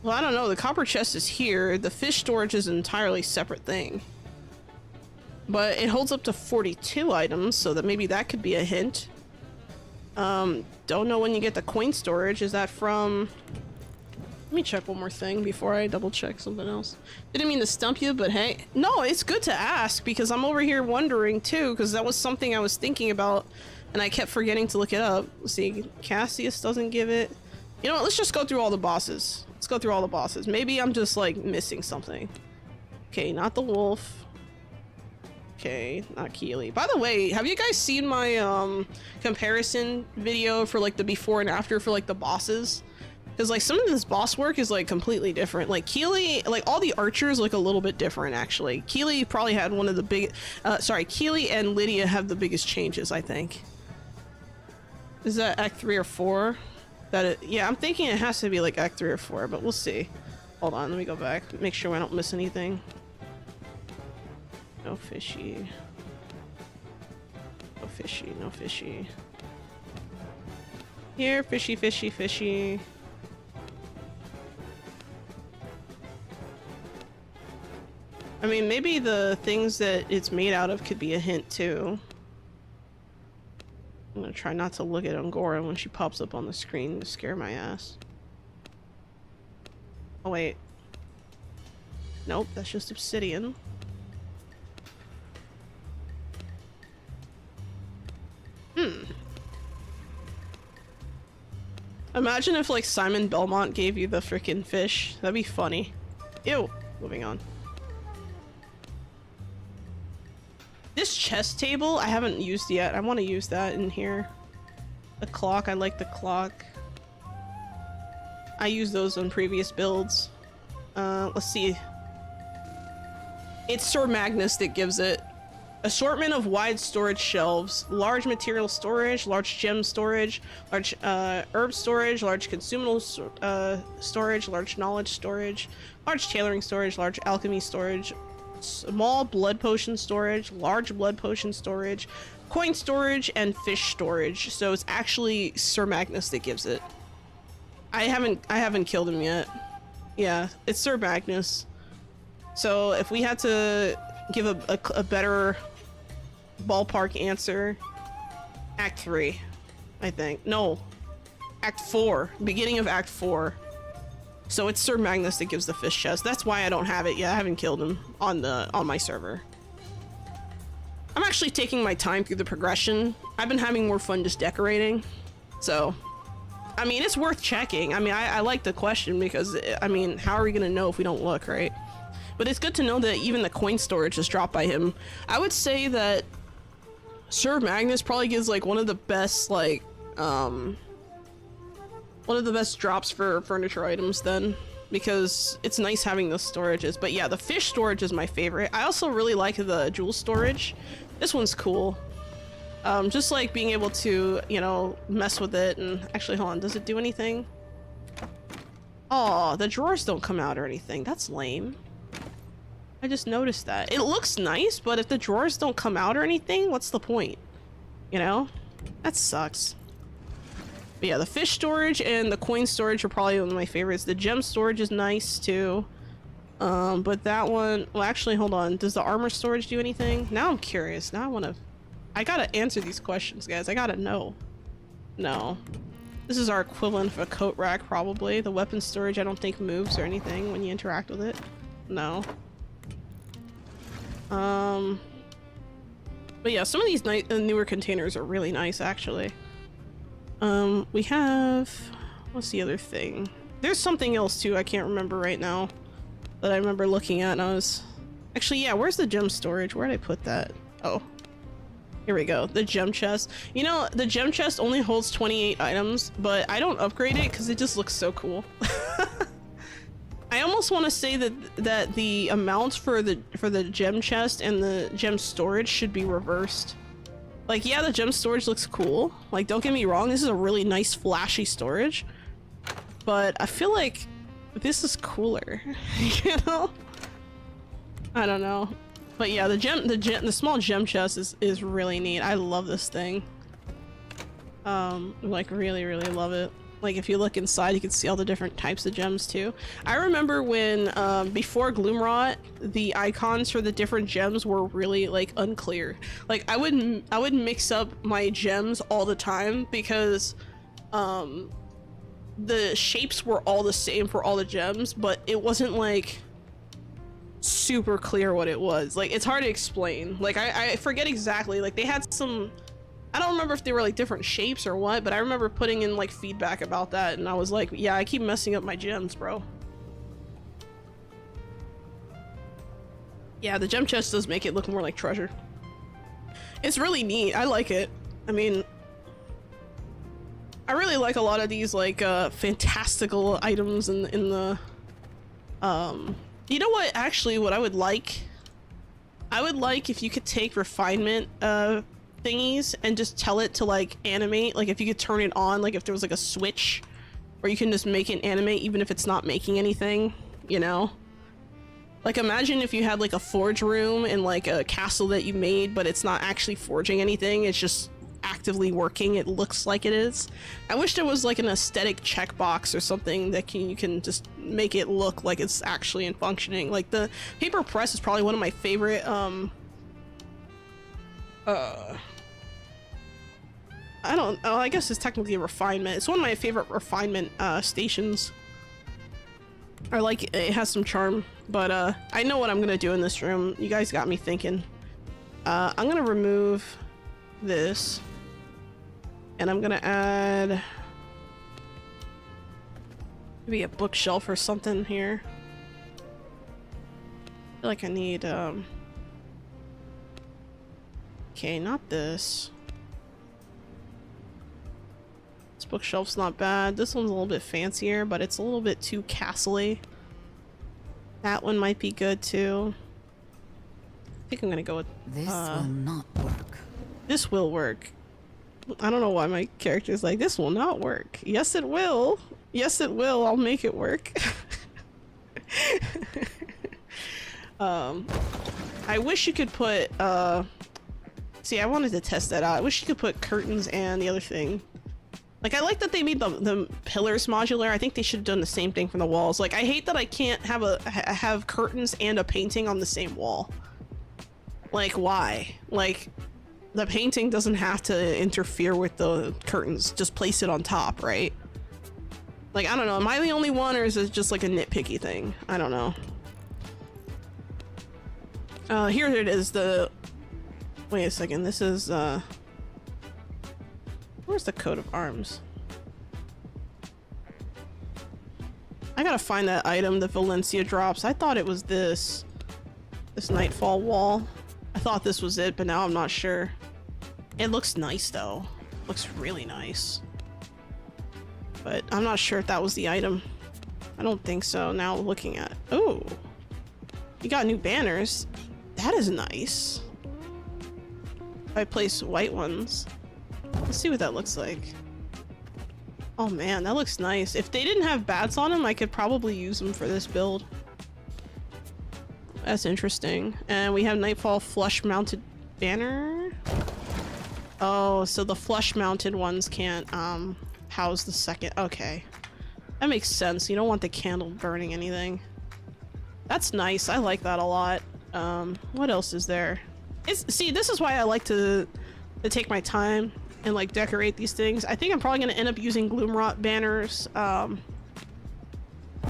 I don't know. The copper chest is here. The fish storage is an entirely separate thing. But it holds up to 42 items, so that maybe that could be a hint. Don't know when you get the coin storage. Is that from... Let me check one more thing before I double check something else. Didn't mean to stump you, but hey. No, it's good to ask, because I'm over here wondering too, because that was something I was thinking about and I kept forgetting to look it up. Let's see, Cassius doesn't give it. You know what, let's just go through all the bosses. Let's go through all the bosses. Maybe I'm just like missing something. Okay, not the wolf. Okay, not Keely. By the way, have you guys seen my comparison video for like the before and after for like the bosses? Because like some of this boss work is like completely different. Like Keely, like all the archers look a little bit different actually. Keely probably had one of the big, Keely and Lydia have the biggest changes, I think. Is that Act 3 or 4? Yeah, I'm thinking it has to be like Act 3 or 4, but we'll see. Hold on, let me go back. Make sure I don't miss anything. No fishy. No fishy, no fishy. Here, fishy, fishy, fishy. I mean, maybe the things that it's made out of could be a hint too. I'm gonna try not to look at Angora when she pops up on the screen to scare my ass. Oh wait. Nope, that's just obsidian. Imagine if like Simon Belmont gave you the freaking fish. That'd be funny. Ew. Moving on. This chest table I haven't used yet. I want to use that in here. The clock. I like the clock. I use those on previous builds. Let's see. It's Sir Magnus that gives it. Assortment of wide storage shelves, large material storage, large gem storage, large herb storage, large consumable storage, large knowledge storage, large tailoring storage, large alchemy storage, small blood potion storage, large blood potion storage, coin storage, and fish storage. So it's actually Sir Magnus that gives it. I haven't killed him yet. Yeah, it's Sir Magnus. So if we had to give a better ballpark answer, Act 3, I think. No, Act 4, beginning of Act 4. So it's Sir Magnus that gives the fish chest. That's why I don't have it yet. I haven't killed him on my server. I'm actually taking my time through the progression. I've been having more fun just decorating. So, I mean, it's worth checking. I mean, I like the question because, I mean, how are we gonna know if we don't look, right? But it's good to know that even the coin storage is dropped by him. I would say that Sir Magnus probably gives like one of the best like one of the best drops for furniture items then, because it's nice having those storages. But yeah, the fish storage is my favorite. I also really like the jewel storage. This one's cool. Just like being able to, you know, mess with it. And actually, hold on, does it do anything? Oh, the drawers don't come out or anything. That's lame. I just noticed that. It looks nice, but if the drawers don't come out or anything, what's the point? You know? That sucks. But yeah, the fish storage and the coin storage are probably one of my favorites. The gem storage is nice too. But that one, well actually, hold on. Does the armor storage do anything? Now I'm curious. Now I gotta answer these questions, guys. I gotta know. No. This is our equivalent of a coat rack, probably. The weapon storage I don't think moves or anything when you interact with it. No. But yeah, some of these newer containers are really nice, actually. We have... What's the other thing? There's something else, too, I can't remember right now. That I remember looking at and I was... Actually, yeah, where's the gem storage? Where'd I put that? Oh. Here we go. The gem chest. You know, the gem chest only holds 28 items, but I don't upgrade it because it just looks so cool. I almost want to say that the amounts for the gem chest and the gem storage should be reversed. Like, yeah, the gem storage looks cool. Like, don't get me wrong, this is a really nice flashy storage. But I feel like this is cooler, you know? I don't know. But yeah, the small gem chest is really neat. I love this thing. Like really love it. Like if you look inside, you can see all the different types of gems too. I remember when before Gloomrot, the icons for the different gems were really like unclear. Like I would mix up my gems all the time because the shapes were all the same for all the gems, but it wasn't like super clear what it was. Like it's hard to explain. Like I forget exactly. Like they had some, I don't remember if they were like different shapes or what, but I remember putting in like feedback about that and I was like, yeah, I keep messing up my gems, bro. Yeah, the gem chest does make it look more like treasure. It's really neat. I like it. I mean, I really like a lot of these like fantastical items in the you know what, actually what I would like if you could take refinement thingies and just tell it to like animate. Like if you could turn it on, like if there was like a switch where you can just make it animate even if it's not making anything, you know? Like imagine if you had like a forge room in like a castle that you made, but it's not actually forging anything, it's just actively working, it looks like it is. I wish there was like an aesthetic checkbox or something that you can just make it look like it's actually in functioning. Like the paper press is probably one of my favorite I don't know, I guess it's technically a refinement. It's one of my favorite refinement stations. I like it, it has some charm, but I know what I'm gonna do in this room. You guys got me thinking. I'm gonna remove this and I'm gonna add Maybe a bookshelf or something here. I feel like I need, okay, not this. This bookshelf's not bad. This one's a little bit fancier, but it's a little bit too castle-y. That one might be good too. I think I'm gonna go with This will not work. this will work. I don't know why my character's like, this will not work. Yes, it will. Yes, it will. I'll make it work. I wish you could put, see, I wanted to test that out. I wish you could put curtains and the other thing. Like, I like that they made the pillars modular. I think they should have done the same thing from the walls. Like, I hate that I can't have have curtains and a painting on the same wall. Like, why? Like, the painting doesn't have to interfere with the curtains. Just place it on top, right? Like, I don't know. Am I the only one, or is it just like a nitpicky thing? I don't know. Here it is. Wait a second. This is, where's the coat of arms? I gotta find that item that Valencia drops. I thought it was this Nightfall wall. I thought this was it, but now I'm not sure. It looks nice though. Looks really nice. But I'm not sure if that was the item. I don't think so. Now looking at, oh, you got new banners. That is nice. If I place white ones, let's see what that looks like. Oh man, that looks nice. If they didn't have bats on them, I could probably use them for this build. That's interesting. And we have Nightfall flush mounted banner. Oh, so the flush mounted ones can't house the second. Okay, that makes sense. You don't want the candle burning anything. That's nice. I like that a lot. What else is there? See, this is why I like to take my time and like decorate these things. I think I'm probably gonna end up using Gloomrot banners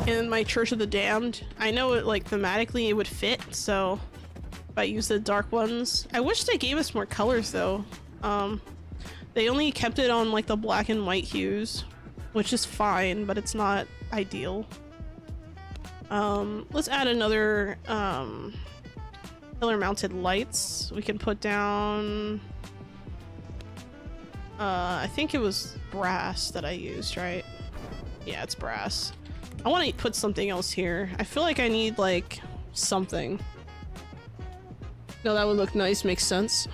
in my Church of the Damned. I know it, like, thematically it would fit, so if I use the dark ones. I wish they gave us more colors though. They only kept it on like the black and white hues, which is fine, but it's not ideal. Let's add another pillar mounted lights. We can put down, I think it was brass that I used, right? Yeah, it's brass. I want to put something else here. I feel like I need like something. No, that would look nice. Makes sense.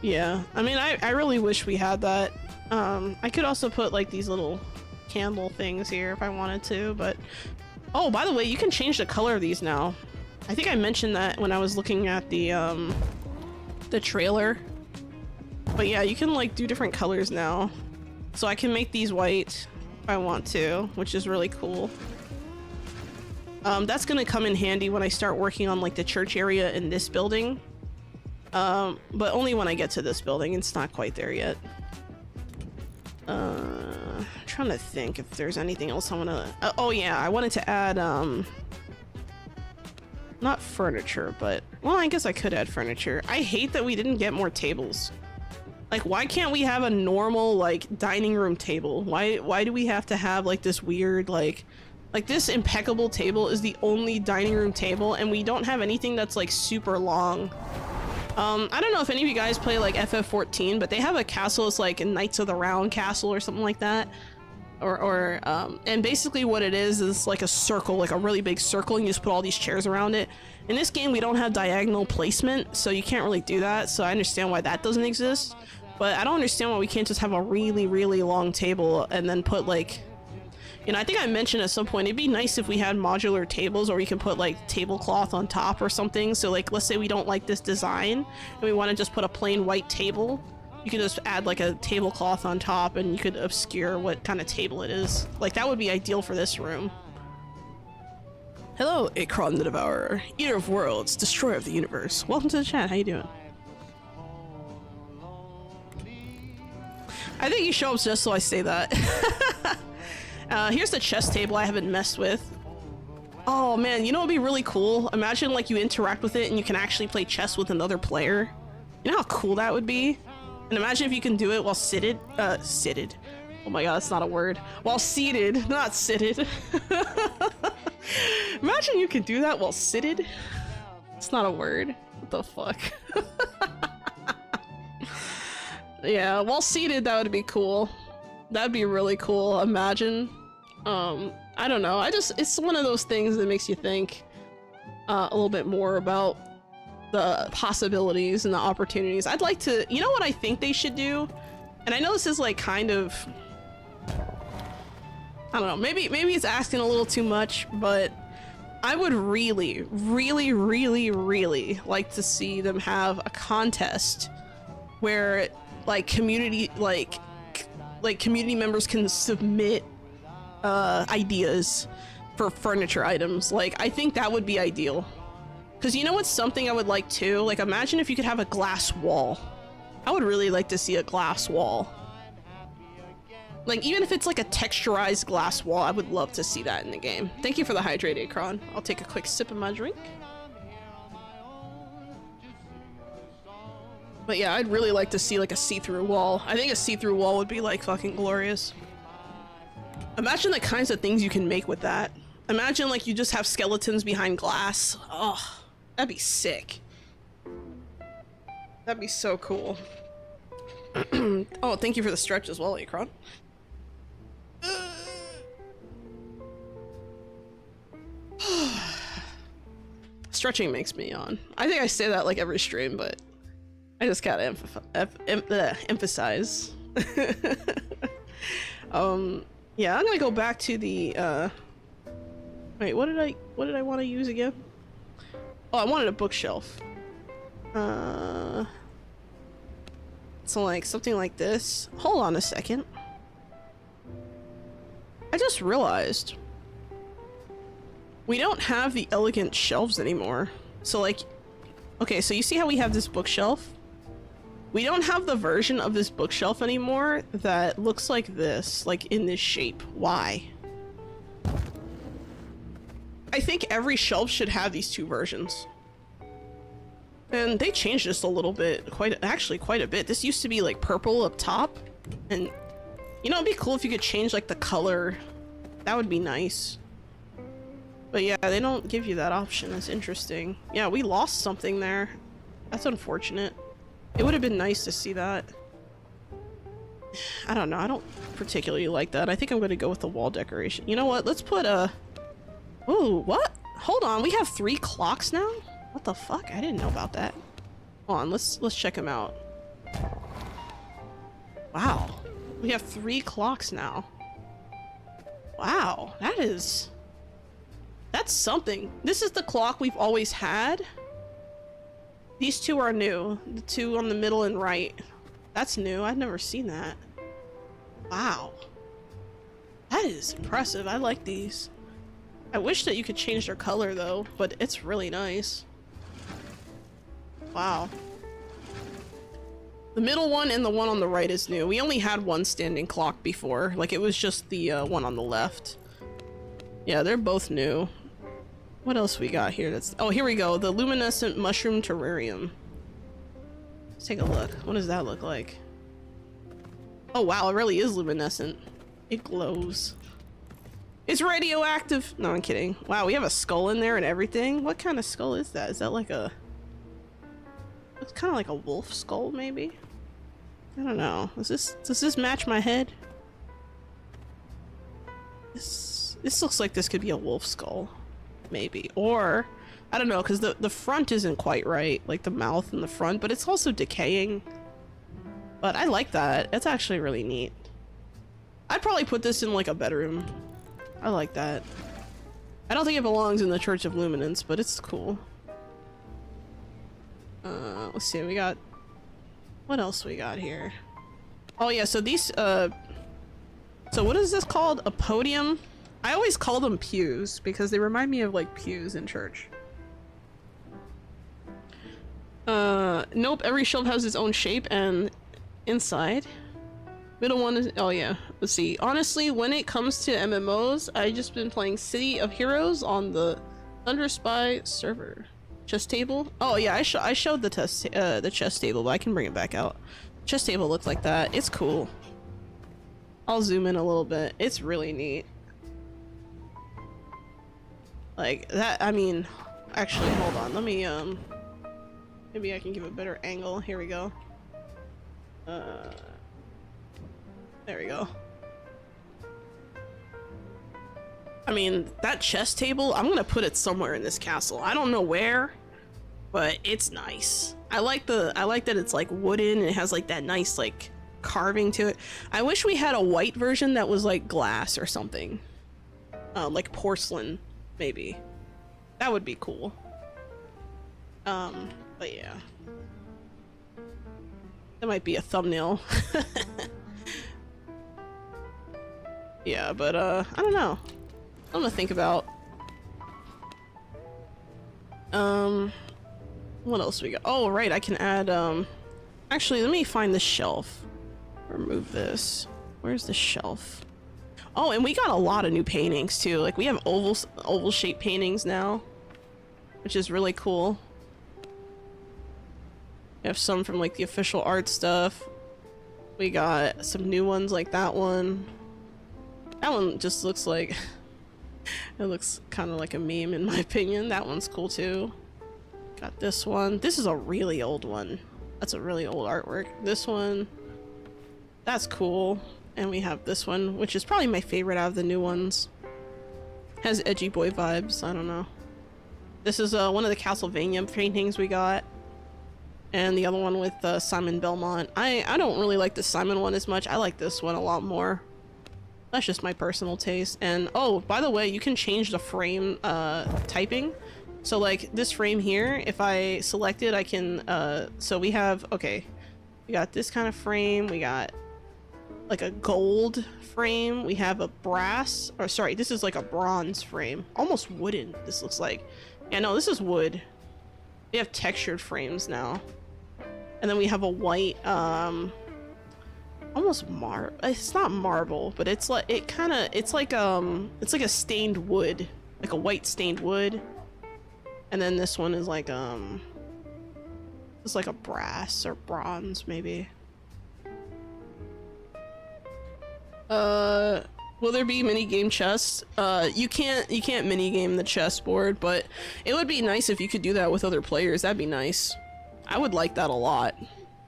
Yeah, I mean, I really wish we had that. I could also put like these little candle things here if I wanted to, but oh, by the way, you can change the color of these now. I think I mentioned that when I was looking at the trailer. But yeah, you can like do different colors now. So I can make these white if I want to, which is really cool. That's gonna come in handy when I start working on like the church area in this building. But only when I get to this building. It's not quite there yet. I'm trying to think if there's anything else I want to... oh yeah, I wanted to add, not furniture, but... Well, I guess I could add furniture. I hate that we didn't get more tables. Like, why can't we have a normal, like, dining room table? Why do we have to have, like, this weird, like this impeccable table is the only dining room table, and we don't have anything that's, like, super long. I don't know if any of you guys play like FF14, but they have a castle. It's like a Knights of the Round castle or something like that. And basically what it is like a circle, like a really big circle, and you just put all these chairs around it. In this game, we don't have diagonal placement, so you can't really do that. So I understand why that doesn't exist, but I don't understand why we can't just have a really, really long table and then put like, you know, I think I mentioned at some point, it'd be nice if we had modular tables, or we can put like tablecloth on top or something. So like, let's say we don't like this design and we want to just put a plain white table. You could just add like a tablecloth on top and you could obscure what kind of table it is. Like, that would be ideal for this room. Hello, Akron the Devourer, Eater of Worlds, Destroyer of the Universe. Welcome to the chat. How you doing? I think you show up just so I say that. Here's the chess table I haven't messed with. Oh man, you know what would be really cool? Imagine like you interact with it and you can actually play chess with another player. You know how cool that would be? And imagine if you can do it while Oh my god, that's not a word. While seated, not sitted. Imagine you could do that while seated. It's not a word. What the fuck? Yeah, while seated, that would be cool. That'd be really cool. Imagine. I don't know. It's one of those things that makes you think a little bit more about the possibilities and the opportunities. I'd like to, you know what I think they should do? And I know this is like kind of, I don't know, maybe it's asking a little too much, but I would really, really, really, really like to see them have a contest where like community members can submit ideas for furniture items. Like, I think that would be ideal. Because you know what's something I would like too? Like, imagine if you could have a glass wall. I would really like to see a glass wall. Like, even if it's like a texturized glass wall, I would love to see that in the game. Thank you for the hydrate, Akron. I'll take a quick sip of my drink. But yeah, I'd really like to see like a see-through wall. I think a see-through wall would be like fucking glorious. Imagine the kinds of things you can make with that. Imagine like you just have skeletons behind glass. Oh, that'd be sick. That'd be so cool. Oh, thank you for the stretch as well, Akron. Stretching makes me yawn. I think I say that like every stream, but I just gotta emphasize. Yeah, I'm gonna go back to the wait, what did I want to use again? Oh, I wanted a bookshelf. So like something like this. Hold on a second. I just realized we don't have the elegant shelves anymore. So like, okay, so you see how we have this bookshelf? We don't have the version of this bookshelf anymore that looks like this, like in this shape. Why? I think every shelf should have these two versions. And they changed this a little bit, actually quite a bit. This used to be like purple up top, and you know, it'd be cool if you could change like the color. That would be nice. But yeah, they don't give you that option. That's interesting. Yeah, we lost something there. That's unfortunate. It would have been nice to see that. I don't know. I don't particularly like that. I think I'm going to go with the wall decoration. You know what? Let's put a... Ooh, what? Hold on. We have 3 clocks now? What the fuck? I didn't know about that. Hold on. Let's check them out. Wow. We have 3 clocks now. Wow. That's something. This is the clock we've always had. These 2 are new. The 2 on the middle and right. That's new. I've never seen that. Wow. That is impressive. I like these. I wish that you could change their color though, but it's really nice. Wow. The middle one and the one on the right is new. We only had one standing clock before. Like, it was just the one on the left. Yeah, they're both new. What else we got here? Oh, here we go. The luminescent mushroom terrarium. Let's take a look. What does that look like? Oh wow, it really is luminescent. It glows. It's radioactive. No, I'm kidding. Wow, we have a skull in there and everything. What kind of skull is that? Is that like a... It's kind of like a wolf skull, maybe? I don't know. Does this match my head? This looks like this could be a wolf skull. Maybe. Or, I don't know, because the front isn't quite right. Like the mouth and the front, but it's also decaying. But I like that. It's actually really neat. I'd probably put this in like a bedroom. I like that. I don't think it belongs in the Church of Luminance, but it's cool. Let's see, we got... What else we got here? Oh yeah, so these, so what is this called? A podium? I always call them pews because they remind me of like pews in church. Nope, every shelf has its own shape and inside. Middle one is, oh yeah, let's see. Honestly, when it comes to MMOs, I just been playing City of Heroes on the Thunder Spy server. Chess table? Oh yeah, I showed the chess table, but I can bring it back out. Chess table looks like that. It's cool. I'll zoom in a little bit. It's really neat. Like that, I mean, actually, hold on. Let me, maybe I can give a better angle. Here we go. There we go. I mean, that chess table, I'm gonna put it somewhere in this castle. I don't know where, but it's nice. I like that it's like wooden and it has like that nice like carving to it. I wish we had a white version that was like glass or something. Like porcelain, maybe. That would be cool. But yeah. That might be a thumbnail. Yeah, but I don't know. I'm gonna think about. What else we got? Oh, right, I can add, actually, let me find the shelf. Remove this. Where's the shelf? Oh, and we got a lot of new paintings, too. Like, we have oval-shaped paintings now, which is really cool. We have some from, like, the official art stuff. We got some new ones, like that one. That one just looks like... it looks kind of like a meme, in my opinion. That one's cool, too. Got this one. This is a really old one. That's a really old artwork. This one. That's cool. And we have this one, which is probably my favorite out of the new ones. Has edgy boy vibes. I don't know. This is one of the Castlevania paintings we got. And the other one with Simon Belmont. I don't really like the Simon one as much. I like this one a lot more. That's just my personal taste. And oh, by the way, you can change the frame typing. So like this frame here, if I select it, I can, so we have, okay, we got this kind of frame, we got like a gold frame, we have a brass, or sorry, this is like a bronze frame, almost wooden, this looks like. Yeah, no, this is wood. We have textured frames now. And then we have a white, almost it's not marble, but it's like, it's like a stained wood, like a white stained wood. And then this one is like, it's like a brass or bronze, maybe. Will there be minigame chess? You can't minigame the chessboard, but it would be nice if you could do that with other players. That'd be nice. I would like that a lot.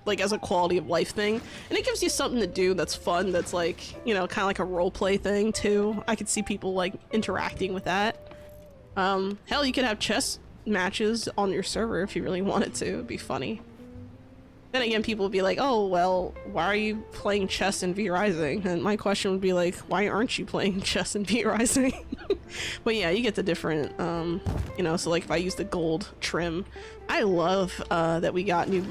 Like, as a quality of life thing. And it gives you something to do that's fun, that's like, you know, kind of like a roleplay thing, too. I could see people, like, interacting with that. Hell, you could have chess matches on your server if you really wanted to. It'd be funny. Then again, people would be like, oh, well, why are you playing chess in V Rising? And my question would be like, why aren't you playing chess in V Rising? But yeah, you get the different, you know, so like if I use the gold trim, I love that we got new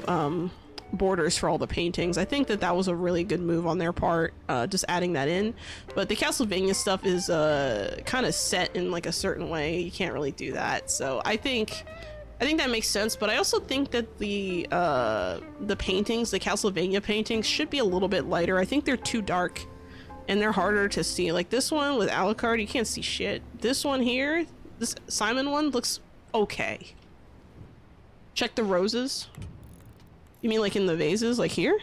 borders for all the paintings. I think that that was a really good move on their part, just adding that in. But the Castlevania stuff is kind of set in like a certain way. You can't really do that. So I think that makes sense. But I also think that the paintings, the Castlevania paintings, should be a little bit lighter. I think they're too dark and they're harder to see. Like this one with Alucard, you can't see shit. This one here, this Simon one, looks okay. Check the roses. You mean like in the vases, like here?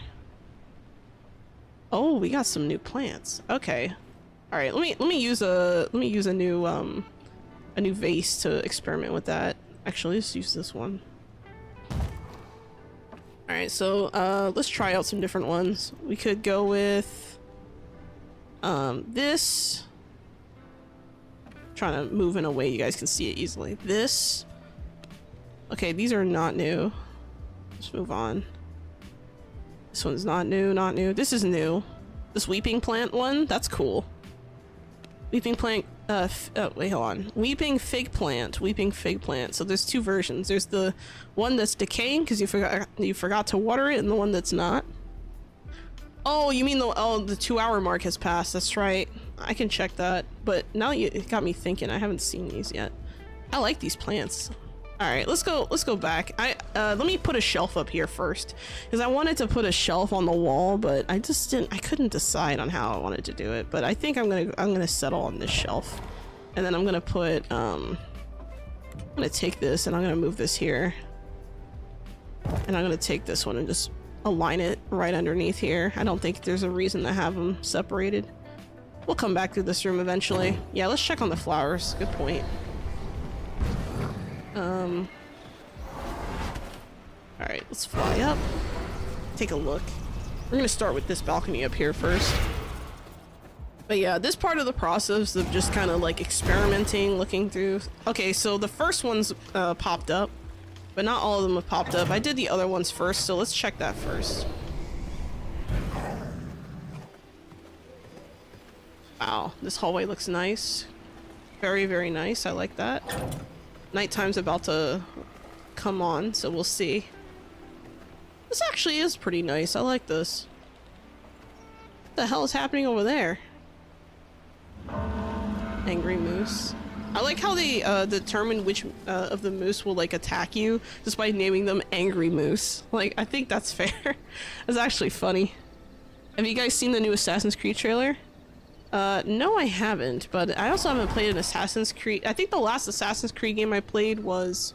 Oh, we got some new plants. Okay. All right, let me use a new vase to experiment with that. Actually, let's use this one. All right, so let's try out some different ones. We could go with this. Trying to move in a way you guys can see it easily. This. Okay, these are not new. Let's move on. This one's not new, not new. This is new. This weeping plant one, that's cool. Weeping plant, wait, hold on. Weeping fig plant, weeping fig plant. So there's two versions. There's the one that's decaying because you forgot to water it, and the one that's not. Oh, you mean the 2 hour mark has passed. That's right. I can check that. But now it got me thinking. I haven't seen these yet. I like these plants. All right, let's go back. Let me put a shelf up here first, because I wanted to put a shelf on the wall, but I couldn't decide on how I wanted to do it. But I think I'm gonna settle on this shelf, and then I'm gonna put I'm gonna take this and I'm gonna move this here, and I'm gonna take this one and just align it right underneath here. I don't think there's a reason to have them separated. We'll come back to this room eventually. Yeah, let's check on the flowers. Good point. Alright, let's fly up. Take a look. We're gonna start with this balcony up here first. But yeah, this part of the process of just kind of like experimenting, looking through. Okay, so the first one's popped up, but not all of them have popped up. I did the other ones first, so let's check that first. Wow, this hallway looks nice. Very, very nice. I like that. Nighttime's about to come on, so we'll see. This actually is pretty nice. I like this. What the hell is happening over there? Angry moose. I like how they determine which of the moose will like attack you just by naming them Angry Moose. Like, I think that's fair. That's actually funny. Have you guys seen the new Assassin's Creed trailer? No, I haven't, but I also haven't played an Assassin's Creed. I think the last Assassin's Creed game I played was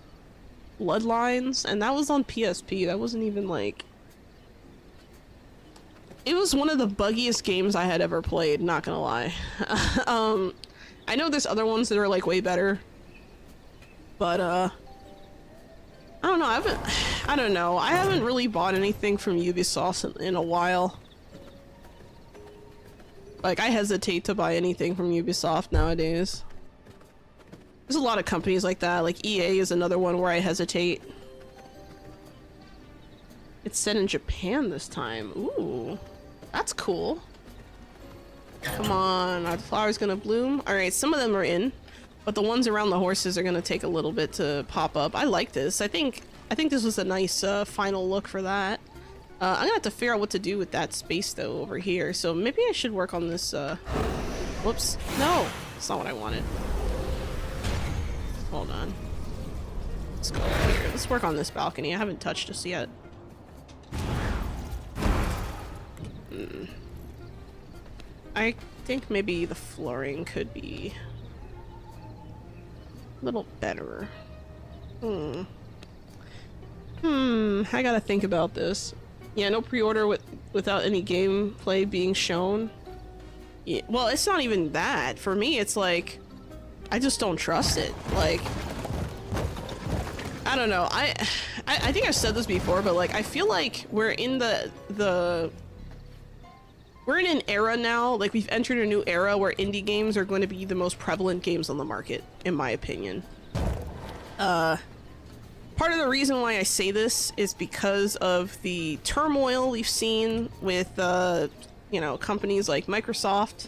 Bloodlines, and that was on PSP. That wasn't even like... It was one of the buggiest games I had ever played, not gonna lie. I know there's other ones that are like way better, but I don't know, I haven't really bought anything from Ubisoft in a while. Like, I hesitate to buy anything from Ubisoft nowadays. There's a lot of companies like that, like EA is another one where I hesitate. It's set in Japan this time. Ooh, that's cool. Come on, are the flowers gonna bloom? Alright, some of them are in, but the ones around the horses are gonna take a little bit to pop up. I like this. I think this was a nice final look for that. I'm gonna have to figure out what to do with that space though over here, so maybe I should work on this. Whoops. No, that's not what I wanted. Hold on. Let's go over here. Let's work on this balcony. I haven't touched this yet. I think maybe the flooring could be a little better. I gotta think about this. Yeah, no pre-order without any gameplay being shown. Yeah, well, it's not even that. For me, it's like, I just don't trust it. Like, I don't know. I think I've said this before, but like, I feel like we're in we're in an era now, like we've entered a new era where indie games are going to be the most prevalent games on the market, in my opinion. Part of the reason why I say this is because of the turmoil we've seen with, you know, companies like Microsoft,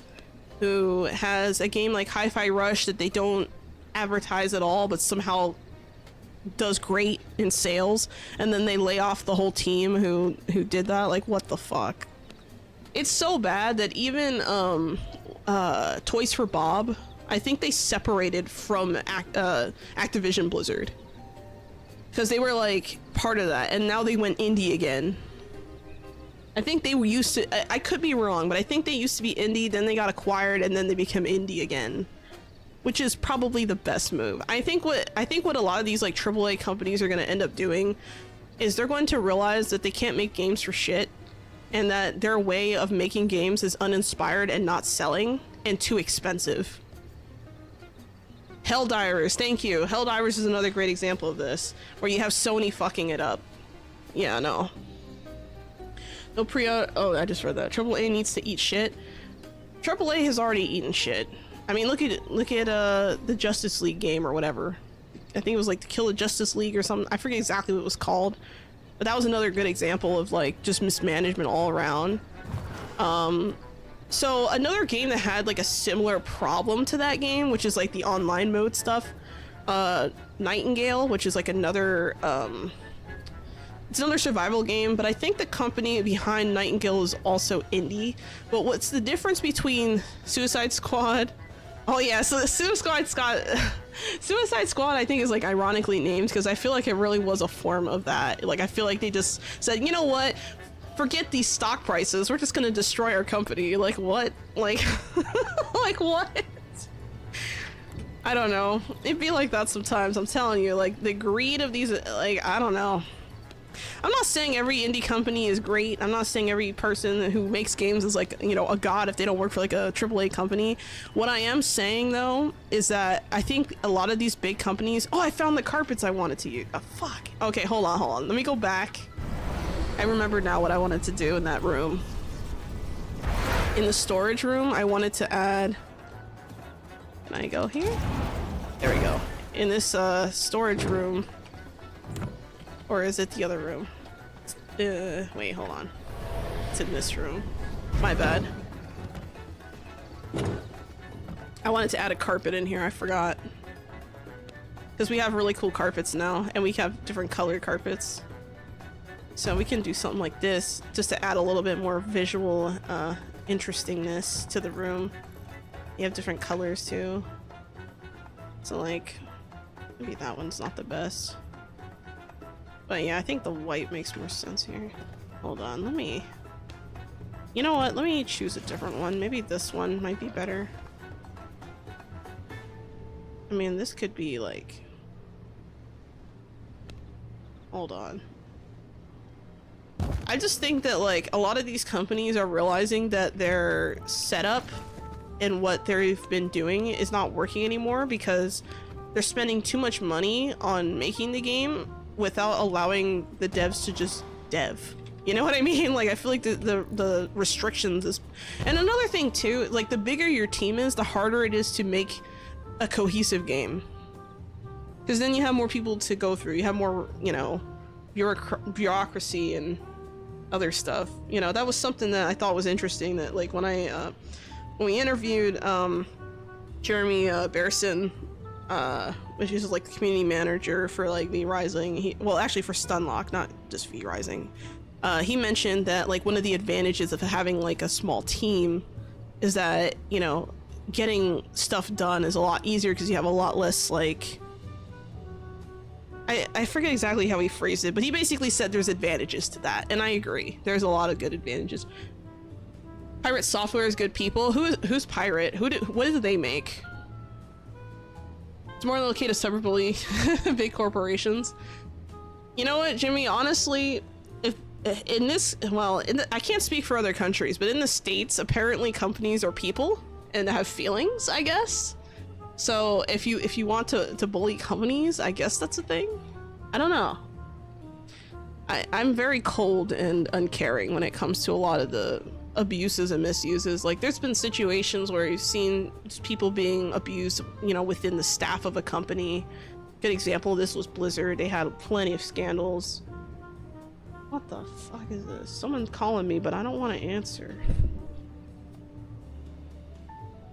who has a game like Hi-Fi Rush that they don't advertise at all, but somehow does great in sales, and then they lay off the whole team who did that. Like, what the fuck? It's so bad that even Toys for Bob, I think they separated from Activision Blizzard, because they were like part of that, and now they went indie again. I think they were used to, I could be wrong, but I think they used to be indie, then they got acquired, and then they became indie again, which is probably the best move. I think what a lot of these like AAA companies are going to end up doing is they're going to realize that they can't make games for shit, and that their way of making games is uninspired and not selling and too expensive. Helldivers, thank you. Helldivers is another great example of this, where you have Sony fucking it up. Yeah, no. No pre-order. Oh, I just read that. AAA needs to eat shit. AAA has already eaten shit. I mean, look at the Justice League game or whatever. I think it was like to Kill the Justice League or something. I forget exactly what it was called, but that was another good example of like just mismanagement all around. So another game that had like a similar problem to that game, which is like the online mode stuff, Nightingale, which is like another it's another survival game, but I think the company behind Nightingale is also indie. But what's the difference between Suicide Squad? Oh yeah, so the Suicide Squad I think is like ironically named because I feel like it really was a form of that. Like, I feel like they just said, you know what? Forget these stock prices. We're just gonna destroy our company. Like, what? Like, like what? I don't know. It'd be like that sometimes. I'm telling you, like the greed of these, like, I don't know. I'm not saying every indie company is great. I'm not saying every person who makes games is like, you know, a god if they don't work for like a AAA company. What I am saying though is that I think a lot of these big companies, oh, I found the carpets I wanted to use. Oh, fuck. Okay, hold on. Let me go back. I remember now what I wanted to do in that room. In the storage room, I wanted to add, can I go here? There we go. In this storage room, or is it the other room? Wait, hold on. It's in this room. My bad. I wanted to add a carpet in here, I forgot. Because we have really cool carpets now, and we have different colored carpets. So we can do something like this, just to add a little bit more visual interestingness to the room. You have different colors too. So like, maybe that one's not the best. But yeah, I think the white makes more sense here. Hold on, let me... You know what? Let me choose a different one. Maybe this one might be better. I mean, this could be like... Hold on. I just think that like a lot of these companies are realizing that their setup and what they've been doing is not working anymore because they're spending too much money on making the game without allowing the devs to just dev. You know what I mean? Like I feel like the restrictions is... And another thing too, like the bigger your team is, the harder it is to make a cohesive game. Because then you have more people to go through. You have more, you know, bureaucracy and other stuff. You know, that was something that I thought was interesting, that like when we interviewed Jeremy Bearson, which is like the community manager for like V Rising, well actually for Stunlock, not just V Rising, he mentioned that like one of the advantages of having like a small team is that, you know, getting stuff done is a lot easier because you have a lot less like... I forget exactly how he phrased it, but he basically said there's advantages to that, and I agree. There's a lot of good advantages. Pirate Software is good people. Who's Pirate? What do they make? It's more located separately, big corporations. You know what, Jimmy? Honestly, if in this, well, I can't speak for other countries, but in the States, apparently companies are people and have feelings, I guess. So if you want to bully companies, I guess that's a thing. I don't know. I'm very cold and uncaring when it comes to a lot of the abuses and misuses. Like there's been situations where you've seen people being abused, you know, within the staff of a company. Good example of this was Blizzard. They had plenty of scandals. What the fuck is this? Someone's calling me, but I don't want to answer.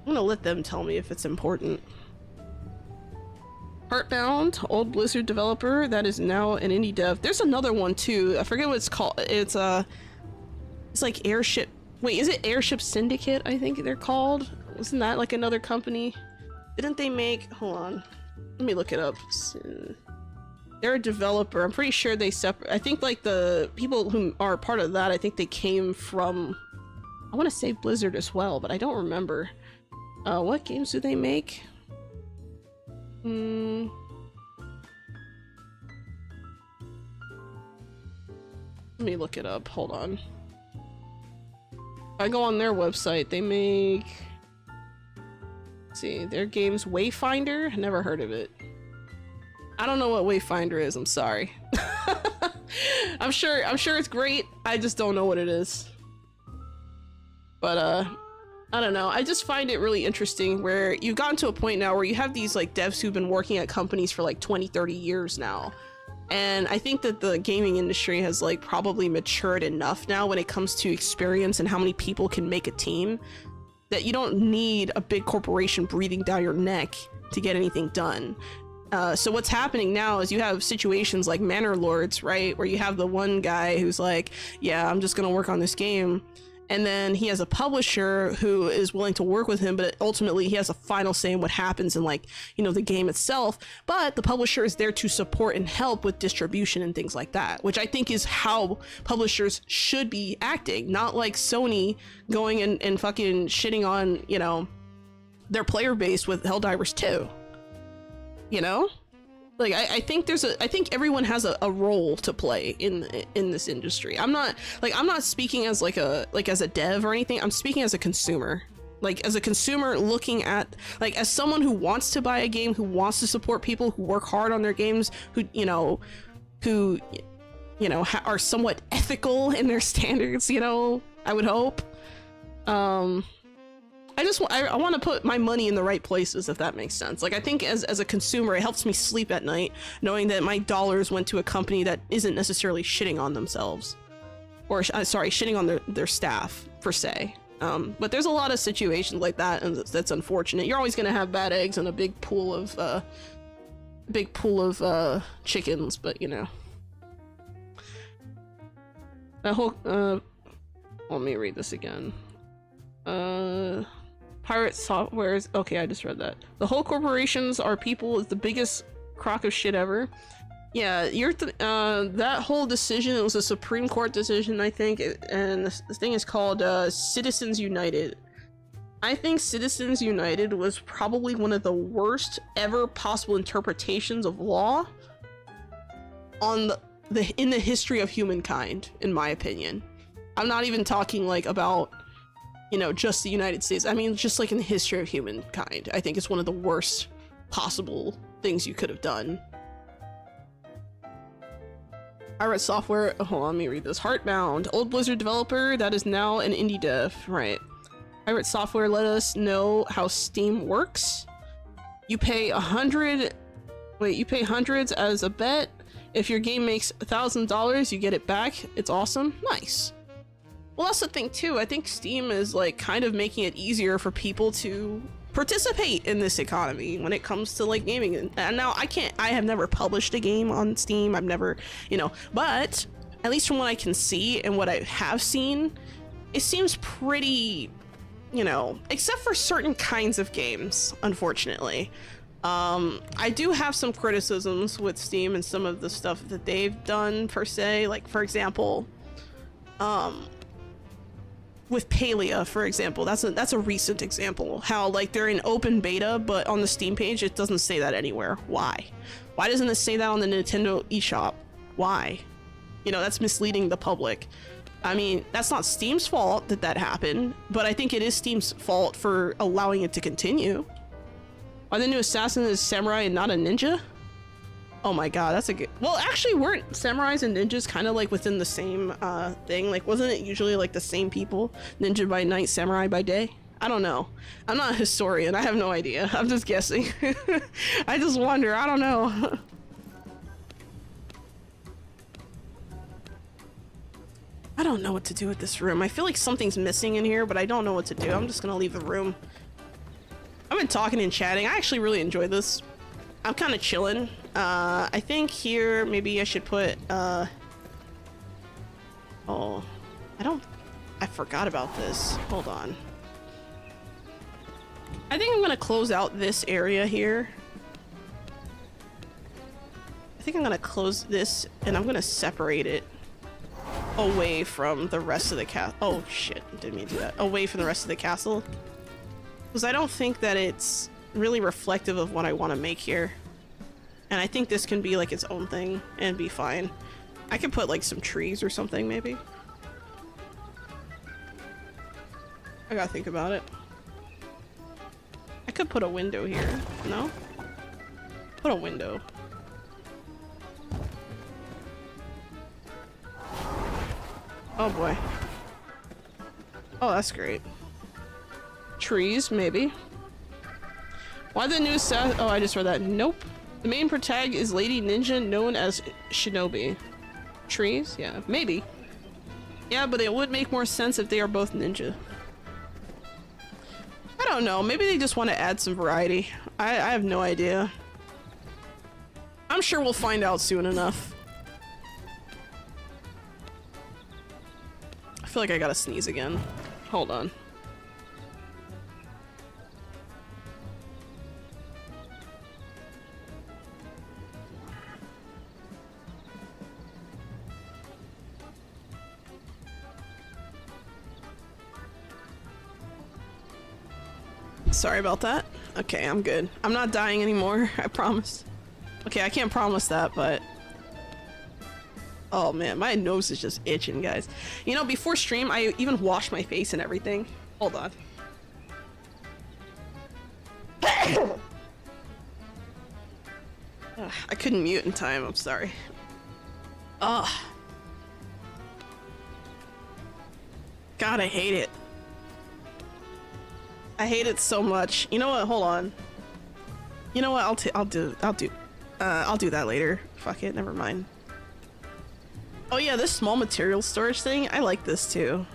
I'm gonna let them tell me if it's important. Heartbound, old Blizzard developer that is now an indie dev. There's another one too. I forget what it's called. It's like Airship. Wait, is it Airship Syndicate? I think they're called. Wasn't that like another company? Didn't they make? Hold on. Let me look it up. They're a developer. I'm pretty sure they separate. I think like the people who are part of that, I think they came from, I want to say Blizzard as well, but I don't remember. What games do they make? Let me look it up. Hold on. If I go on their website, they make... Let's see, their game's Wayfinder? Never heard of it. I don't know what Wayfinder is, I'm sorry. I'm sure it's great, I just don't know what it is. But I don't know, I just find it really interesting where you've gotten to a point now where you have these like devs who've been working at companies for like 20-30 years now. And I think that the gaming industry has like probably matured enough now when it comes to experience and how many people can make a team, that you don't need a big corporation breathing down your neck to get anything done. So what's happening now is you have situations like Manor Lords, right? Where you have the one guy who's like, yeah, I'm just gonna work on this game. And then he has a publisher who is willing to work with him, but ultimately he has a final say in what happens in, like, you know, the game itself. But the publisher is there to support and help with distribution and things like that, which I think is how publishers should be acting, not like Sony going and fucking shitting on, you know, their player base with Helldivers 2. You know? Like I think I think everyone has a role to play in this industry. I'm not speaking as as a dev or anything. I'm speaking as a consumer. Like as a consumer looking at, like as someone who wants to buy a game, who wants to support people who work hard on their games, who are somewhat ethical in their standards, I would hope. I want to put my money in the right places, if that makes sense. Like I think as a consumer, it helps me sleep at night knowing that my dollars went to a company that isn't necessarily shitting on themselves, or sorry, shitting on their staff per se. But there's a lot of situations like that, and that's unfortunate. You're always gonna have bad eggs in a big pool of chickens, but that whole let me read this again. Pirate software is okay. I just read that. The whole corporations are people is the biggest crock of shit ever. Yeah, that whole decision, it was a Supreme Court decision, I think, and the thing is called Citizens United. I think Citizens United was probably one of the worst ever possible interpretations of law on in the history of humankind, in my opinion. I'm not even talking like about just the United States. I mean, just like in the history of humankind. I think it's one of the worst possible things you could have done. I read software. Hold on, let me read this. Heartbound, old Blizzard developer that is now an indie dev. Right. Pirate Software let us know how Steam works. You pay you pay hundreds as a bet. If your game makes $1,000, you get it back. It's awesome. Nice. Well, that's the thing too. I think Steam is like kind of making it easier for people to participate in this economy when it comes to like gaming. And now I have never published a game on Steam. I've never, but at least from what I can see and what I have seen, it seems pretty, except for certain kinds of games, unfortunately. I do have some criticisms with Steam and some of the stuff that they've done per se. Like, for example, with Palia, for example, that's a recent example. How like they're in open beta, but on the Steam page it doesn't say that anywhere. Why doesn't it say that on the Nintendo eShop? Why? That's misleading the public. I mean, that's not Steam's fault that happened, but I think it is Steam's fault for allowing it to continue. Are the new assassin a samurai and not a ninja? Oh my god, that's a good... Well, actually, weren't samurais and ninjas kind of like within the same thing? Like, wasn't it usually like the same people? Ninja by night, samurai by day? I don't know. I'm not a historian. I have no idea. I'm just guessing. I just wonder. I don't know. I don't know what to do with this room. I feel like something's missing in here, but I don't know what to do. I'm just gonna leave the room. I've been talking and chatting. I actually really enjoy this. I'm kind of chilling. I think here maybe I should put oh, I forgot about this. Hold on. I think I'm gonna close out this area here. I think I'm gonna close this and I'm gonna separate it away from the rest of the castle. Oh shit, didn't mean to do that. Away from the rest of the castle. Because I don't think that it's really reflective of what I want to make here. And I think this can be like its own thing and be fine. I could put like some trees or something maybe. I gotta think about it. I could put a window here. No? Put a window. Oh boy. Oh, that's great. Trees, maybe. Why the new set? Oh, I just read that. Nope. The main protag is Lady Ninja, known as Shinobi. Trees? Yeah, maybe. Yeah, but it would make more sense if they are both ninja. I don't know. Maybe they just want to add some variety. I have no idea. I'm sure we'll find out soon enough. I feel like I gotta sneeze again. Hold on. Sorry about that. Okay, I'm good. I'm not dying anymore, I promise. Okay, I can't promise that, but... Oh man, my nose is just itching, guys. You know, before stream, I even washed my face and everything. Hold on. I couldn't mute in time, I'm sorry. Ugh. God, I hate it. I hate it so much. You know what? Hold on. You know what? I'll do that later. Fuck it, never mind. Oh yeah, this small material storage thing, I like this too.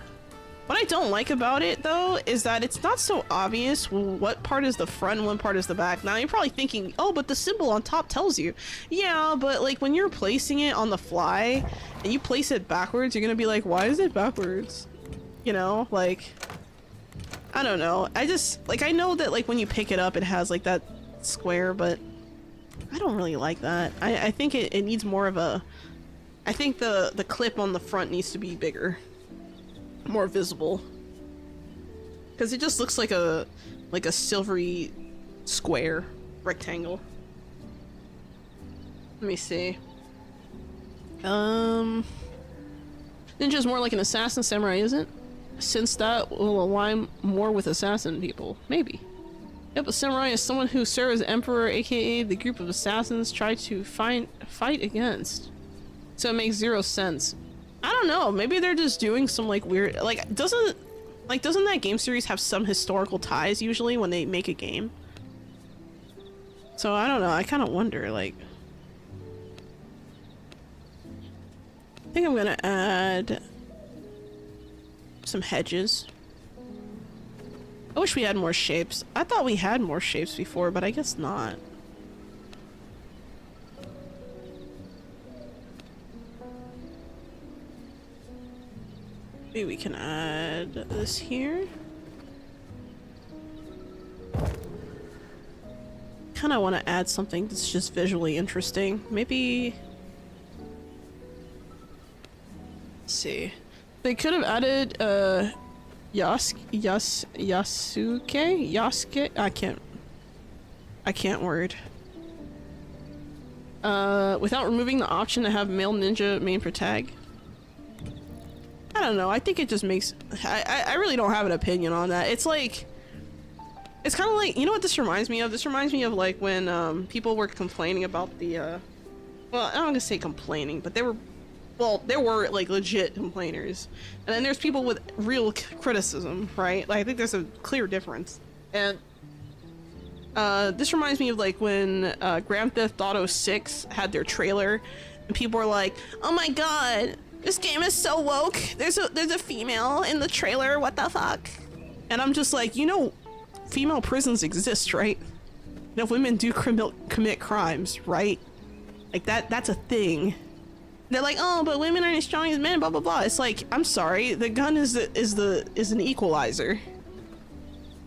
What I don't like about it though is that it's not so obvious what part is the front and what part is the back. Now you're probably thinking, oh, but the symbol on top tells you. Yeah, but like when you're placing it on the fly and you place it backwards, you're gonna be like, why is it backwards? You know, like, I don't know. I just, like, I know that like when you pick it up it has like that square, but I don't really like that. I think it needs more of a, I think the clip on the front needs to be bigger. More visible. Because it just looks like a silvery square rectangle. Let me see. Ninja's more like an assassin, samurai isn't? Since that will align more with assassin people. Maybe. Yep, a samurai is someone who serves as emperor, aka the group of assassins try to fight against. So it makes zero sense. I don't know, maybe they're just doing some like weird, like doesn't that game series have some historical ties usually when they make a game? So I don't know, I kind of wonder, like, I think I'm gonna add some hedges. I wish we had more shapes. I thought we had more shapes before, but I guess not. Maybe we can add this here. Kind of want to add something that's just visually interesting. Maybe... Let's see. They could have added, Yasuke? I can't word. Without removing the option to have male ninja main protag. I don't know, I think it just makes... I really don't have an opinion on that. It's like... It's kind of like... You know what this reminds me of? This reminds me of like when people were complaining about the... Well, I'm not gonna say complaining, but they were... Well, there were like legit complainers. And then there's people with real criticism, right? Like, I think there's a clear difference. And... this reminds me of like when Grand Theft Auto 6 had their trailer. And people were like, oh my god! This game is so woke. There's a female in the trailer. What the fuck? And I'm just like, you know, female prisons exist, right? You know, women do commit crimes, right? Like that's a thing. They're like, oh, but women aren't as strong as men. Blah blah blah. It's like, I'm sorry. The gun is an equalizer.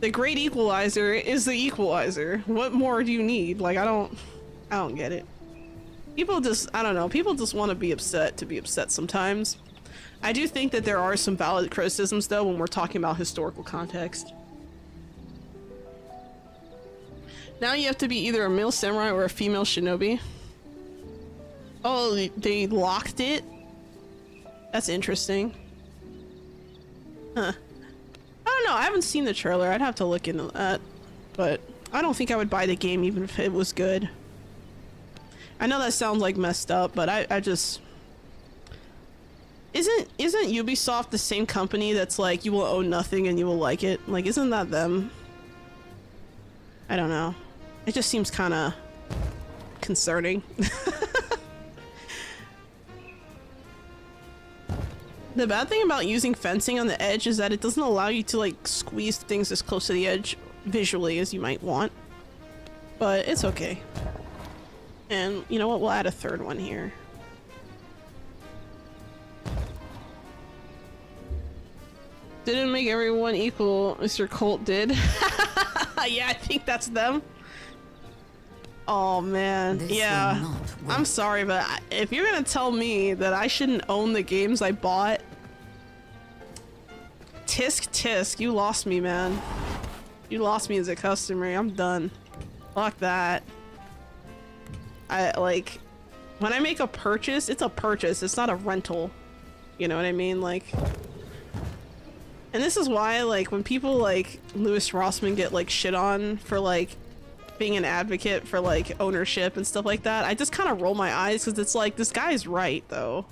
The great equalizer is the equalizer. What more do you need? Like, I don't get it. People just, I don't know, people just want to be upset sometimes. I do think that there are some valid criticisms though when we're talking about historical context. Now you have to be either a male samurai or a female shinobi. Oh, they locked it? That's interesting. Huh. I don't know, I haven't seen the trailer, I'd have to look into that. But I don't think I would buy the game even if it was good. I know that sounds like messed up, but I just... Isn't Ubisoft the same company that's like, you will own nothing and you will like it? Like, isn't that them? I don't know. It just seems kind of concerning. The bad thing about using fencing on the edge is that it doesn't allow you to like squeeze things as close to the edge visually as you might want. But it's okay. And you know what? We'll add a third one here. Didn't make everyone equal. Mr. Colt did. Yeah, I think that's them. Oh man, this yeah. I'm sorry, but if you're gonna tell me that I shouldn't own the games I bought, tisk, you lost me, man. You lost me as a customer. I'm done. Fuck that. I like when I make a purchase, it's a purchase. It's not a rental. You know what I mean? Like, and this is why, like, when people like Louis Rossman get like shit on for like being an advocate for like ownership and stuff like that, I just kind of roll my eyes because it's like, this guy's right though.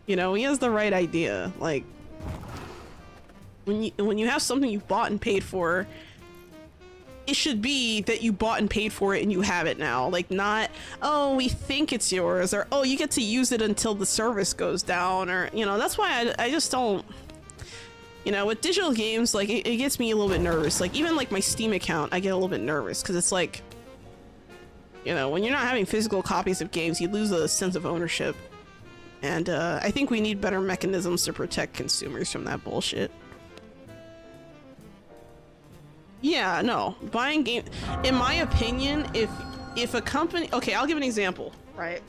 You know, he has the right idea. Like, when you have something you bought and paid for, it should be that you bought and paid for it and you have it now. Like, not, oh, we think it's yours, or oh, you get to use it until the service goes down, or, you know, that's why I just don't, you know, with digital games, like, it gets me a little bit nervous. Like, even like my Steam account, I get a little bit nervous because it's like, you know, when you're not having physical copies of games, you lose a sense of ownership. And I think we need better mechanisms to protect consumers from that bullshit. Yeah, no, buying game, in my opinion, if a company, okay, I'll give an example, right?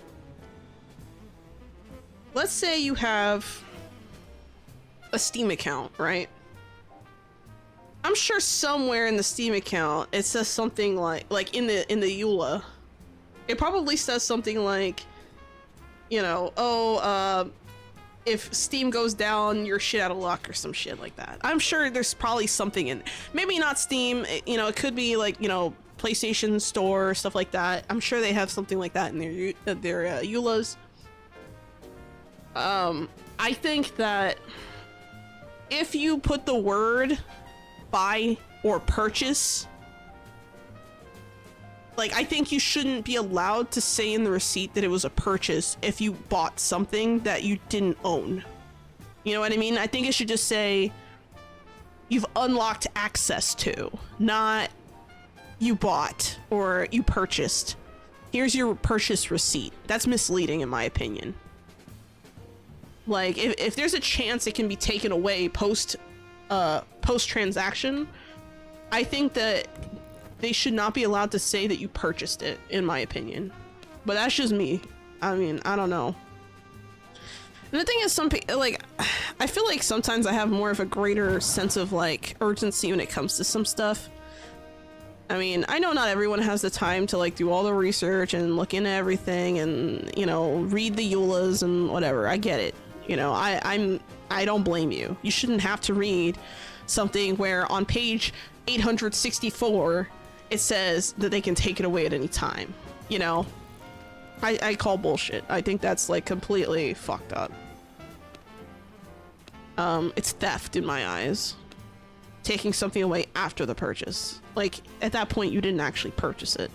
Let's say you have a Steam account, right? I'm sure somewhere in the Steam account it says something like in the EULA, it probably says something like, you know, oh, if Steam goes down, you're shit out of luck or some shit like that. I'm sure there's probably something in, maybe not Steam, you know, it could be like, you know, PlayStation Store, stuff like that. I'm sure they have something like that in their EULAs. I think that if you put the word buy or purchase, like, I think you shouldn't be allowed to say in the receipt that it was a purchase if you bought something that you didn't own. You know what I mean? I think it should just say you've unlocked access to, not you bought or you purchased. Here's your purchase receipt. That's misleading in my opinion. Like, if there's a chance it can be taken away post transaction, I think that they should not be allowed to say that you purchased it, in my opinion. But that's just me. I mean, I don't know. And the thing is, some people, like, I feel like sometimes I have more of a greater sense of, like, urgency when it comes to some stuff. I mean, I know not everyone has the time to, like, do all the research and look into everything and, you know, read the EULAs and whatever. I get it. You know, I don't blame you. You shouldn't have to read something where on page 864 it says that they can take it away at any time. You know, I call bullshit. I think that's like completely fucked up. It's theft in my eyes. Taking something away after the purchase. Like, at that point you didn't actually purchase it.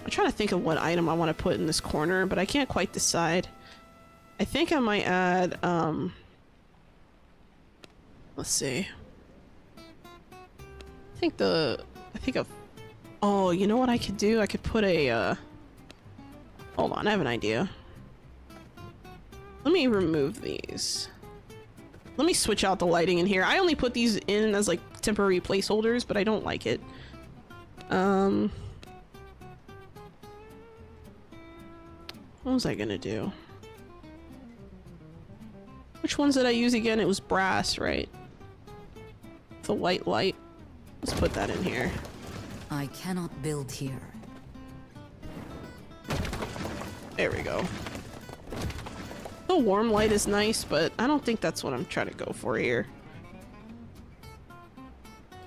I'm trying to think of what item I want to put in this corner, but I can't quite decide. I think I might add, let's see. Oh, you know what I could do? I could put a, hold on, I have an idea. Let me remove these. Let me switch out the lighting in here. I only put these in as like temporary placeholders, but I don't like it. What was I gonna do? Which ones did I use again? It was brass, right? The white light. Let's put that in here. I cannot build here. There we go. The warm light is nice, but I don't think that's what I'm trying to go for here.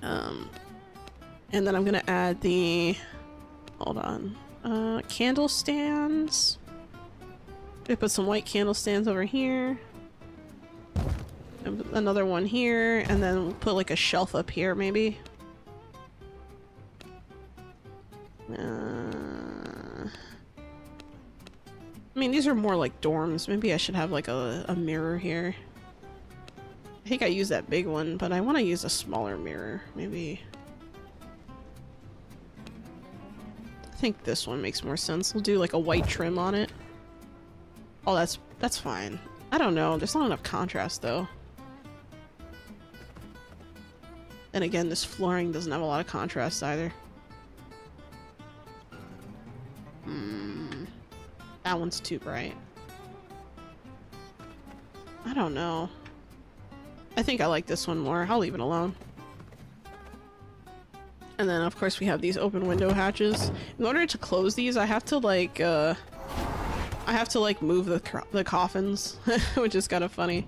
And then I'm gonna add the, hold on, candle stands. I put some white candle stands over here. And another one here, and then we'll put like a shelf up here, maybe. I mean, these are more like dorms. Maybe I should have like a mirror here. I think I used that big one, but I want to use a smaller mirror. Maybe. I think this one makes more sense. We'll do like a white trim on it. Oh, that's fine. I don't know. There's not enough contrast though. And again, this flooring doesn't have a lot of contrast either. That one's too bright. I don't know. I think I like this one more. I'll leave it alone. And then of course we have these open window hatches. In order to close these, I have to like move the coffins, which is kind of funny.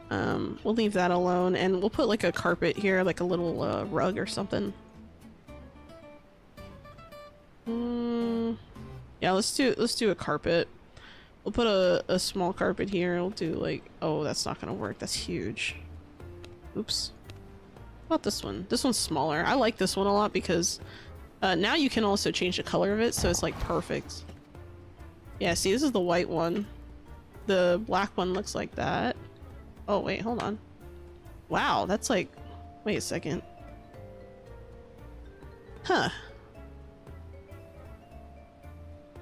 We'll leave that alone, and we'll put like a carpet here, like a little rug or something. Yeah, let's do a carpet. We'll put a small carpet here. We'll do like, oh, that's not gonna work. That's huge. Oops. How about this one? This one's smaller. I like this one a lot because now you can also change the color of it, so it's like perfect. Yeah, see, this is the white one. The black one looks like that. Oh, wait, hold on. Wow, that's like... Wait a second. Huh.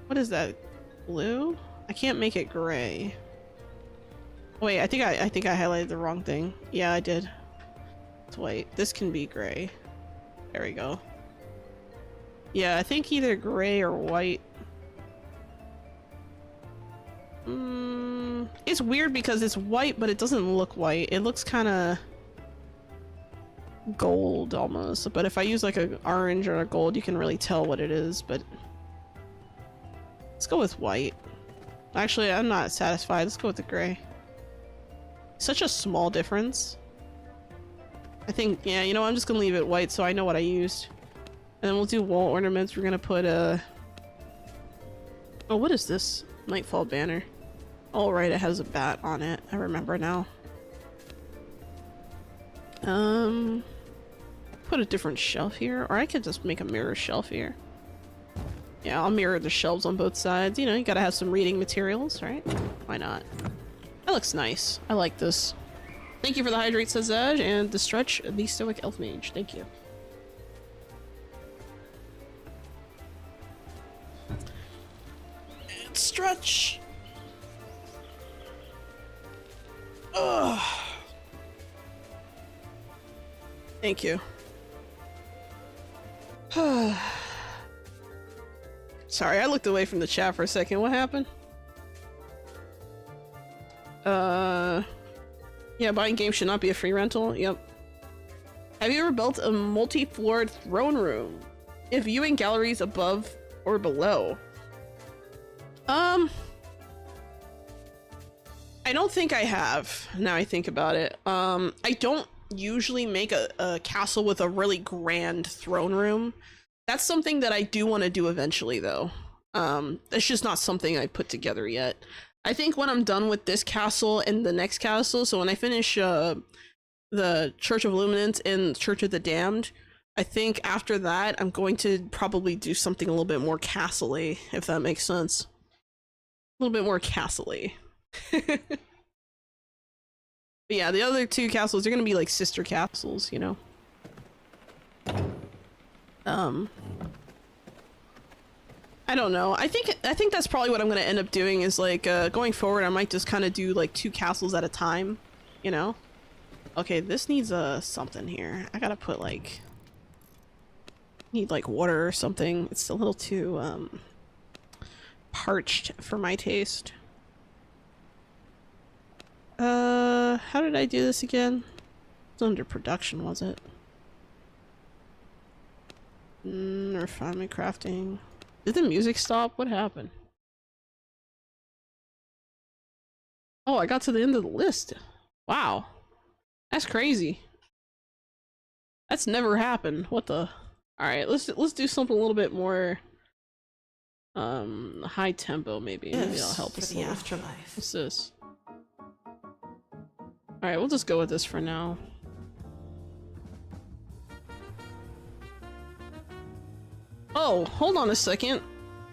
What is that? Blue? I can't make it gray. Wait, I think I highlighted the wrong thing. Yeah, I did. It's white. This can be gray. There we go. Yeah, I think either gray or white. It's weird because it's white, but it doesn't look white. It looks kind of gold almost. But if I use like an orange or a gold, you can really tell what it is. But let's go with white. Actually, I'm not satisfied. Let's go with the gray. Such a small difference. I think, yeah, you know, I'm just gonna leave it white so I know what I used. And then we'll do wall ornaments. We're gonna put a... Oh, what is this? Nightfall banner. Oh, right, it has a bat on it. I remember now. Put a different shelf here, or I could just make a mirror shelf here. Yeah, I'll mirror the shelves on both sides. You know, you gotta have some reading materials, right? Why not? That looks nice. I like this. Thank you for the hydrate, says Zaj, and the stretch, the stoic elf mage. Thank you. And stretch. Ugh. Thank you. Sorry, I looked away from the chat for a second. What happened? Yeah, buying games should not be a free rental. Yep. Have you ever built a multi-floored throne room? If viewing galleries above or below? I don't think I have, now I think about it. I don't usually make a castle with a really grand throne room. That's something that I do want to do eventually, though. It's just not something I put together yet. I think when I'm done with this castle and the next castle, so when I finish the Church of Luminance and Church of the Damned, I think after that I'm going to probably do something a little bit more castle-y, if that makes sense. A little bit more castle-y. But yeah, the other two castles are gonna be like sister castles, you know. I don't know. I think that's probably what I'm gonna end up doing is like going forward I might just kind of do like 2 castles at a time, you know. Okay, this needs something here. I gotta put like need like water or something. It's a little too parched for my taste. How did I do this again? It's under production, was it? Refinement crafting. Did the music stop? What happened? Oh, I got to the end of the list. Wow. That's crazy. That's never happened. What the? Alright, let's do something a little bit more high tempo maybe. Maybe that'll help us. The afterlife. What's this? Alright, we'll just go with this for now. Oh, hold on a second.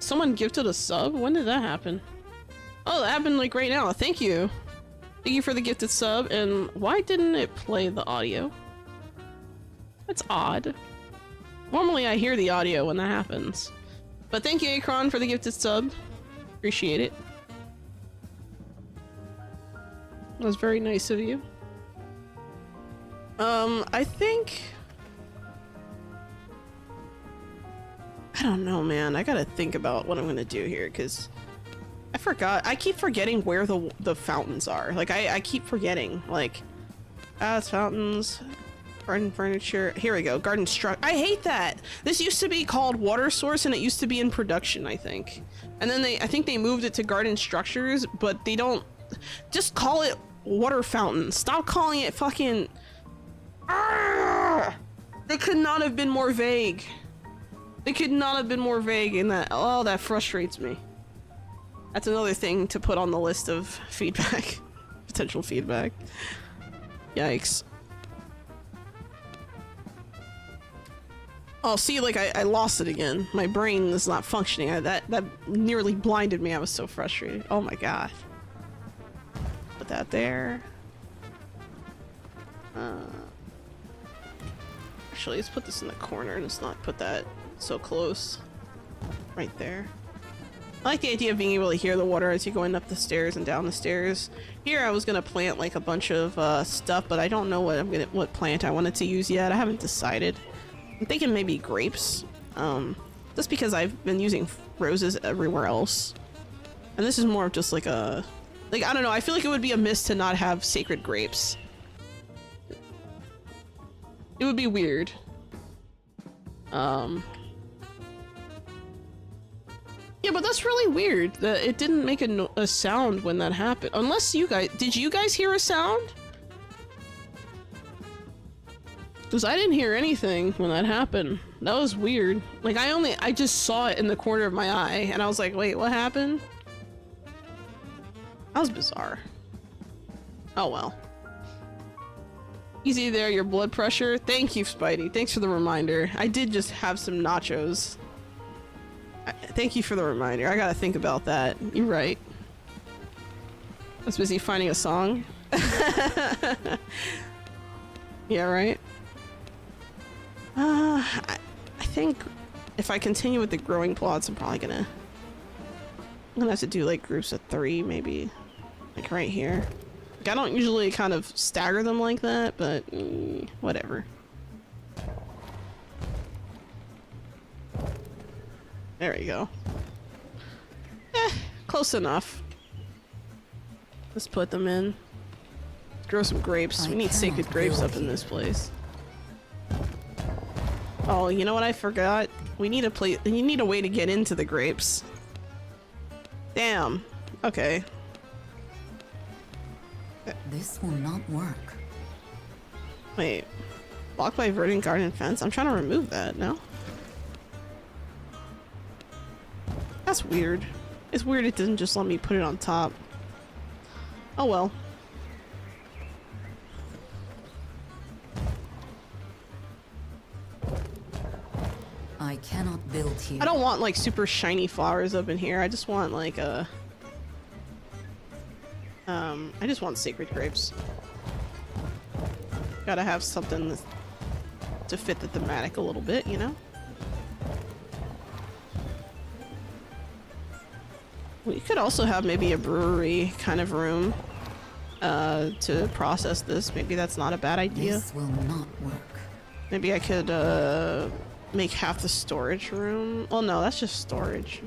Someone gifted a sub? When did that happen? Oh, that happened like right now. Thank you. Thank you for the gifted sub. And why didn't it play the audio? That's odd. Normally I hear the audio when that happens. But thank you, Akron, for the gifted sub. Appreciate it. That was very nice of you. I think... I don't know, man. I gotta think about what I'm gonna do here, because I forgot. I keep forgetting where the fountains are. Like, I keep forgetting. Like, it's fountains. Garden furniture. Here we go. Garden struct. I hate that. This used to be called water source and it used to be in production, I think. And then I think they moved it to garden structures, but they don't, just call it water fountain. Stop calling it fucking, they could not have been more vague. They could not have been more vague in that. Oh, that frustrates me. That's another thing to put on the list of feedback. Potential feedback. Yikes. Oh, see, like, I lost it again. My brain is not functioning. That nearly blinded me. I was so frustrated. Oh my god. Put that there. Actually, let's put this in the corner and let's not put that so close. Right there. I like the idea of being able to hear the water as you're going up the stairs and down the stairs. Here I was gonna plant like a bunch of stuff, but I don't know what plant I wanted to use yet. I haven't decided. I'm thinking maybe grapes, just because I've been using roses everywhere else. And this is more of just like a, I don't know, I feel like it would be amiss to not have sacred grapes. It would be weird. Yeah, but that's really weird that it didn't make a sound when that happened. Unless you guys, did you guys hear a sound? Because I didn't hear anything when that happened. That was weird. Like, I just saw it in the corner of my eye, and I was like, wait, what happened? That was bizarre. Oh well. Easy there, your blood pressure. Thank you, Spidey. Thanks for the reminder. I did just have some nachos. Thank you for the reminder. I gotta think about that. You're right. I was busy finding a song. Yeah, right? I think if I continue with the growing plots, I'm gonna have to do like groups of 3, maybe. Like right here. Like, I don't usually kind of stagger them like that, but whatever. There we go. Close enough. Let's put them in. Let's grow some grapes. We need sacred grapes up in this place. Oh, you know what I forgot? We need a place. You need a way to get into the grapes. Damn. Okay. This will not work. Wait. Blocked by verdant garden fence? I'm trying to remove that, no? That's weird. It's weird it didn't just let me put it on top. Oh well. I cannot build here. I don't want like super shiny flowers up in here. I just want like a I just want sacred grapes. Gotta have something to fit the thematic a little bit, you know? We could also have maybe a brewery kind of room to process this. Maybe that's not a bad idea. This will not work. Maybe I could make half the storage room. Well, no, that's just storage.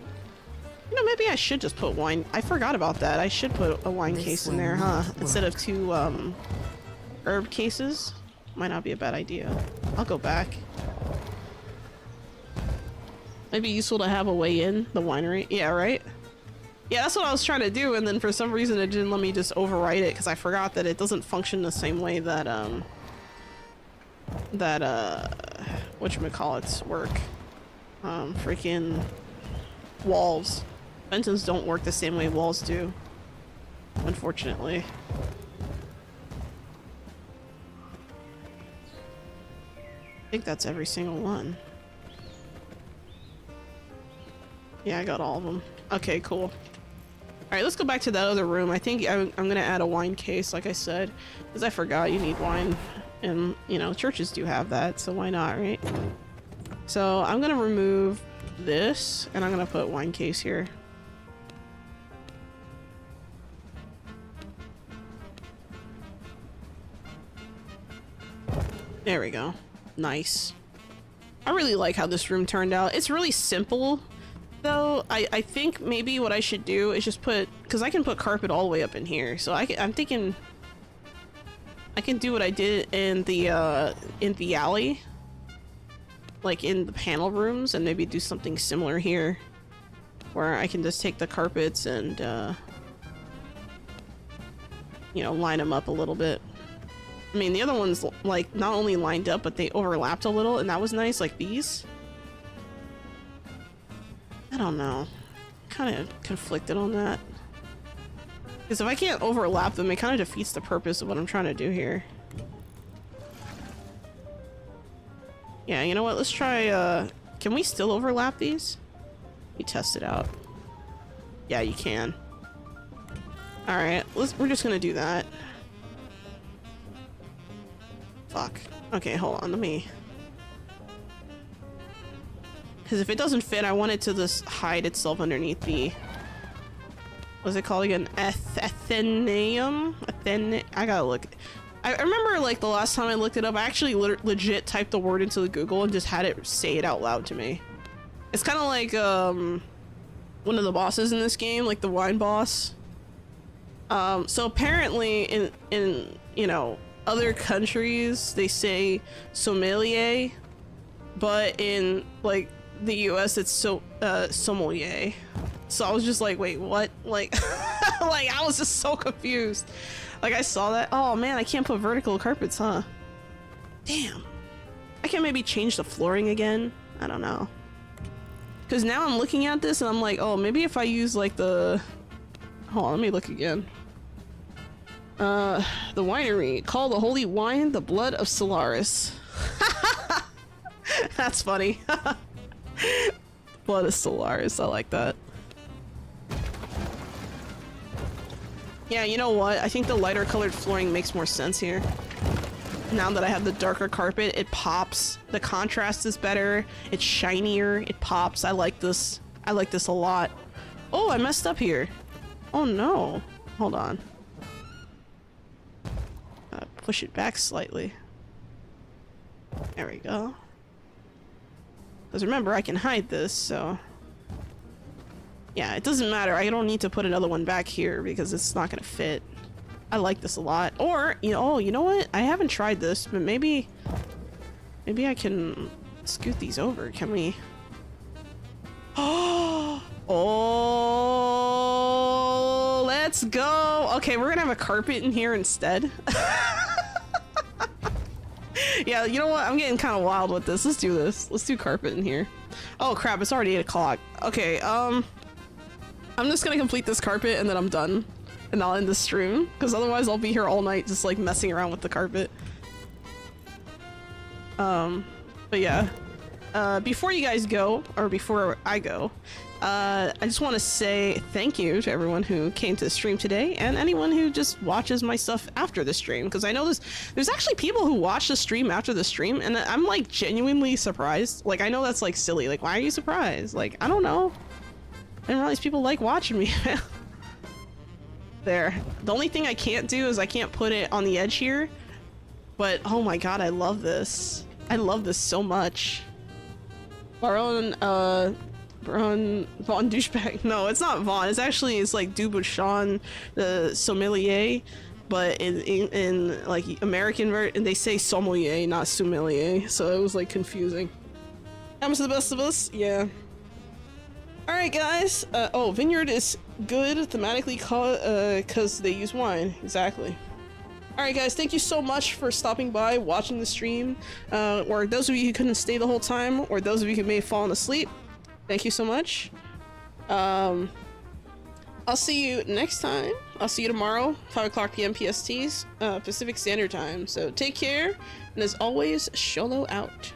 You know, maybe I should just put wine. I forgot about that. I should put a wine case in there, huh? Instead of 2 herb cases. Might not be a bad idea. I'll go back. Might be useful to have a way in the winery. Yeah, right? Yeah, that's what I was trying to do, and then for some reason it didn't let me just overwrite it because I forgot that it doesn't function the same way that whatchamacallits work. Freaking walls. Fences don't work the same way walls do. Unfortunately. I think that's every single one. Yeah, I got all of them. Okay, cool. Alright, let's go back to that other room. I think I'm gonna add a wine case, like I said, because I forgot you need wine. And, you know, churches do have that, so why not, right? So I'm gonna remove this, and I'm gonna put wine case here. There we go. Nice. I really like how this room turned out. It's really simple, though. I think maybe what I should do is just put, because I can put carpet all the way up in here, so I'm thinking I can do what I did in the alley, like in the panel rooms, and maybe do something similar here, where I can just take the carpets and you know, line them up a little bit. I mean, the other ones like not only lined up, but they overlapped a little, and that was nice. Like these. I don't know. Kind of conflicted on that. Because if I can't overlap them, it kind of defeats the purpose of what I'm trying to do here. Yeah, you know what? Let's try, can we still overlap these? Let me test it out. Yeah, you can. Alright, we're just gonna do that. Fuck. Okay, hold on, let me... Because if it doesn't fit, I want it to just hide itself underneath the... What's it called again? Athenaeum? I gotta look. I remember, like, the last time I looked it up, I actually legit typed the word into the Google and just had it say it out loud to me. It's kind of like, one of the bosses in this game, like the wine boss. So apparently in, you know, other countries, they say sommelier, but in, like, the US, it's sommelier. So I was just like, wait, what? Like, like, I was just so confused. Like, I saw that. Oh, man, I can't put vertical carpets, huh? Damn. I can maybe change the flooring again. I don't know. Because now I'm looking at this and I'm like, oh, maybe if I use, like, the... Hold on, let me look again. The winery. Call the holy wine the blood of Solaris. That's funny. Blood of Solaris. I like that. Yeah, you know what? I think the lighter colored flooring makes more sense here. Now that I have the darker carpet, it pops. The contrast is better. It's shinier. It pops. I like this. I like this a lot. Oh, I messed up here. Oh no. Hold on. Push it back slightly. There we go. Because remember, I can hide this, so... Yeah, it doesn't matter. I don't need to put another one back here because it's not gonna fit. I like this a lot. Or, you know, oh, you know what? I haven't tried this, but maybe I can scoot these over. Can we? Oh, let's go. Okay, we're gonna have a carpet in here instead. Yeah, you know what? I'm getting kind of wild with this. Let's do this. Let's do carpet in here. Oh crap, it's already 8 o'clock. Okay, I'm just gonna complete this carpet and then I'm done. And I'll end the stream, because otherwise I'll be here all night just like messing around with the carpet. But yeah. Before you guys go, or before I go, I just want to say thank you to everyone who came to the stream today, and anyone who just watches my stuff after the stream, because I know there's actually people who watch the stream after the stream, and I'm like genuinely surprised. Like, I know that's like silly, like why are you surprised? Like, I don't know. I didn't realize people like watching me. There. The only thing I can't do is I can't put it on the edge here, but oh my god, I love this. I love this so much. Von douchebag. No, it's not Von. It's like Dubuchon, the sommelier, but in like American version, they say sommelier, not sommelier. So it was like confusing. Happens to the best of us. Yeah. All right, guys. Oh, vineyard is good thematically because they use wine. Exactly. All right, guys. Thank you so much for stopping by, watching the stream, or those of you who couldn't stay the whole time, or those of you who may have fallen asleep. Thank you so much. I'll see you next time. I'll see you tomorrow, 5 o'clock p.m. PST, Pacific Standard Time. So take care, and as always, Xolo out.